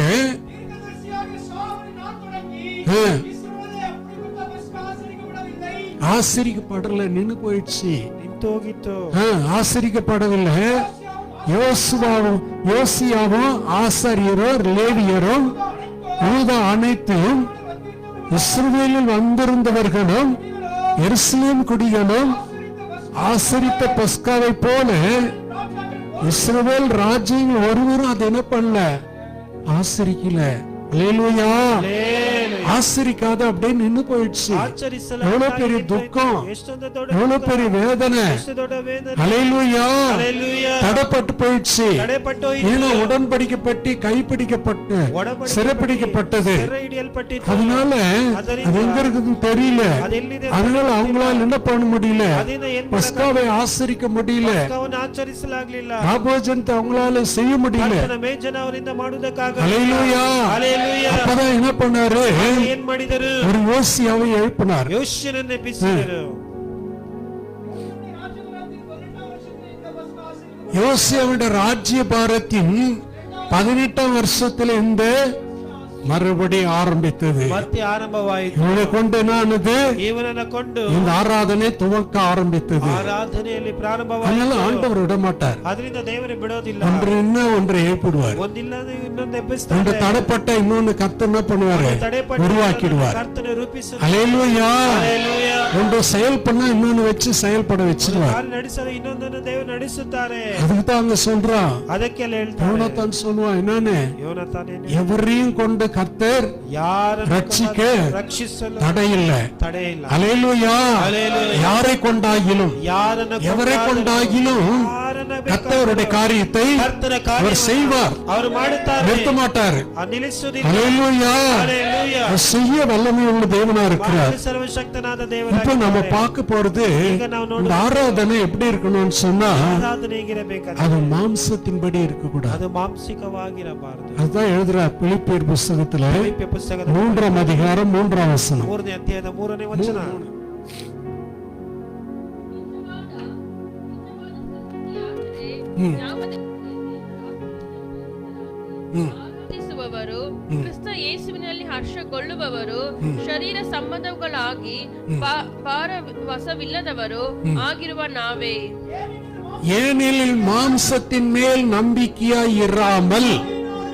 ஆசரிக்கப்படல, நின்னு போயிடுச்சு. ನಿಂತು ಹೋಗಿತ್ತು. ஆசரிக்கப்படவில்லை. யோசியாவும் ஆசாரியரும் லேவியரும் யூதா அனைத்தும் இஸ்ரவேலில் வந்திருந்தவர்களும் எருசலேம் குடிகளும் ஆசரித்த பஸ்காவை போல இஸ்ரவேல் ராஜ்யங்கள் ஒருவரும் அது என்ன பண்ணல, ஆசரிக்கல. ஹalleluya. ஆசரிக்காத அப்படியே நின்னு போயிடுச்சு. ಆಚರಿಸಲು எவ்வளவு பெரிய துக்கம், ಎಷ್ಟೊಂದು ದೊಡ್ಡ எவ்வளவு பெரிய வேதனை. ಎಷ್ಟು ದೊಡ್ಡ ವೇದನೆ. ஹalleluya. ಹಲ್ಲೆಲೂಯಾ. தடைப்பட்டு போயிடுச்சு. ತಡೆಪಟ್ಟು ஏன்னா உடன்படிக்கப்பட்டு கைப்பிடிக்கப்பட்டு சிறைப்பிடிக்கப்பட்டது. ಸೆರೆ ಹಿಡಿಯಲ್ಪಟ್ಟಿತ್ತು. அதனால அது எங்க இருக்குதுன்னு தெரியல. ಅದೆಲ್ಲಿದೆ அதனால அவங்களால என்ன பண்ண முடியல, ಅದನ್ನ ಏನ್ பஸ்காவை ஆசரிக்க முடியல, ಪಸ್ಕವನ್ನು ಆಚರಿಸಲಾಗಲಿಲ್ಲ. ராபோஜனத்தை அவங்களால செய்ய முடியல. ಕರ್ತನ ಮೇಜನ ಅವರಿಂದ ಮಾಡುವುದಕ್ಕಾಗಲಿಲ್ಲ. ஹalleluya. ಹಲ್ಲೆಲೂಯಾ. அப்பதான் என்ன பண்ணாரு, ಏನ್ ಮಾಡಿದರು? ஒரு யோசியாவை எழுப்பினார். ಯೋಷಿಯನನ್ನು ಎಬ್ಬಿಸಿದರು. யோசியாவுடைய ராஜ்ய பாரத்தின் 18ஆம் வருஷத்துல இந்த மறுபடியும் ஆரம்பித்தது. ಮತ್ತೆ ಆರಂಭವಾಯಿತು. இவனை கொண்டு என்னானது? ಇವನನ್ನ ಕೊಂಡು இந்த ஆராதனை துவக்க ஆரம்பித்தது. ಆರಾಧನೆಯಲ್ಲಿ ಪ್ರಾರಂಭವಾಯಿತು. அதனால ஆண்டவர் விட மாட்டார். ಅದರಿಂದ ದೇವರು ಬಿಡೋದಿಲ್ಲ. ஒன்று இன்னும் ஒன்றை ஏற்படுவார். ಒಂದಿಲ್ಲ ಇನ್ನೊಂದು ஒன்று ಎಬ್ಬಿಸ್ತಾನೆ. தடைப்பட்ட இன்னொன்னு கர்த்தர் என்ன பண்ணுவாரு? உருவாக்கிடுவார். ಕರ್ತನೆ ರೂಪಿಸುತ್ತಾನೆ. அல்லேலூயா. ಹಲ್ಲೆಲೂಯಾ. ஒன்று செயல் பண்ணா இன்னொன்னு வச்சு செயல்பட வச்சிருவார். ಕಾಲು ನಡೆಸಲು ಇನ್ನೊಂದನ್ನು ದೇವರು ನಡೆಸುತ್ತಾರೆ. அதுக்கு தான் அங்க சொல்றான். ಅದಕ್ಕೆಲ್ಲ ಹೇಳ್ತಾರೆ. யோனத்தான் சொல்லுவான் என்னன்னு? ಯೋನಾತಾನೇನು எவரையும் கொண்டு கர்த்தர் ಯಾರನ್ನು ரட்சிக்க ರಕ್ಷಿಸಲು தடையில்லை. ತಡೆಯಿಲ್ಲ. அல்லேலூயா. ಹಲ್ಲೆಲೂಯಾ. யாரை கொண்டாகிலும் ಯಾರನ್ನು எவரை கொண்டாகிலும் ಯಾರನ್ನ கர்த்தருடைய காரியத்தை ಕರ್ತನ அவர் ಕಾರ್ಯವನ್ನು செய்வார். ಅವರು ಮಾಡುತ್ತಾರೆ. நிறுத்த மாட்டாரு. ನಿಲ್ಲಿಸುವುದಿಲ್ಲ. அல்லேலூயா. ಹಲ್ಲೆಲೂಯಾ. அவர் செய்ய வல்லமை உள்ள தேவனா இருக்கிறார். ಸರ್ವಶಕ್ತನಾದ இப்போ ದೇವರಾಗಿದ್ದಾರೆ. நம்ம பார்க்க போறது ಈಗ ನಾವು இந்த ನೋಡುವ ஆராதனை எப்படி இருக்கணும்னு சொன்னா ಆರಾಧನೆ ಹೇಗಿರಬೇಕಂದ್ರೆ அது மாம்சத்தின்படி இருக்க கூடாது. ಅದು ಮಾಂಸಿಕವಾಗಿರಬಾರದು. அதுதான் எழுதுறார் பிலிப்பியர் புஸ்தகத்துல ಫಿಲಿಪ್ಪಿಯ ಪುಸ್ತಕದ 3ஆம் அதிகாரம் 3ஆம் வசனம். 3ನೇ ಅಧ್ಯಾಯದ 3ನೇ ವಚನ. ಆರಾಧಿಸುವವರು ಕ್ರಿಸ್ತ ಯೇಸುವಿನಲ್ಲಿ ಹರ್ಷಗೊಳ್ಳುವವರು ಶರೀರ ಸಂಬಂಧಗಳಾಗಿ ಪಾರವಸವಿಲ್ಲದವರು ಆಗಿರುವ ನಾವೇ. ஏனெனில் மாம்சத்தின் மேல் நம்பிக்கையாய் இராமல்,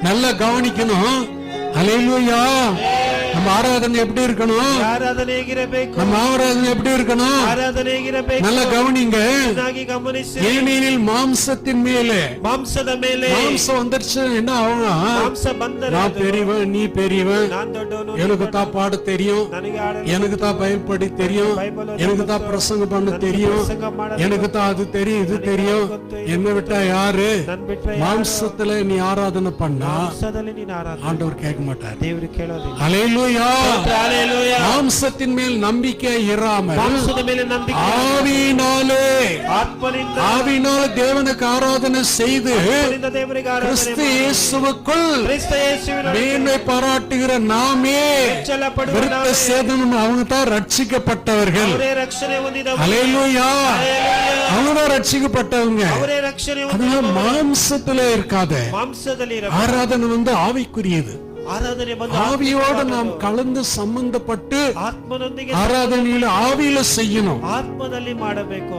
நல்லா கவனிக்கணும். அல்லேலூயா. நம்ம ஆராதனை எப்படி இருக்கணும்? ಆರಾಧನೆ ಹೇಗಿರಬೇಕು? நம்ம ஆராதனை எப்படி இருக்கணும்? ಆರಾಧನೆ ಹೇಗಿರಬೇಕು? நல்லா கவனிங்க. ಚೆನ್ನಾಗಿ ಗಮನಿಸಿ. ஏனெனில் மாம்சத்தின் மேலே, ಮಾಂಸದ ಮೇಲೆ மாம்சம் வந்துருச்சு என்ன ஆகும்? ಮಾಂಸ ಬಂದರೆ நான் பெரியவன், நீ பெரியவன், நான் ದೊಡ್ಡವನು, எனக்கு தான் பாட தெரியும், ನನಗೆ ಆಡಲು எனக்கு தான் பயன்படி தெரியும், எனக்கு தான் பிரசங்கம் பண்ண தெரியும், எனக்கு தான் அது தெரியும், இது தெரியும், என்ன விட்டா யாரு? ನನ್ ಬಿಟ್ರೆ மாம்சத்துல நீ ஆராதனை பண்ணா ಮಾಂಸದಲ್ಲಿ ನೀನು ಆರಾಧನೆ ஆண்டவர் கேட்க மாட்டார். ದೇವರು ಕೇಳೋದಿಲ್ಲ. அல்லேலூயா. ಹಲ್ಲೆಲೂಯಾ. மாம்சத்தின் மேல் நம்பிக்கை இராமல் ಮಾಂಸದ ಮೇಲೆ ನಂಬಿಕೆ ஆவியினாலே, ಆತ್ಮನಿಂದ ஆவியினால தேவனுக்கு ஆராதனை செய்து ಆತ್ಮನಿಂದ ದೇವರಿಗೆ ಆರಾಧನೆ கிறிஸ்து இயேசுவுக்குள் ಕ್ರಿಸ್ತ ಯೇಸುವಿನ மேன்மை பாராட்டுகிற நாமே ಹೆಚ್ಚಳ ಪಡುವ விருத்த ನಾವೇ சேதனம் அவங்க தான் ரட்சிக்கப்பட்டவர்கள். ಅವರೇ ರಕ್ಷಣೆ ಹೊಂದಿದವರು. அல்லேலூயா. ಹಲ್ಲೆಲೂಯಾ. அவங்க தான் ரட்சிக்கப்பட்டவங்க. ಅವರೇ ರಕ್ಷಣೆ அதனால ಹೊಂದಿದವರು. மாம்சத்துல இருக்காத. ಮಾಂಸದಲ್ಲಿ ಇರ ஆராதனை ஆவிக்குரியது. ಆರಾಧನೆ ಬಂದು ஆவியோட நாம் கலந்து சம்பந்தப்பட்டு ಆತ್ಮನೊಂದಿಗೆ ஆராதனையில ஆவியில செய்யணும். ಆತ್ಮದಲ್ಲಿ ಮಾಡಬೇಕು.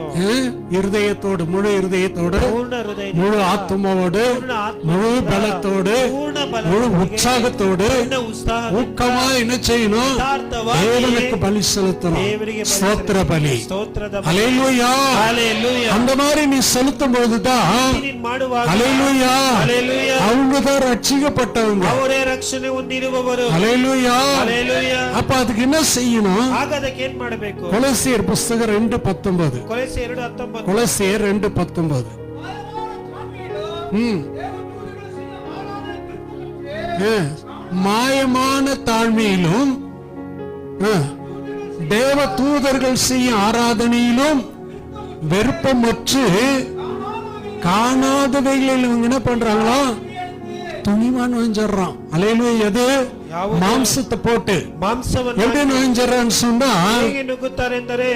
இருதயத்தோடு, முழு இருதயத்தோடு, ಪೂರ್ಣ ಹೃದಯ, முழு ஆத்மாவோடு, ಪೂರ್ಣ ಆತ್ಮ, முழு பலத்தோடு, ಪೂರ್ಣ முழு ಬಲ, உற்சாகத்தோடு, ಪೂರ್ಣ ಉತ್ಸಾಹ, ஊக்கமா என்ன செய்யணும்? ಯಥಾರ್ಥವಾಗಿ தேவனுக்கு பலி செலுத்தணும். ದೇವರಿಗೆ ಬಲಿ ஸ்தோத்திர பலி. ಸ್ತೋತ್ರದ ಬಲಿ. அல்லேலூயா. ಹಲ್ಲೆಲೂಯಾ. அந்த மாதிரி நீ செலுத்தும் போதுதான் ನೀನು ಮಾಡುವಾಗ அல்லேலூயா ಹಲ್ಲೆಲೂಯಾ. அவங்கதான் ரட்சிக்கப்பட்டவங்க. ಅವರೇ ರಕ್ಷಣೆ ಹೊಂದಿರುವವರು. அல்லேலூயா. ಹಲ್ಲೆಲೂಯಾ. அப்ப அதுக்கு என்ன செய்யணும்? ಆಗ ಅದಕ್ಕೆ ಏನ್ ಮಾಡಬೇಕು? கொலோசியர் புஸ்தகம் 2:19. ಕೊಲೊಸ್ಸೆ 2:19. கொலோசியர் 2:19. மாயமான தாழ்மையிலும் தேவ தூதர்கள் செய்யும் ஆராதனையிலும் வெறுப்பமற்று காணாதவைகளில் இவங்க என்ன பண்றாங்களா? துணிவான் நுழைஞ்சிடறான். அல்லேலூயா. எது? மாம்சத்தை போட்டு ಮಾಂಸವನ್ನು எப்படி நுழைஞ்சிடறான்னு சொன்னா, ಹೇಗೆ ನುಗ್ಗುತ್ತಾರೆ ಎಂದರೆ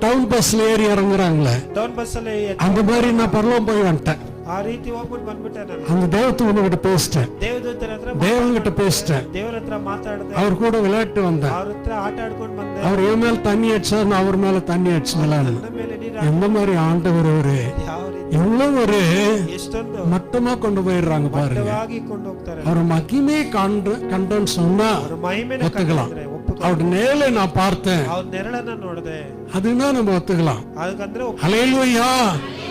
டவுன் பஸ்ல ஏறி இறங்குறாங்களே, ಡೌನ್ ಬಸ್ ಅಲ್ಲಿ அந்த மாதிரி நான் பரலோகம் போய் வந்துட்டேன். ಆ ರೀತಿ ಹೋಗ್ಬಿಟ್ಟು ಬಂದ್ಬಿಟ್ಟೆ ನಾನು. அந்த தேவதூதன்கிட்ட பேசிட்டேன், ದೇವದೂತರ ಹತ್ರ தேவன்கிட்ட பேசிட்டேன், ದೇವರ ಹತ್ರ ಮಾತಾಡಿದೆ. அவர் கூட விளையாட்டு வந்தேன். ಅವ್ರ ಹತ್ರ ಆಟ ಆಡ್ಕೊಂಡು ಬಂದೆ. அவர் என் மேல தண்ணி அடிச்சா நான் அவர் மேல தண்ணி அடிச்சு விளையாடு. ನನ್ನ ಮೇಲೆ ನೀರು எந்த மாதிரி ஆண்டவர் ஒரு ಯಾವ ರೀತಿ எவ்வளவு ஒரு ಎಷ್ಟೊಂದು மட்டமா கொண்டு போயிடுறாங்க பாருங்க. ಮಟ್ಟವಾಗಿ ಕೊಂಡು ಹೋಗ್ತಾರೆ. அவர் மகிமே கண்டன்னு சொன்னா ಅವ್ರ ಮಹಿಮೆನ ஒத்துக்கலாம். ಕಂಡ್ರೆ ಒಪ್ಪುತ್ತಾರೆ. அவருடைய நேரலை நான் பார்த்தேன், ಅವ್ರ ನೆರಳನ್ನ ನೋಡಿದೆ. அதுனா நம்ம ஒத்துக்கலாம். ಅದಕ್ಕಂದ್ರೆ அல்லேலூயா.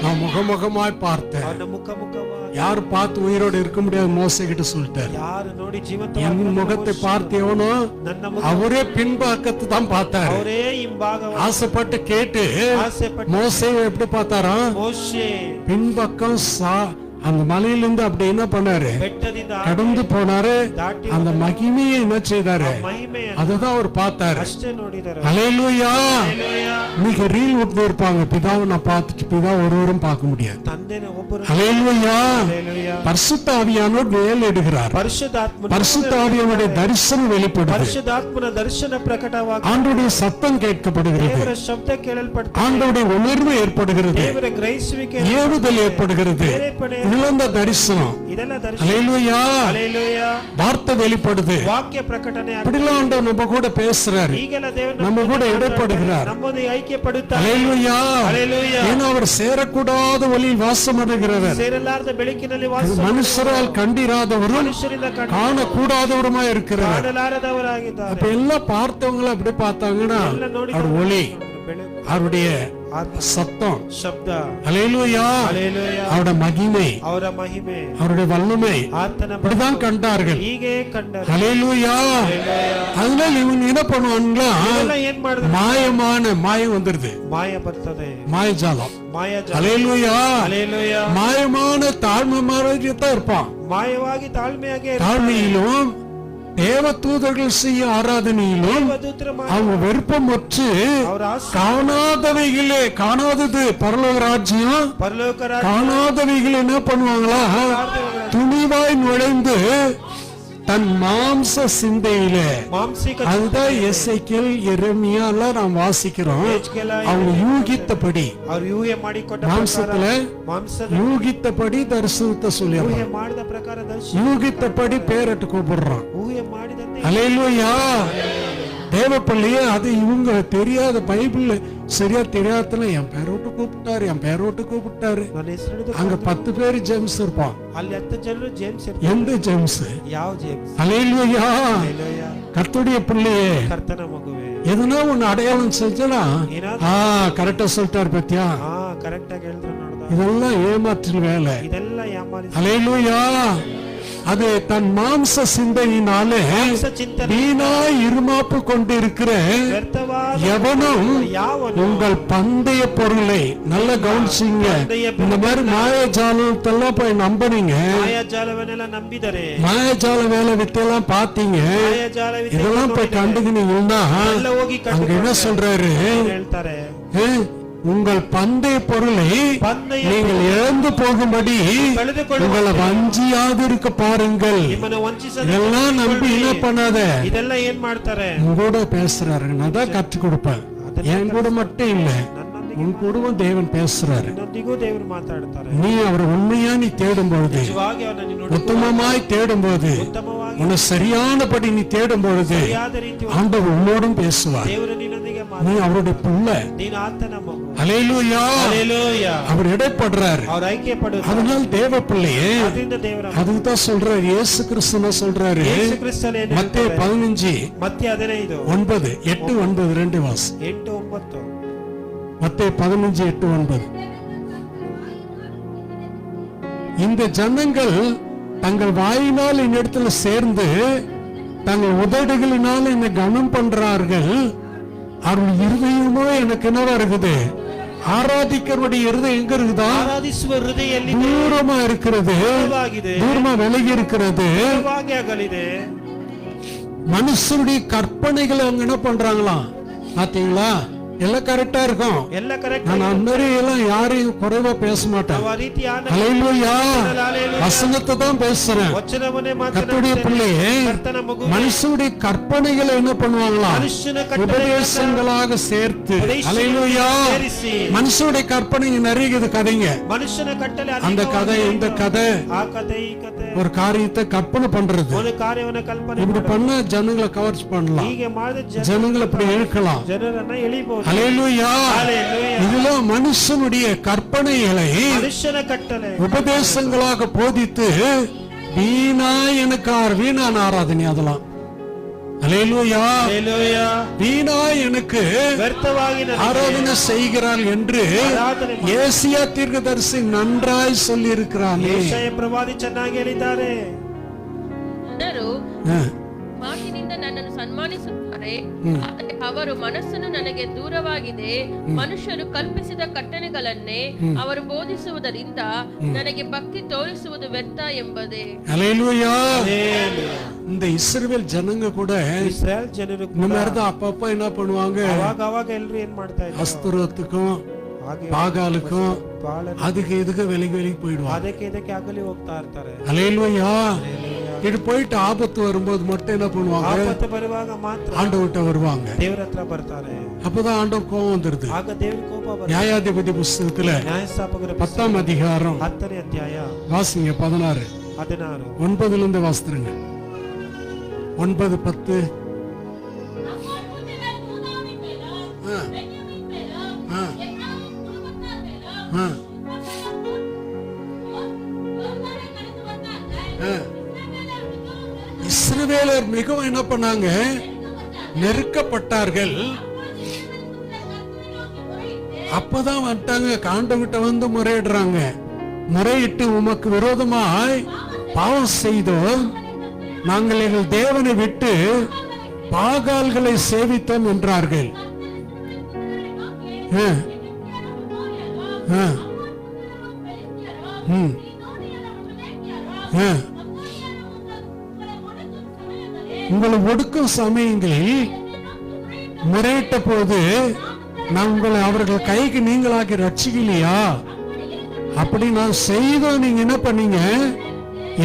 நான் முகமுகமாய் பார்த்தேன். ಅವ್ರನ್ನ ಮುಖವಾಗಿ யாரு பார்த்து உயிரோடு இருக்க முடியாது மோசே கிட்ட சொல்லிட்டாரு. ಯಾರು ನೋಡಿ ಜೀವಂತ என் முகத்தை பார்த்தேவனோ ನನ್ನ ಮುಖ அவரே பின்பக்கத்தை தான் பார்த்தாரு. ಅವರೇ ಹಿಂಭಾಗ ஆசைப்பட்டு கேட்டு ಆಸೆಪಟ್ಟು மோசே எப்படி பார்த்தாரா? ಮೋಶೆ பின்பக்கம் அந்த மலையிலிருந்து அப்படி என்ன பண்ணாரு? ಬೆಟ್ಟದಿಂದ கடந்து போனாரு. ದಾಟಿ அந்த மகிமையை என்ன செய்தாரு? ಮಹಿಮೆಯ அதுதான் அவர் பார்த்தாரு. ಅಷ್ಟೇ ನೋಡಿದರು. அல்லேலூயா. ಹಲ್ಲೆಲೂಯಾ. நீங்க ரீல் விட்டு இருப்பாங்க, பிதாவை நான் பார்த்துட்டு பிதா ஒருவரும் பார்க்க முடியாது. ತಂದೆನ ಒಬ್ಬರು. அல்லேலூயா. ಹಲ್ಲೆಲೂಯಾ. பரிசுத்த ஆவியானவர் மேலிடுகிறார். ಪರಿಶುದ್ಧಾತ್ಮನ பரிசுத்த ஆவியானுடைய தரிசனம் வெளிப்படுது. ಪರಿಶುದ್ಧಾತ್ಮನ ದರ್ಶನ ಪ್ರಕಟವಾಗಿ ஆண்டவருடைய சத்தம் கேட்கப்படுகிறது. ದೇವರ ಶಬ್ದ ಕೇಳಲ್ಪಡುತ್ತದೆ. ஆண்டவருடைய உணர்வு ஏற்படுகிறது. ದೇವರ ಗ್ರಹಿಸುವಿಕೆ ஏவுதல் ஏற்படுகிறது. ಪ್ರೇರೇಪಣೆ இதெல்லாம் தான் தரிசனம். ಇದೆಲ್ಲ ದರ್ಶನ. அல்லேலூயா. ಹಲ್ಲೆಲೂಯಾ. வார்த்தை வெளிப்படுது. ವಾಕ್ಯ ಪ್ರಕಟಣೆ. அப்படிலாம் ஆண்டவர் நம்ம கூட பேசுறாரு, ಈಗೆಲ್ಲ ದೇವರು நம்ம கூட இடைப்படுகிறார். ನಮ್ಮೊಂದಿಗೆ ಐಕ್ಯ ಪಡುತ್ತಾರೆ. அல்லேலூயா. ಹಲ್ಲೆಲೂಯಾ. ஏன்னா அவர் சேரக்கூடாத வழியில் வாசம் பண்ணுகிறவர், ಸೇರಲಾರದ ಬೆಳಕಿನಲ್ಲಿ ವಾಸ மனுஷரால் கண்டிராதவரும் ಮನುಷ್ಯರಿಂದ காணக்கூடாதவருமா இருக்கிறார். ಕಾಣಲಾರದವರಾಗಿದ್ದಾರೆ. அப்ப எல்லாம் பார்த்தவங்கள அப்படி பார்த்தாங்கன்னா ಎಲ್ಲ ನೋಡಿ அவர் ஒளி, ಬೆಳಕು, அவருடைய சத்தம், ಶಬ್ದ, அல்லேலூயா, ಹಲ್ಲೆಲೂಯಾ, அவருடைய மகிமை, ಅವರ ಮಹಿಮೆ, அவருடைய வல்லமை ಆತನ இப்படிதான் கண்டார்கள். ಹೀಗೆ ಕಂಡರು. அல்லேலூயா. அதனால இவங்க என்ன பண்ணுவாங்களா, ಇದೆಲ್ಲ ಏನ್ ಮಾಡಿದ್ರು? மாயம் வந்துருது, ಮಾಯ ಬರ್ತದೆ, மாயஜாலம். ಮಾಯಾಜಾಲ. அல்லேலூயா. ಹಲ್ಲೆಲೂಯಾ. மாயமான தாழ்மை மாதிரி தான் இருப்பான். ಮಾಯವಾಗಿ ತಾಳ್ಮೆಯಾಗೆ தாழ்மையிலும் தேவ தூதர்கள் செய்ய ஆராதனையிலும் ದೇವದೂತರ அவங்க விருப்பமற்று ಅವರ ಆಸೆ காணாதது பரலோக ராஜ்யம், ಪರಲೋಕ ರಾಜ್ಯ காணாதவைகள் என்ன பண்ணுவாங்களா, துணிவாய் நுழைந்து தன் மாம்ச சிந்தையிலே, ಮಾಂಸಿಕ அதுதான் எசேக்கியேல் எரேமியா எல்லாம் நாம் வாசிக்கிறோம். அவங்க யூகித்தபடி, ಅವ್ರು ಯೂಹೆ ಮಾಡಿಕೊಟ್ಟ மாம்சத்துல ಮಾಂಸದ யூகித்தபடி தரிசனத்தை சொல்லிடுறான், ಊಹೆ ಮಾಡಿದ ಪ್ರಕಾರ ದರ್ಶನ, யூகித்தபடி பேரட்டு கூப்பிடுறான். ಊಹೆ ಮಾಡಿದಂತೆ. அல்லேலூயா. தேவ பிள்ளையே, அது இவங்க தெரியாத, பைபிள் சரியா தெரியாதல என் பேரோட்டு கூப்பிட்டாரு. ನನ್ನ ಹೆಸರು ಹಿಡಿದು அங்க 10 பேர் ஜேம்ஸ் இருப்பான். ಅಲ್ಲಿ 10 ಜನರು ಜೇಮ್ಸ್ ಇರ್ತಾರೆ. எந்த ஜேம்ஸ்? ಯಾವ ಜೇಮ್ಸ್? அல்லேலூயா. ಹಲ್ಲೆಲೂಯಾ. கர்த்தருடைய பிள்ளையே, ಕರ್ತನ ಮಗುವೆ, எதுனா ஒன்னு அடையாளம் செஞ்சா கரெக்டா சொல்லிட்டாரு பத்தியா. ಕರೆಕ್ಟ್ ಆಗಿ ಹೇಳಿದ್ರು ನೋಡ್ದ. இதெல்லாம் ஏமாற்றல் வேலை. ಇದೆಲ್ಲ ಯಾಮಾರಿ. அல்லேலூயா. அது தன் மாம்ச சிந்தையினாலே ಚಿಂತನೆ வீணாய் இருமாப்பு கொண்டிருக்கிற ವ್ಯರ್ಥವಾದ எவனும் ಯಾವನು உங்கள் பந்தய பொருளை நல்ல கவனிச்சிங்க. இந்த மாதிரி மாயஜாலத்தெல்லாம் போய் நம்பினீங்க, ಮಾಯಾಜಾಲವನ್ನೆಲ್ಲ ನಂಬಿದರೆ, மாயஜால வேலை வித்தெல்லாம் பாத்தீங்க, ಮಾಯಾಜಾಲ இதெல்லாம் போய் கண்டுக்கினீங்கன்னா ಎಲ್ಲ ಹೋಗಿ அங்க என்ன சொல்றாரு, ಹೇಳ್ತಾರೆ, உங்கள் பந்தய பொருளை பந்தய நீங்கள் இழந்து போகும்படி உங்களை வஞ்சியாது இருக்க பாருங்கள். ನಿಮ್ಮನ್ನು ವಂಚಿಸದೆ இதெல்லாம் நம்பி என்ன பண்ணாத. ಇದೆಲ್ಲ ಏನ್ ಮಾಡ್ತಾರೆ? உங்களோட பேசுறாரு, நான் தான் கற்றுக் கொடுப்பேன். என் கூட மட்டும் இல்ல, உன் கூடவும் தேவன் பேசுறாரு. ನನ್ನೊಂದಿಗೂ ದೇವರು ಮಾತಾಡ್ತಾರೆ. நீ அவரை உண்மையா நீ தேடும் பொழுது, ನಿಜವಾಗಿ ಅವರನ್ನು ನೀನು உத்தமமாய் தேடும் போது, ಉತ್ತಮವಾಗಿ உன்னை சரியானபடி நீ தேடும் பொழுது ಸರಿಯಾದ ರೀತಿ ஆண்டவர் உன்னோடும் பேசுவார். ದೇವರು ನಿನ್ನೊಂದಿಗೆ நீ அவருடைய பிள்ளை. ನೀನು ಆತನ ಮಗು. அல்லேலூயா. ಹಲ್ಲೆಲೂಯಾ. அவர் இடைப்படுறாரு. ಅವರು ಐಕ್ಯ ಪಡುತ್ತಾರೆ. அதனால் தேவ பிள்ளையே, ಅದರಿಂದ ದೇವರ அதுக்கு தான் சொல்றாரு, இயேசு கிறிஸ்து சொல்றாரு, ಯೇಸು ಕ್ರಿಸ್ತನು ಏನು மத்தேயு 15 ಮತ್ತೆಯ 15 9 8 9 2 வாசி. 8 9 மத்தேயு 15 8 9. இந்த ஜனங்கள் தங்கள் வாயினால் என்னிடத்துல சேர்ந்து தங்கள் உதடுகளினால் என்னை கனம் பண்றார்கள், அவர்கள் இருதயமோ எனக்கு என்னவா இருக்குது, ஆராதிக்கிறவருடைய இருதயம் எங்க இருக்குதா, ಆರಾಧಿಸುವ ಹೃದಯದಲ್ಲಿ தூரமா இருக்கிறது, ದೂರವಾಗಿದೆ, தூரமா விலகி இருக்கிறது. ದೂರವಾಗಿ ಅಗಲಿದೆ. மனுஷனுடைய கற்பனைகளை அவங்க என்ன பண்றாங்களாம் பாத்தீங்களா, எல்லாம் கரெக்டா இருக்கும். ಎಲ್ಲ ಕರೆಕ್ಟ್. நான் அந்த மாதிரி எல்லாம் யாரையும் குறைவா பேச மாட்டேன். ಆ ರೀತಿ அல்லேலூயா. வசனத்தை தான் பேசுறேன். ವಚನವನ್ನೇ கர்த்தருடைய ಮಾತನಾಡುತ್ತೇನೆ. பிள்ளையே, ಕರ್ತನ ಮಗು மனுஷனுடைய கற்பனைகளை என்ன பண்ணுவாங்களா, ಮನುಷ್ಯನ ಕಟ್ಟಳೆಗಳನ್ನು உபதேசங்களாக சேர்த்து. அல்லேலூயா. ಸೇರಿಸಿ மனுஷனுடைய கற்பனை நிறைய கதைங்க. ಮನುಷ್ಯನ ಕಟ್ಟಳೆ அந்த கதை இந்த கதை, ಆ ಕಥೆ ಈ ಕಥೆ, ஒரு காரியத்தை கற்பனை பண்றது. ಒಂದು ಕಾರ್ಯವನ್ನು ಕಲ್ಪನೆ இப்படி பண்ண ஜனங்களை கவர்ச்சி பண்ணலாம், ಹೀಗೆ ಮಾಡಿದ ஜனங்களை இப்படி இழுக்கலாம். ಜನರನ್ನ ಎಳಿಬಹುದು. அல்லேலூயா. ಹಲ್ಲೆಲೂಯಾ. இதெல்லாம் மனுஷனுடைய கற்பனைகளை ಮನುಷ್ಯನ ಕಟ್ಟಳೆ உபதேசங்களாக போதித்து வீணான ஆராதனை அதெல்லாம். அல்லேலூயா. ಹಲ್ಲೆಲೂಯಾ. வீணா எனக்கு ವ್ಯರ್ಥವಾಗಿ ஆராதனை செய்கிறாள் என்று ஏசியா தீர்க்கதரிசி நன்றாய் சொல்லி இருக்கிறானே. ಯೆಶಾಯ ಪ್ರವಾದಿ ಚೆನ್ನಾಗಿ ಹೇಳಿದ್ದಾರೆ. ಜನರು ಮಾತಿನಿಂದ ನನ್ನನ್ನು ಸನ್ಮಾನಿಸುತ್ತಾರೆ, ಆದರೆ ಅವರ ಮನಸ್ಸನ್ನು ನನಗೆ ದೂರವಾಗಿದೆ. ಮನುಷ್ಯರು ಕಲ್ಪಿಸಿದ ಕಟ್ಟಳೆಗಳನ್ನೇ ಅವರು ಬೋಧಿಸುವುದರಿಂದ ನನಗೆ ಭಕ್ತಿ ತೋರಿಸುವುದು ವ್ಯರ್ಥ ಎಂಬುದೇ. அல்லேலூயா. இந்த இஸ்ரவேல் ஜனங்க கூட ಇಸ್ರಾಯೇಲ್ ಜನರು இந்த மாதிரி தான் அப்பப்ப என்ன பண்ணுவாங்க, ಅವಾಗ ಎಲ್ಲರೂ ಏನ್ ಮಾಡ್ತಾ ಇದ್ದಾರೆ, அஸ்தரோத்துக்கும் ಹಾಗೆ பாகாலுக்கும் ಬಾಳ அதுக்கு இதுக்கு விலகி போயிடுவாங்க. ಅದಕ್ಕೆ ಇದಕ್ಕೆ ಅಗಲಿ ಹೋಗ್ತಾ ಇರ್ತಾರೆ. அல்லேலூயா. ಹಲ್ಲೆಲೂಯಾ. இது போயிட்டு ஆபத்து வரும்போது மட்டும் என்ன பண்ணுவாங்க? ಆಪತ್ತು ಬರುವಾಗ ಮಾತ್ರ ஆண்டவர்கிட்ட வருவாங்க. ದೇವರ ಹತ್ರ ಬರ್ತಾರೆ. அப்பதான் ஆண்டவர் கோபம் வந்துருது. ಆಗ ದೇವರ ಕೋಪ ಬರುತ್ತೆ. நியாயாதிபதி புஸ்தகத்துல ನ್ಯಾಯಸ್ಥಾಪಕರ 10ஆம் அதிகாரம் 10ನೇ ಅಧ್ಯಾಯ வாசிங்க 16 9ல இருந்து வாசித்துருங்க. 9 10 இஸ்ரவேலர் மிகவும் என்ன பண்ணாங்க? நெருக்கப்பட்டார்கள். அப்பதான் வந்துட்டாங்க, ஆண்டவர்கிட்ட வந்து முறையிடுறாங்க. முறையிட்டு உமக்கு விரோதமாய் பாவம் செய்தோம், நாங்கள் எங்கள் தேவனை விட்டு பாகால்களை சேவித்தோம் என்றார்கள். உங்களை ஒடுக்கும் சமயங்களில் முறையிட்ட போது நான் உங்களை அவர்கள் கைக்கு நீங்களாக்கி ரட்சிக்கலையா? அப்படி நான் செய்தோம், நீங்க என்ன பண்ணீங்க?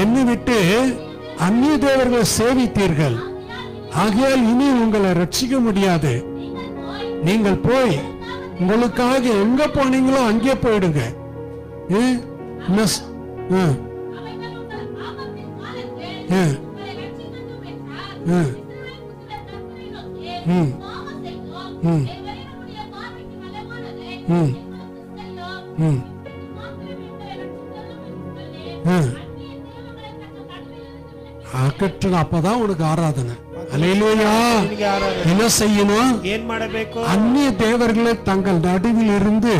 என்னை விட்டு அந்நிய தேவர்களை சேவித்தீர்கள். ஆகையால் இனி உங்களை ரட்சிக்க முடியாது. நீங்கள் போய் உங்களுக்காக எங்க போனீங்களோ அங்கே போயிடுங்க. அகற்றணும். அப்பதான் உனக்கு ஆராதனை. அல்லேலூயா. என்ன செய்யணும்? அந்நிய தேவர்களை தங்கள் நடுவில் இருந்து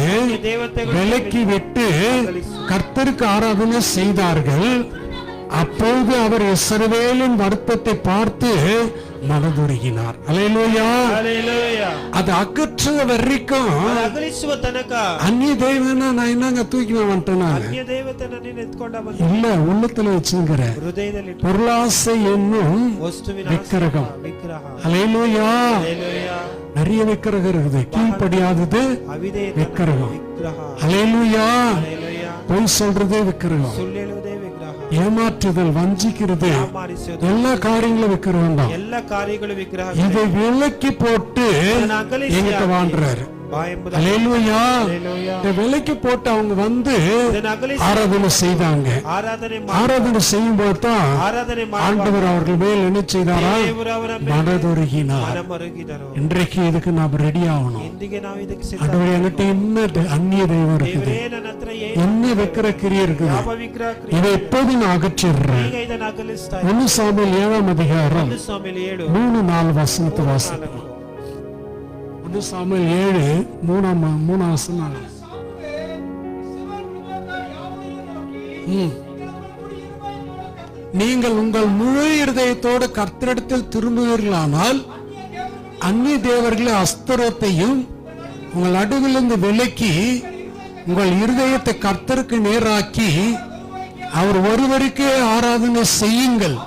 விலக்கி விட்டு கர்த்தருக்கு ஆராதனை செய்தார்கள். அப்போது அவர் இஸ்ரவேலின் வருத்தத்தை பார்த்து மனதுருகினார். அல்லேலூயா. அது அகற்ற வரைக்கும் அந்நிய தெய்வனா நான் என்னங்க தூக்கி வந்துட்டேன் இல்ல, உள்ளத்துல வச்சுங்கிற பொருளாசை என்னும் விக்கிரகம். அல்லேலூயா. நிறைய விக்கிரகம் இருக்குது. கீழ்ப்படியாதது விக்கிரகம். அல்லேலூயா. பொய் சொல்றது விக்கிரகம், ஏமாற்றுதல், வஞ்சிக்கிறது, எல்லா காரியங்களும் விக்கிரகம் தான். இதை விலக்கி போட்டு எங்கிட்ட வாழ்றாரு. விலைக்கு போட்டு அவங்க வந்து ஆராதனை செய்தாங்க. ஆராதனை செய்யும் போது தான் ஆண்டவர் அவர்கள் மேல் என்ன செய்தாரா? மனதுருகினார். இன்றைக்கு இதுக்கு நாம் ரெடி ஆகணும். ஆண்டவர் என்கிட்ட என்ன அந்நிய தெய்வம் இருக்குது, என்ன வைக்கிற கிரியை இருக்குது, இதை எப்போது நான் அகற்றிடுறேன். 1 சாமுவேல் 7ஆம் அதிகாரம் 3-4 வசனத்தை வாசிப்போம். 1 சாமுவேல் 7:3 வசனம். நீங்கள் உங்கள் முழு இருதயத்தோடு கர்த்தரிடத்தில் திரும்புவீர்களானால் அந்நிய தேவர்களை அஸ்திரத்தையும் உங்கள் நடுவிலிருந்து விலக்கி உங்கள் இருதயத்தை கர்த்தருக்கு நேராக்கி அவர் ஒருவருக்கே ஆராதனை செய்யுங்கள்.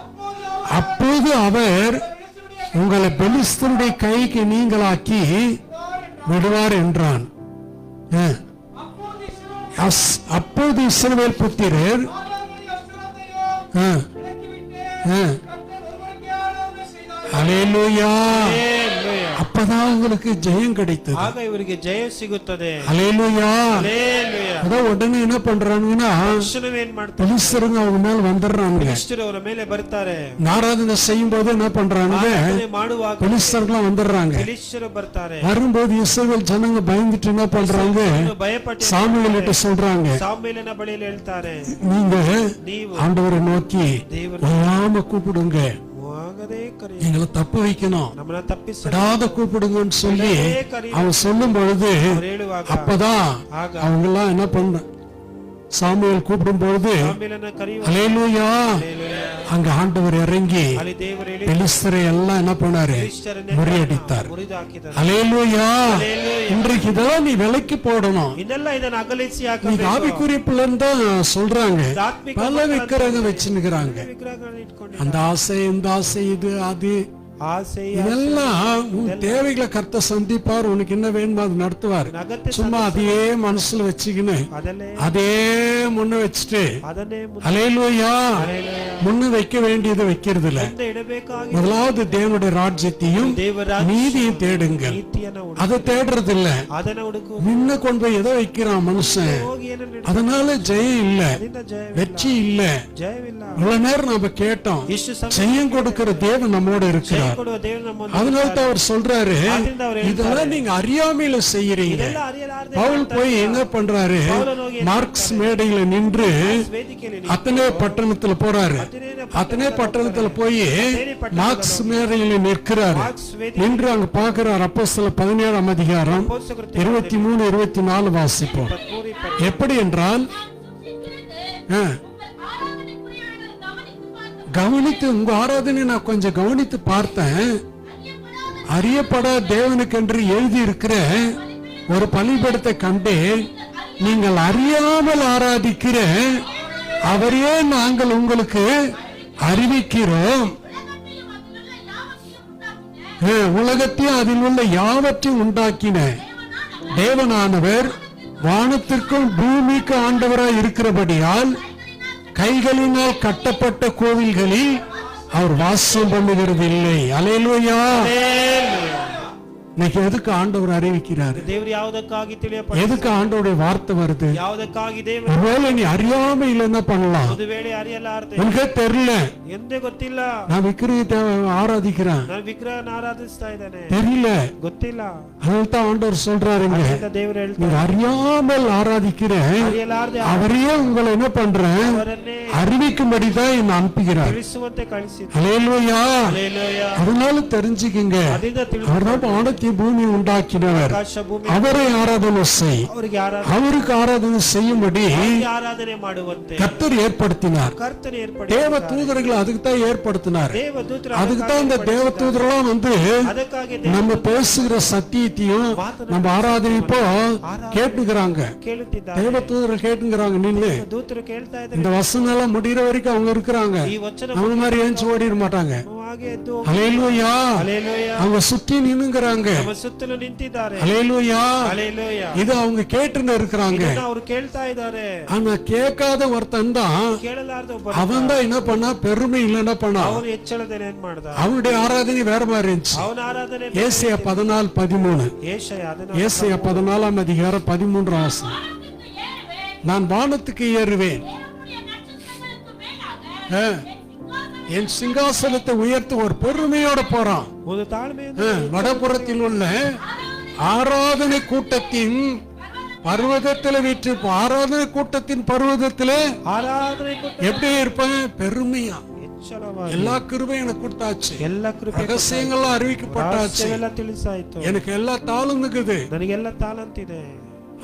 அப்போது அவர் உங்களை பெலிஸ்தருடைய கைக்கு நீங்களாக்கி விடுவார் என்றான். அப்போது இஸ்ரவேல் புத்திரர் அல்லேலூயா. அப்பதான் உங்களுக்கு ஜெயம் கிடைத்தது. ಇವರಿಗೆ ಜಯ ಸಿಗುತ್ತದೆ. அல்லேலூயா. அதான் உடனே என்ன பண்றாங்கன்னா பெலிஸ்தருங்க அவங்க மேல வந்துடுறாங்க. ಅವರ ಮೇಲೆ ಬರ್ತಾರೆ. ஆராதனை செய்யும் போது என்ன பண்றாங்க? பெலிஸ்தர்கள் வந்துடுறாங்க. வரும்போது இஸ்ரவேல் ஜனங்க பயந்துட்டு என்ன பண்றாங்க? சாமுவேல்கிட்ட சொல்றாங்க, நீங்க ஆண்டவரை நோக்கி ஓயாம கூப்பிடுங்க, எங்களை தப்பு வைக்கணும், விடாத கூப்பிடுங்கன்னு சொல்லி அவன் சொல்லும் பொழுது அப்பதான் அவங்க எல்லாம் என்ன பண்ண சாமுவேல் கூப்பிடும் பொழுது அல்லேலூயா அங்க ஆண்டவர் இறங்கி பெலிஸ்தரை எல்லாம் என்ன பண்ணாரு? முறியடித்தார். அல்லேலூயா. இன்றைக்கு இதெல்லாம் நீ விலைக்கு போடணும். நீ ஆவிக்குரிய பிள்ளைன்னு தான் சொல்றாங்க. பல விக்கிரகம் வச்சுக்கிறாங்க. அந்த ஆசை, இந்த ஆசை, இது அது ಆಸೆ இதெல்லாம் உன் தேவைகளை கர்த்தர் சந்திப்பார். உனக்கு என்ன வேணுமோ அது நடத்துவார். ಅಗತ್ಯ சும்மா அதையே மனசுல வச்சுக்கின்னு ಅದಲ್ಲೇ அதே முன்ன வச்சுட்டு ಅದನ್ನೇ அல்லேலூயா முன்ன வைக்க வேண்டியதை வைக்கிறது இல்ல. ಮುಂದೆ ಇಡಬೇಕಾಗಿ முதலாவது தேவனுடைய ராஜ்யத்தையும் ದೇವರ நீதியும் தேடுங்கள். ನೀತಿಯನ್ನು அதை தேடுறது இல்ல. ಅದನ್ನ ಹುಡುಕು. முன்ன கொண்டு போய் எதை வைக்கிறான் மனுஷன். ಹೋಗಿ ಏನನ್ನ அதனால ஜெயம் இல்ல, ಅದರಿಂದ வெற்றி இல்ல. ಜಯವಿಲ್ಲ. இவ்வளவு நேரம் நாம கேட்டோம், ಇಷ್ಟು ಸಮಯ ஜெயம் கொடுக்கிற தேவன் நம்மோட இருக்கிறார். ಕೊಡುವ ದೇವರು ನಮ್ಮನ್ನು அதனால தான் அவர் சொல்றாரு, ಆದ್ರಿಂದ ಅವರು இதெல்லாம் நீங்க அறியாமையில செய்யறீங்க. ಇದೆಲ್ಲ ಅರಿಯಲಾರದೆ பவுல் போய் என்ன பண்றாரு, மார்க்ஸ் மேடையில நின்று ವೇದಿಕೆಯಲ್ಲಿ அத்தனை பட்டணத்துல போறாரு. அத்தனை பட்டணத்துல போய் மார்க்ஸ் மேடையில நிற்கிறாரு. நின்று அங்க பாக்குறாரு. அப்போஸ்தலர் 17ஆம் அதிகாரம் 23 24 வாசிப்போம். எப்படி என்றால் கவனித்து உங்க ஆராதனை நான் கொஞ்சம் கவனித்து பார்த்தேன். அறியப்படாத தேவனுக்கென்று எழுதி இருக்கிற ஒரு பலிபீடத்தை கண்டேன். நீங்கள் அறியாமல் ஆராதிக்கிற அவரையே நாங்கள் உங்களுக்கு அறிவிக்கிறோம். உலகத்தையும் அதில் உள்ள யாவற்றையும் உண்டாக்கின தேவனானவர் வானத்திற்கும் பூமிக்கு ஆண்டவராய் இருக்கிறபடியால் கைகளினால் கட்டப்பட்ட கோவில்களில் அவர் வாசம் பண்ணுகிறது இல்லை. அல்லேலூயா. இன்னைக்கு எதுக்கு ஆண்டவர் அறிவிக்கிறாரு? ದೇವರು ಯಾವುದಕ್ಕಾಗಿ ತಿಳಿಯಪಡಿಸಿ, எதுக்கு ஆண்டவருடைய வார்த்தை வருது? ಯಾವುದಕ್ಕಾಗಿ ದೇವರು ஒருவேளை நீ அறியாம இல்ல என்ன பண்ணலாம்? ಒಂದು ವೇಳೆ ಅರಿಯಲಾರದೆ உனக்கே தெரியல, ಎಂದೇ ಗೊತ್ತಿಲ್ಲ, நான் விக்கிரகத்தை ஆராதிக்கிறேன், ನಾನು ವಿಗ್ರಹನ ಆರಾಧಿಸ್ತಾ ಇದ್ದೇನೆ, தெரியல. ಗೊತ್ತಿಲ್ಲ. அதான் ஆண்டவர் சொல்றாருங்க, ಅದರಿಂದ ದೇವರು ಹೇಳ್ತಾರೆ, நீங்க அறியாமல் ஆராதிக்கிற ಅರಿಯಲಾರದೆ அவரையே உங்களை என்ன பண்றேன் ಅವರನ್ನೇ அறிவிக்கும்படிதான் என்ன அனுப்புகிறார். ತಿಳಿಸುವಂತೆ ಕಳಿಸಿದ. அல்லேலூயா. ಹಲ್ಲೆಲೂಯಾ. அதனால தெரிஞ்சுக்கிங்க, ಅದರಿಂದ அவர்தான் வானத்தை பூமி உண்டாக்கினவர். ಆಕಾಶ ಭೂಮಿ அவரை ஆராதனை செய், ಅವರಿಗೆ அவருக்கு ஆராதனை செய்யும்படி ಆರಾಧನೆ ಮಾಡುವಂತೆ கர்த்தர் ஏற்படுத்தினார். ಕರ್ತನೆ ಏರ್ಪಡಿಸಿದ. தேவ தூதர்களை அதுக்கு தான் ஏற்படுத்தினார். ದೇವದೂತರ அதுக்கு தான் இந்த தேவ தூதரெல்லாம் வந்து ಅದಕ್ಕಾಗಿ நம்ம பேசுகிற சத்தியத்தையும் நம்ம ஆராதனைப்போ கேட்டுக்கிறாங்க. ಕೇಳುತ್ತಿದ್ದಾರೆ. தேவ தூதர்கள் கேட்டுக்கிறாங்க. நின்று ದೂತರು ಕೇಳ್ತಾ ಇದ್ದಾರೆ. இந்த வசனம் எல்லாம் முடிகிற வரைக்கும் அவங்க இருக்கிறாங்க. ಈ ವಚನ அவங்க மாதிரி ஏஞ்சி ஓடிட மாட்டாங்க. ಹಾಗೆ ಎದ್ದು அல்லேலூயா. ಹಲ್ಲೆಲೂಯಾ. அவங்க சுத்தி நின்னுங்கிறாங்க. ನಮ್ಮ ಸುತ್ತಲೂ ನಿಂತಿದ್ದಾರೆ. அல்லேலூயா. ಹಲ್ಲೆಲೂಯಾ. இது அவங்க கேட்டுன்னு இருக்கிறாங்க. ಇದನ್ನ ಅವರು ಕೇಳ್ತಾ ಇದ್ದಾರೆ. ஆனா கேட்காத ஒருத்தன் தான், ಕೇಳಲಾರದೆ ಒಬ್ಬ அவன் தான் என்ன பண்ணா, பெருமை இல்ல என்ன பண்ணா, ಅವನು ಹೆಚ್ಚಳದೇನೆ ಏನ್ ಮಾಡ್ದ, அவனுடைய ஆராதனை வேற மாதிரி இருந்துச்சு. ಅವನ ಆರಾಧನೆ ஏசாயா 14:13. ಏಷಯ ಅದನ್ನ ஏசாயா 14ஆம் அதிகாரம் 13 வசனம். நான் வானத்துக்கு ஏறுவேன், என் சிங்காசனத்தை உயர்த்த ஒரு பெருமையோட போறான். ಒಂದು ತಾಳ್ಮೆಯಿಂದ வடபுறத்தில் உள்ள ஆராதனை கூட்டத்தின் பர்வதத்தில் வீற்று ஆராதனை கூட்டத்தின் பர்வதத்தில் ಆರಾಧನೆ ಕೊಟ್ಟು எப்படி இருப்பேன்? பெருமையா. ಹೆಚ್ಚಳವಾಗಿ எல்லா கிருபையும் எனக்கு கொடுத்தாச்சு, ಎಲ್ಲ ಕೃಪೆ ரகசியங்கள்லாம் அறிவிக்கப்பட்டாச்சு, ಎಲ್ಲ ತಿಳಿಸಾಯ್ತು, எனக்கு எல்லா தாளும் இருக்குது ನನಗೆಲ್ಲ ತಾಲಂತಿದೆ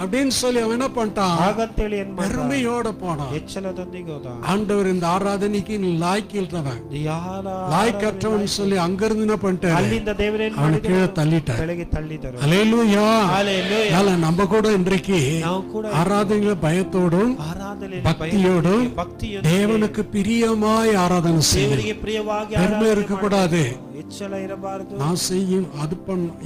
அப்படின்னு சொல்லி அவன் என்ன பண்ணிட்டான்? ಹಾಗಂತೇಳಿ ಏನ್ ಮಾಡ್ದ, பெருமையோட போனான். ಹೆಚ್ಚಳದೊಂದಿಗೆ ಹೋದ. ஆண்டவர் இந்த ஆராதனைக்கு நீ லாய்க்கில்றவன், ಯಾರ லாய்க்கற்றவன் சொல்லி அங்கிருந்து என்ன பண்ணிட்டாரு? ಅಲ್ಲಿಂದ ದೇವರೇನ್ அவனை ಮಾಡಿದ್ರು, கீழே தள்ளிட்டார். ಕೆಳಗೆ ತಳ್ಳಿದರು. அல்லேலூயா. ಹಲ್ಲೆಲೂಯಾ. அதனால நம்ம கூட இன்றைக்கு ನಾವು ಕೂಡ ஆராதனையில பயத்தோடும் ಆರಾಧನೆ பக்தியோடும் ಭಕ್ತಿಯೊಂದಿಗೆ தேவனுக்கு பிரியமாய் ஆராதனை செய்யும். ದೇವರಿಗೆ ಪ್ರಿಯವಾಗಿ பெருமை ಆರಾಧನೆ இருக்க கூடாது. ಹೆಚ್ಚಳ ಇರಬಾರದು. நான் செய்யும் அது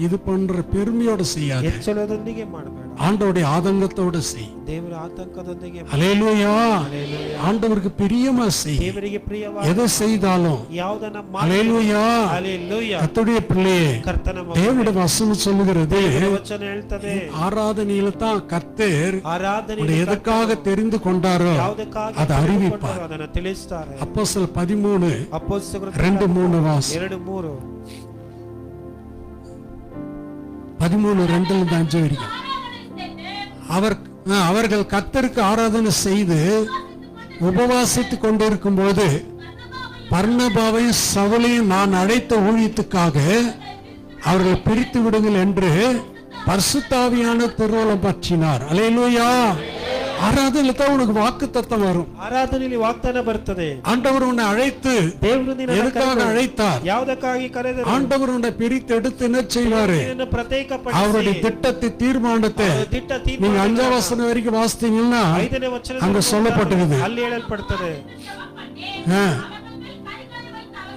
இது பண்ற பெருமையோட செய்யாது, ಹೆಚ್ಚಳದೊಂದಿಗೆ ಮಾಡಬೇಡ, ஆண்டவருடைய ஆதங்கத்தோட செய். ದೇವರ ಆತಂಕದೊಂದಿಗೆ ಮಾಡು. அல்லேலூயா. ಹಲ್ಲೆಲೂಯಾ. ஆண்டவருக்கு பிரியமா செய். ದೇವರಿಗೆ ಪ್ರಿಯವಾಗಿ எதை செய்தாலும் ಯಾವುದನ್ನ அல்லேலூயா. ಹಲ್ಲೆಲೂಯಾ. கர்த்தருடைய பிள்ளையே, ಕರ್ತನ ಮಗನೇ, தேவனுடைய வசனம் சொல்லுகிறது, ವಚನ ಹೇಳ್ತದೆ, ஆராதனையில தான் கர்த்தர் ಆರಾಧನೆ உன்னை எதுக்காக தெரிந்து கொண்டாரோ ಯಾವುದಕ್ಕಾಗಿ அதை அறிவிப்பார். ಅದನ್ನ ತಿಳಿಸ್ತಾರೆ. அப்போஸ்தலர் 13 ಅಪೊಸ್ತಲರ 2-3 வாசி. 2:3 13:2-5 வரைக்கும். அவர்கள் கர்த்தருக்கு ஆராதனை செய்து உபவாசித்துக் கொண்டிருக்கும் போது பர்னபாவையும் சவுலையும் நான் அழைத்த ஊழியத்துக்காக அவர்கள் பிரித்து விடுங்கள் என்று பரிசுத்த ஆவியான திருவுளம் பற்றினார். அல்லேலூயா. ஆராதனையில தான் உனக்கு வாக்குத்தத்தம் வரும். ಆರಾಧನೆಯಲ್ಲಿ ವಾಗ್ದಾನ ಬರ್ತದೆ. ஆண்டவர் உன்னை அழைத்து ದೇವರು ನಿನ್ನನ್ನು எதுக்காக அழைத்தார்? ಯಾವುದಕ್ಕಾಗಿ ಕರೆದರು? ஆண்டவர் உன்னை பிரித்து எடுத்து என்ன செய்வாரு? ನಿನ್ನನ್ನು ಪ್ರತ್ಯೇಕಪಡಿಸಿ அவருடைய திட்டத்தை தீர்மானத்தை ದಿಟ್ಟ நீங்க ತೀರ್ಮಾನ 5ஆம் வசனம் வரைக்கும் வாசித்தீங்கன்னா 5ನೇ ವಚನ அங்க சொல்லப்பட்டிருக்குது. ಅಲ್ಲಿ ಹೇಳಲ್ಪಡುತ್ತದೆ.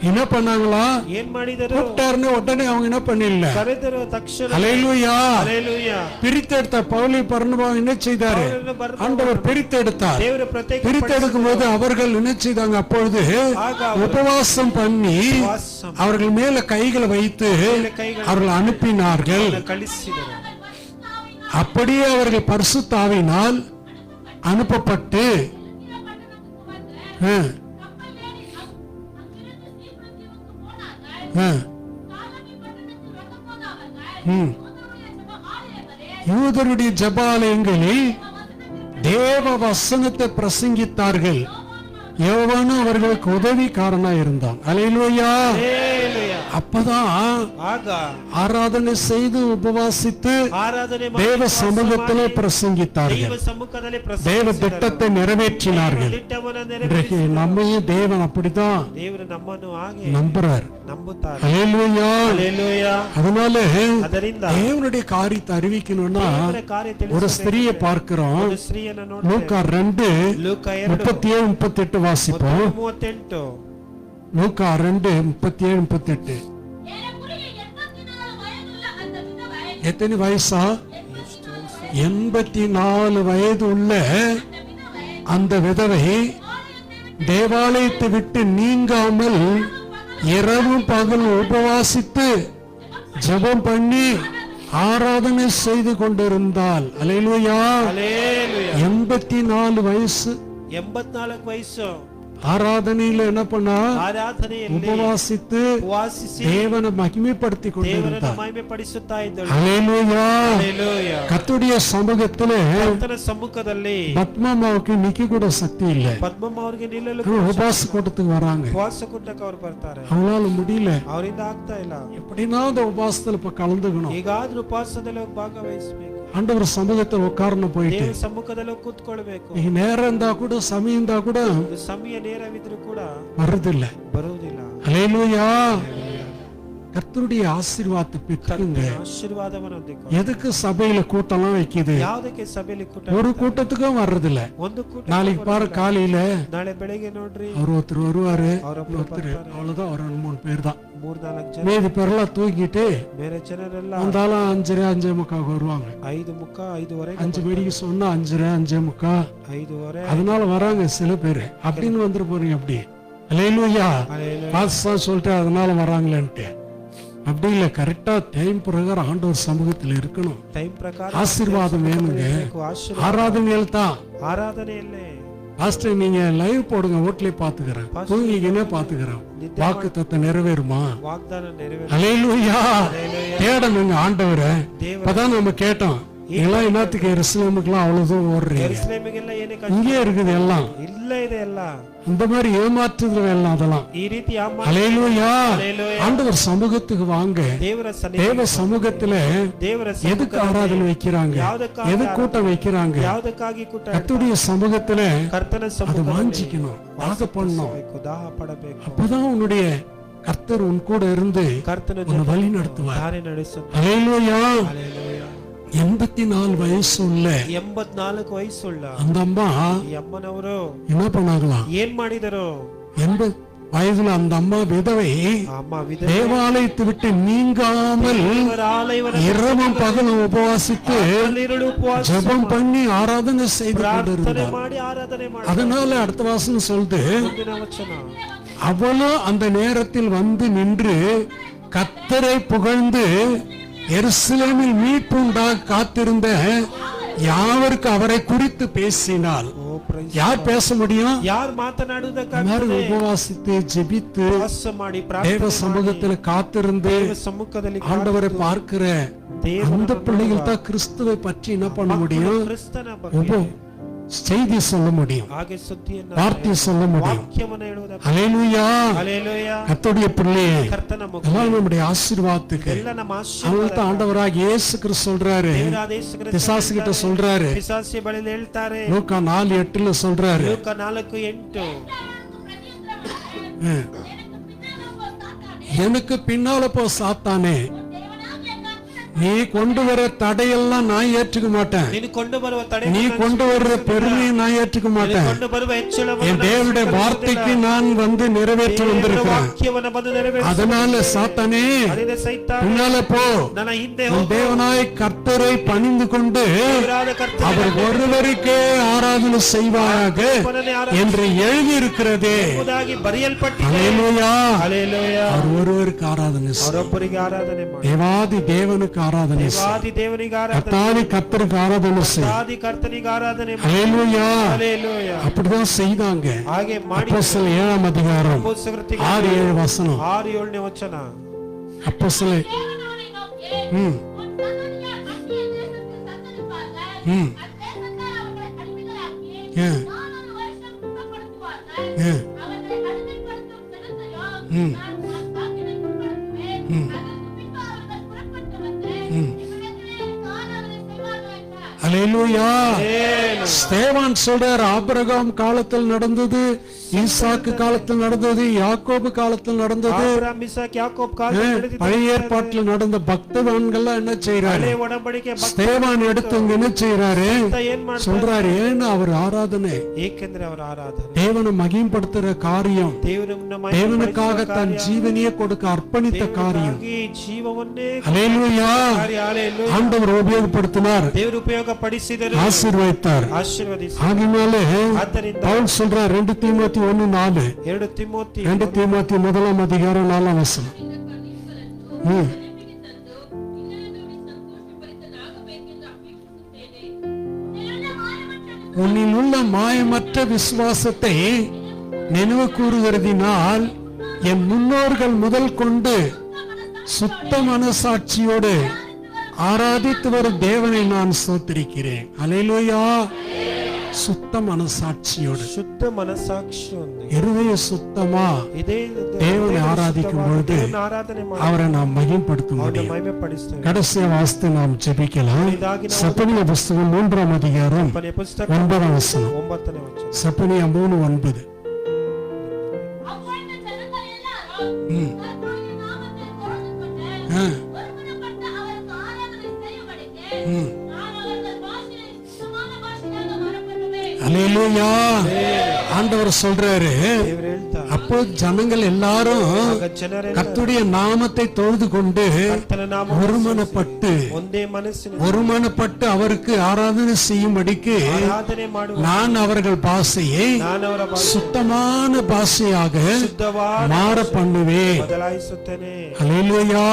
என்ன பண்ணாங்களா? ಏನ್ ಮಾಡಿದರು? கூப்பிட்டாருன்னு உடனே அவங்க என்ன பண்ணல? ಕರೆದರು ತಕ್ಷಣ. ஹல்லேலூயா. ஹalleluya. பிரித்தெடுத்த பவுலை பர்னபாவை என்ன செய்தாரு? ஆண்டவர் பிரித்தெடுத்தார். ದೇವರು ಪ್ರತ್ಯೇಕ பிரித்தெடுக்கும் போது அவர்கள் என்ன செய்தாங்க? அப்பொழுது உபவாசம் பண்ணி அவர்கள் மேல கைகளை வைத்து அவர்கள் அனுப்பினார்கள். ಕಳಿಸಿದರು. அப்படியே அவர்கள் பரிசுத்த ஆவியினால் அனுப்பப்பட்டு யூதருடைய ஜபாலயங்களில் தேவ வசனத்தை பிரசங்கித்தார்கள். யோவானும் அவர்களுக்கு உதவிக்காரனா இருந்தான். அல்லேலூயா. அப்பதான் ஆராதனை செய்து உபவாசித்து தேவ சமூகத்திலே பிரசங்கித்தார்கள். தேவ திட்டத்தை நிறைவேற்றினார்கள். இன்றைக்கு நம்மையும் தேவன் அப்படிதான் நம்புறார். அல்லேலூயா. அதனால தேவனுடைய காரியத்தை அறிவிக்கணும்னா ஒரு ஸ்திரியை பார்க்கிறோம். லூக்கா 2:37-38 வாசிப்போம். லூக்கா 2:37-38. எத்தனை வயசா? 84 வயது உள்ள அந்த விதவை தேவாலயத்தை விட்டு நீங்காமல் இரவும் பகல் உபவாசித்து ஜெபம் பண்ணி ஆராதனை செய்து கொண்டிருந்தாள். அல்லேலூயா. 84 வயசு. 84 ವಯಸ್ಸು. ஆராதனையில என்ன பண்ணா? ಆರಾಧನೆಯಲ್ಲಿ உபவாசித்து தேவனை மகிமைப்படுத்தி கொண்டிருந்தார். ಮಹಿಮೆಪಡಿಸುತ್ತಾ ಇದ್ದಳು. ஹல்லேலூயா. ஹalleluya. கர்த்தருடைய சமூகத்திலே ಕರ್ತನ ಸಮ್ಮುಖದಲ್ಲಿ பத்மம்மாவுக்கு நிக்க கூட சக்தி இல்ல. ಪದ್ಮಮ್ಮ ಅವರಿಗೆ ನಿಲ್ಲಲು உபவாச கூட்டத்துக்கு வராங்க. ಉಪವಾಸ ಕೂಟಕ್ಕೆ ಅವರು ಬರ್ತಾರೆ. அவங்களால முடியல. ಅವರಿಂದ ಆಗ್ತಾ ಇಲ್ಲ. எப்படின்னா அந்த உபவாசத்துல இப்ப கலந்துக்கணும். ಈಗಾದ್ರೂ ಉಪವಾಸದಲ್ಲಿ ಭಾಗವಹಿಸಬೇಕು. ஆண்டவர் சமூகத்துல உட்காரணும் போயிட்டு. ದೇವರ ಸಮ್ಮುಖದಲ್ಲಿ ಕೂತ್ಕೊಳ್ಳಬೇಕು. ಈ நேரம் இருந்தா கூட ಸಮಯ இருந்தா கூட ಸಮಯ நேரವಿದ್ರೂ ಕೂಡ வருதில்ல. ಬರುವುದಿಲ್ಲ. ஹல்லேலூயா. கர்த்தருடைய ஆசீர்வாதத்தை பெற்றுங்க. ஆசீர்வாதವನ್ನು ಹೊಂದಿಕೊ. எதுக்கு சபையில கூட்டம்லாம் வைக்குது? ಯಾವುದಕ್ಕೆ ಸಭೆಯಲ್ಲಿ ಕೂಟ? ஒரு கூட்டத்துக்கும் வர்றதில்ல. ಒಂದು ಕೂಟ. நாளைக்கு பாரு காலையில ನಾಳೆ ಬೆಳಿಗ್ಗೆ ನೋಡ್ರಿ ஒருத்தர் வருவாரு. அவ்வளவுதான் ஒரு 3 பேர் தான். 3-4 ಜನ. மீதி பேரெல்லாம் தூக்கிட்டு ಬೇರೆ ಜನರೆಲ್ಲ வந்தாலும் 5:30 வருவாங்க. 5:30 5:30 5 மணிக்கு சொன்னா 5:30 5:30 அதனால வராங்க சில பேரு. அப்படின்னு வந்துட்டு போறீங்க அப்படி. அல்லேலூயா. பாஸ்டர் சொல்லிட்டு அதனால வராங்களேன்ட்டு அப்படி இல்ல. கரெக்டா டைம் பிரகாரம் ஆண்டவர் சமூகத்தில் இருக்கணும். டைம் பிரகாரம் ஆசீர்வாதம் வேணுங்க. ஆராதனையில் தான். ஆராதனையில்லே பாஸ்டர் நீங்க லைவ் போடுங்க, வீட்லயே பாத்துக்கிறேன், தூங்கிக்கினே பாத்துக்கிறேன். வாக்குத்தத்தத்தை நிறைவேறுமா? வாக்தானம் நிறைவேறும். அல்லேலூயா. தேடணுங்க ஆண்டவரை. இப்பதான் நம்ம கேட்டோம். எல்லாம் என்னத்துக்கு எருசலேமுக்குலாம் அவ்வளவு தூரம் ஓடுறீங்க? இங்கே இருக்குது எல்லாம். இல்ல இதெல்லாம் இந்த மாதிரி ஏமாற்றுதல் எல்லாம் அதெல்லாம். அல்லேலூயா. ஆண்டவர் சமூகத்துக்கு வாங்க. தேவ சமூகத்துல எதுக்கு ஆராதனை வைக்கிறாங்க? எது கூட்டம் வைக்கிறாங்க? கர்த்தருடைய சமூகத்துல அது வாஞ்சிக்கணும், தாக பண்ணணும். அப்பதான் உன்னுடைய கர்த்தர் உன் கூட இருந்து உன்னை வழி நடத்துவார். அல்லேலூயா. 84 வயசு உள்ள 84 ವಯಸ್ಸುಳ್ಳ அந்த அம்மா ಅಮ್ಮನವರು என்ன பண்ணாங்களாம்? ಏನ್ ಮಾಡಿದರು? 80 வயதுல அந்த அம்மா விதவை தேவாலயத்தை விட்டு நீங்காமல் இரவும் பகலும் உபவாசித்து ஜெபம் பண்ணி ஆராதனை செய்து கொண்டிருந்தார். அதனால அடுத்த வாசனம் சொல்லுது, அவளும் அந்த நேரத்தில் வந்து நின்று கர்த்தரை புகழ்ந்து எருசலேமில் மீட்பு உண்டாக காத்திருந்த யாவருக்கு அவரை குறித்து பேசினால். யார் பேச முடியும்? யார் மாத்தனாடுவதற்காக உபவாசித்து ஜெபித்து தேவ சமூகத்தில் காத்திருந்து ஆண்டவரை பார்க்கிற அந்த பிள்ளைகள் தான் கிறிஸ்துவை பற்றி என்ன பண்ண முடியும்? செய்தி சொல்ல முடியும், வார்த்தை சொல்ல முடியும். அல்லேலூயா. கர்த்தருடைய பிள்ளையே, எல்லாம் நம்முடைய ஆசீர்வாதத்துக்கு. அதனால ஆண்டவராகிய இயேசு கிறிஸ்து சொல்றாரு, பிசாசு கிட்ட சொல்றாரு, லூக்கா 4:8 சொல்றாரு, எனக்கு பின்னால போ சாத்தானே, நீ கொண்டு வர தடையெல்லாம் நான் ஏற்றுக்க மாட்டேன். ನೀನು ಕೊಂಡು ಬರುವ ತಡೆ நீ கொண்டு வர்ற பெருமையை நான் ஏற்றுக்க மாட்டேன். ಕೊಂಡು ಬರುವ ಹೆಚ್ಚಳವನ್ನು என் தேவனுடைய வார்த்தைக்கு நான் வந்து நிறைவேற்றி வந்திருக்கிறேன். ವಾಕ್ಯವನ್ನು ಬಂದು ನೆರವೇರಿಸು. அதனால சாத்தானே ಅದರಿಂದ ಸೈತಾನ பின்னால போ, ನನ್ನ ಹಿಂದೆ உன் தேவனாய் கர்த்தரை பணிந்து கொண்டு ಹೋಗಿರಾದ ಕರ್ತನ அவர் ஒருவருக்கே ஆராதனை செய்வாராக என்று எழுதி இருக்கிறதே. ಎಂಬುದಾಗಿ ಬರೆಯಲ್ಪಟ್ಟಿದೆ. ஹல்லேலூயா. ಹಲ್ಲೆಲೂಯಾ. அவர் ஒருவருக்கு ஆராதனை செய். ಅವರೊಬ್ಬರಿಗೆ ಆರಾಧನೆ ಮಾಡಿ. தேவாதி தேவனுக்கு ஆராதனை செய். ಆದಿ ದೇವನಿಗೆ ಆರಾಧನೆ. கர்த்தாதி கர்த்தருக்கு ஆராதனை செய். ಆದಿ ಕರ್ತನಿಗೆ ಆರಾಧನೆ ಮಾಡಿ. ஹல்லேலூயா. ಹಲ್ಲೆಲೂಯಾ. அப்படிதான் செய்தாங்க. ಹಾಗೆ ಮಾಡಿ. அப்போஸ்தலர் 7ஆம் அதிகாரம் 6-7 வசனம். 6-7 ವಚನ. அப்போஸ்தலர் ஹல்லேலூயா. ஸ்தேவான் சொல்றார், ஆபிரகாம் காலத்தில் நடந்தது, ஈசாக்கு காலத்தில் நடந்தது, யாக்கோபு காலத்தில் நடந்தது, ಆಬ್ರಹಾಮ್, ಇಸಾಕ್, ಯಾಕೋಬ್ ಕಾಲದಲ್ಲಿ ನಡೆದಿದ್ದ பழைய ஏற்பாட்டில் நடந்த பக்தவான்கள் என்ன செய்யறாரு? ಹಳೆ ಒಡಂಬಡಿಕೆ ஸ்தேவான் எடுத்து இங்க என்ன செய்யறாரு? ಏನ್ ಮಾಡ್ತಾರೆ? சொல்றாரு, ஏன்னு அவர் ஆராதனை, ಏಕೆಂದ್ರೆ ಅವರ ಆರಾಧನೆ தேவனை மகிமைப்படுத்துற காரியம், ದೇವರನ್ನ தேவனுக்காக தன் ஜீவனையே கொடுக்க அர்ப்பணித்த காரியம். ಜೀವವನ್ನೇ ஹல்லேலூயா. ಹಲ್ಲೆಲೂಯಾ. ஆண்டவர் உபயோகப்படுத்தினார், ದೇವರು ಉಪಯೋಗ ಪಡಿಸಿದರು, ஆசீர்வதித்தார். ಆಶೀರ್ವದಿಸಿ. ஆகினாலே ಆದ್ದರಿಂದ பவுல் சொல்றார் 2 தீமோத்தி 1:4, 2 ತಿಮೋತಿ 2 தீமோத்தி 1ஆம் அதிகாரம் 4ஆம் வசனம். உன்னில் உள்ள மாயமற்ற விசுவாசத்தை நினைவு கூறுகிறதினால் என் முன்னோர்கள் முதல் கொண்டு சுத்த மனசாட்சியோடு ஆராதித்து வரும் தேவனை நான் ஸ்தோத்திரிக்கிறேன். அல்லேலூயா. சுத்த மனசாட்சியோடு, ಶುದ್ಧ ಮನಸ್ಸಾಕ್ಷಿಯೊಂದಿಗೆ இருதய சுத்தமா ಇದೇ தேவனை ஆராதிக்கும் பொழுது ಆರಾಧನೆ ಮಾಡಿ அவரை நாம் மகிமைப்படுத்த முடியும். ಮಹಿಮೆ ಪಡಿಸ್ತೇವೆ. கடைசியா வாசித்து நாம் ஜெபிக்கலாம். செப்பனியா புஸ்தகம் 3ஆம் அதிகாரம் ಕೊನೆಯ ಪುಸ್ತಕ 9ஆம் வசனம். 9ನೇ ವಚನ. செப்பனியா 3:9. அல்லேலூயா. ஆண்டவர் சொல்றாரு, ದೇವರು ಹೇಳ್ತಾರೆ, அப்போ ஜனங்கள் எல்லாரும் ಜನರೆಲ್ಲ கர்த்தருடைய நாமத்தை தொழுது கொண்டு ಕರ್ತನ ನಾಮ ஒருமனப்பட்டு ಒಂದೇ அவருக்கு ஆராதனை செய்யும்படிக்கு ಆರಾಧನೆ ಮಾಡುವ நான் அவர்கள் பாஷையை ನಾನು ಅವರ சுத்தமான பாஷையாக ಶುದ್ಧವಾದ மாற பண்ணுவேன். ಬದಲಾಯಿಸುತ್ತೇನೆ. அல்லேலூயா.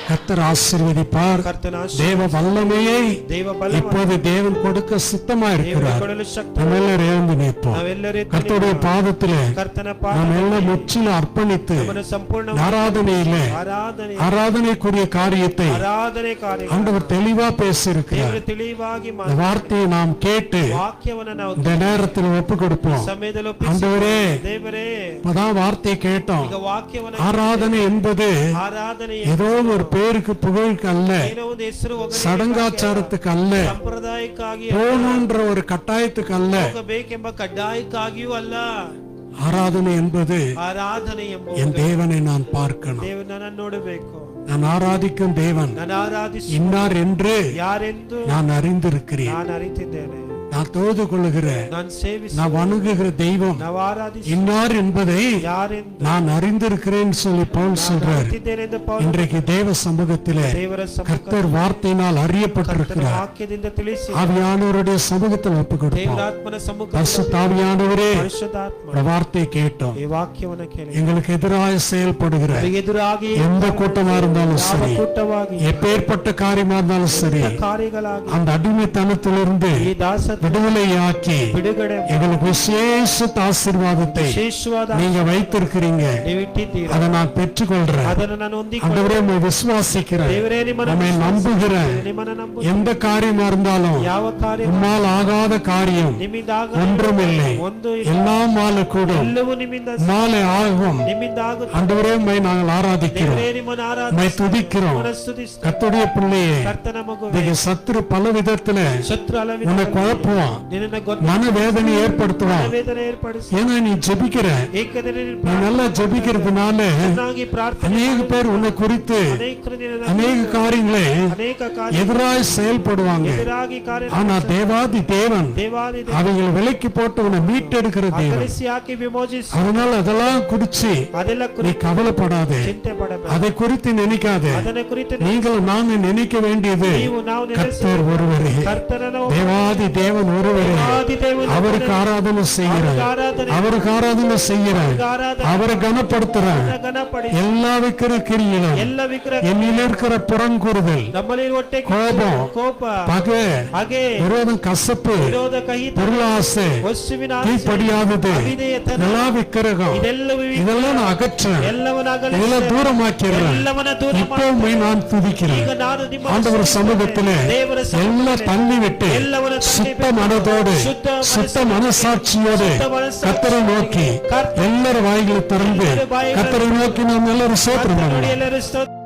கர்த்தர் ஆசீர்வதிப்பார். ಕರ್ತನ தேவ வல்லமையை ದೇವ ಬಲ இப்போது தேவன் கொடுக்க சித்தமா இருக்கிறார். ಕೊಡಲು ಶಕ್ತಿ. நம்ம எல்லாரும் எழுந்து நிற்போம். ನಾವೆಲ್ಲರೂ கர்த்தருடைய பாதத்திலே ಕರ್ತನ நாம் எல்லாம் முற்றிலும் அர்ப்பணித்து ಪಾದವನ್ನು ಸಂಪೂರ್ಣ ஆராதனையிலே ஆராதனைக்குரிய காரியத்தை ಆರಾಧನೆ ಕಾರ್ಯ ஆண்டவர் தெளிவா பேசியிருக்கிறார். ದೇವರು ತಿಳಿವಾಗಿ இந்த வார்த்தையை நாம் கேட்டு ವಾಕ್ಯವನ್ನು ನಾವು இந்த நேரத்தில் ஒப்பு கொடுப்போம். ಸಮಯದಲ್ಲಿ ஆண்டவரே, ದೇವರೇ இப்பதான் வார்த்தையை கேட்டோம். ಈಗ ವಾಕ್ಯವನ್ನು ஆராதனை என்பது ಆರಾಧನೆ ஏதோ ஒரு பேருக்கு புகழுக்கு அல்ல, ಏನೋ ಒಂದು ಹೆಸರು சடங்காச்சாரத்துக்கு அல்ல, ಸಂಪ್ರದಾಯಕ್ಕಾಗಿ போகணுன்ற ஒரு கட்டாயத்துக்கு அல்ல. ಹೋಗಬೇಕೆಂಬ ಕಡ್ಡಾಯಕ್ಕಾಗಿಯೂ ಅಲ್ಲ. ஆராதனை என்பது ಆರಾಧನೆ ಎಂಬುದು என் தேவனை நான் பார்க்கணும். ದೇವರನ್ನ ನೋಡಬೇಕು. நான் ஆராதிக்கும் தேவன் ನಾನು ಆರಾಧಿಸಿ இன்னார் என்று ಯಾರೆಂದು நான் அறிந்திருக்கிறேன். ನಾನು ಅರಿತಿದ್ದೇನೆ. நான் தொழுது கொள்ளுகிற, ನಾನು ಸೇವಿಸಿ நான் வணங்குகிற தெய்வம் ನಾವು ಆರಾಧಿಸಿ இன்னார் என்பதை ಯಾರೆಂದು நான் அறிந்திருக்கிறேன் சொல்லி பவுல் சொல்றார். ಅರಿತಿದ್ದೇನೆಂದು ಪೌಲ இன்றைக்கு தேவ சமூகத்திலே ದೇವರ கர்த்தர் வார்த்தையினால் அறியப்பட்டிருக்கிறார். ವಾಕ್ಯದಿಂದ ತಿಳಿಸಿ ஆவியானவருடைய சமூகத்தில் ஒப்பு கொடுப்போம். ದೇವರಾತ್ಮನ ಸಮ್ಮುಖ பரிசுத்த ஆவியானவரே, ಪರಿಶುದ್ಧಾತ್ಮ இந்த வார்த்தையை கேட்டோம். ಈ ವಾಕ್ಯವನ್ನು ಕೇಳಿ எங்களுக்கு எதிராக செயல்படுகிற ಎದುರಾಗಿ எந்த கூட்டமா இருந்தாலும் சரி, ಕೂಟವಾಗಿ எப்பேற்பட்ட காரியமா இருந்தாலும் சரி, ಕಾರ್ಯಗಳಾಗಿ அந்த அடிமைத்தனத்திலிருந்து ಈ ದಾಸ விடுதலையாக்கி ಬಿಡುಗಡೆ எங்களுக்கு விசேஷ ஆசீர்வாதத்தை ವಿಶೇಷವಾದ நீங்க வைத்திருக்கிறீங்க. ನೀವು ಇಟ್ಟಿದ್ದೀರಾ. அதை நான் பெற்றுக்கொள்றேன். ಅದನ್ನು ನಾನು ಹೊಂದಿಕೊಂಡು ஆண்டவரே, உம்மை விசுவாசிக்கிறேன். ದೇವರೇ உம்மை நம்புகிறேன். ನಿಮ್ಮನ್ನು ನಂಬು. எந்த காரியமா இருந்தாலும் ಯಾವ ಕಾರ್ಯ உம்மால் ஆகாத காரியம் ನಿಮ್ಮಿಂದಾಗ ஒன்றுமில்லை. ಒಂದು எல்லாம் மாலக்கூடும், ಎಲ್ಲವೂ ನಿಮ್ಮಿಂದ மாலை ஆகும். ನಿಮ್ಮಿಂದ ಆಗುತ್ತೆ. ஆண்டவரே, உம்மை நாங்கள் ஆராதிக்கிறோம், ದೇವರೇ ನಿಮ್ಮನ್ನು உம்மை துதிக்கிறோம். ಸ್ತುತಿಸಿ கர்த்தருடைய பிள்ளையே, ಕರ್ತನ ಮಗು இன்னைக்கு சத்துரு பல விதத்துல ಶತ್ರು உன்னை ಹಲವಿನ குழப்ப எழுப்புவான், ನಿನ್ನನ್ನು மனவேதனை ஏற்படுத்துவான். ವೇದನೆ ಏರ್ಪಡಿಸಿ ஏன்னா நீ ஜெபிக்கிற, ಏಕೆಂದರೆ ನೀನು நீ நல்லா ஜெபிக்கிறதுனால ಚೆನ್ನಾಗಿ ಪ್ರಾರ್ಥನೆ அநேக பேர் உன்னை குறித்து ಅನೇಕರು ನಿನ್ನನ್ನು அநேக காரியங்களை ಅನೇಕ ಕಾರ್ಯ எதிராய் செயல்படுவாங்க. ಎದುರಾಗಿ ಕಾರ್ಯ ஆனா தேவாதி தேவன் ದೇವಾದಿ அவைகளை விலைக்கு போட்டு உன்னை மீட்டெடுக்கிற தேவன். ಕಲಿಸಿ ಹಾಕಿ ವಿಮೋಚಿಸಿ அதனால அதெல்லாம் குடிச்சு ಅದೆಲ್ಲ நீ ಕುರಿತು கவலைப்படாதே, ಚಿಂತೆ ಪಡಬೇಡ. அதை குறித்து நினைக்காதே. ಅದನ್ನ ಕುರಿತು நீங்கள் நாங்க நினைக்க வேண்டியது ನೀವು ನಾವು கர்த்தர் ஒருவரே, ಕರ್ತನನ್ನು தேவாதி தேவன் ஒருவரே. ಆದಿ ದೇವನು அவருக்கு ஆராதனை செய்கிறார், ಆರಾಧನೆ அவருக்கு ஆராதனை செய்கிறார், ಆರಾಧನೆ அவரை கனப்படுத்துறார். ಗಣಪಡಿ எல்லா விக்கிற கிரியிலும் ಎಲ್ಲ ವಿಗ್ರಹ என்னில் இருக்கிற புறங்கூறுதல், ನಮ್ಮಲ್ಲಿ ಹೊಟ್ಟೆ கோபம், ಕೋಪ பகை, ಹಾಗೆ விரோதம், கசப்பு, ವಿರೋಧ ಕಹಿತ பொருளாசை, ವಸ್ತುವಿನ ಆಸೆ, கீழ்ப்படியாதது, ಅವಿಧೇಯತನ, இதெல்லாம் விக்கிரகம், ಇದೆಲ್ಲವೂ இதெல்லாம் நான் அகற்றேன், ಎಲ್ಲವನ್ನ ಅಗಲಿಸಿ இதெல்லாம் தூரமாக்கிறேன். ಎಲ್ಲವನ್ನ ದೂರ ಮಾಡಿ இப்பவுமே நான் துதிக்கிறேன். ಈಗ ನಾನು ನಿಮ್ಮ ஆண்டவர் சமூகத்திலே ದೇವರ எல்லாம் தள்ளிவிட்டு ಎಲ್ಲವನ್ನ சுத்த மனதோடு சுத்த மனசாட்சியோடு கர்த்தரை நோக்கி எல்லாரும் வாய்களை திறந்து கர்த்தரை நோக்கி நாம் எல்லாரும் சோத்திரம் ಎಲ್ಲರೂ ಸ್ತೋತ್ರ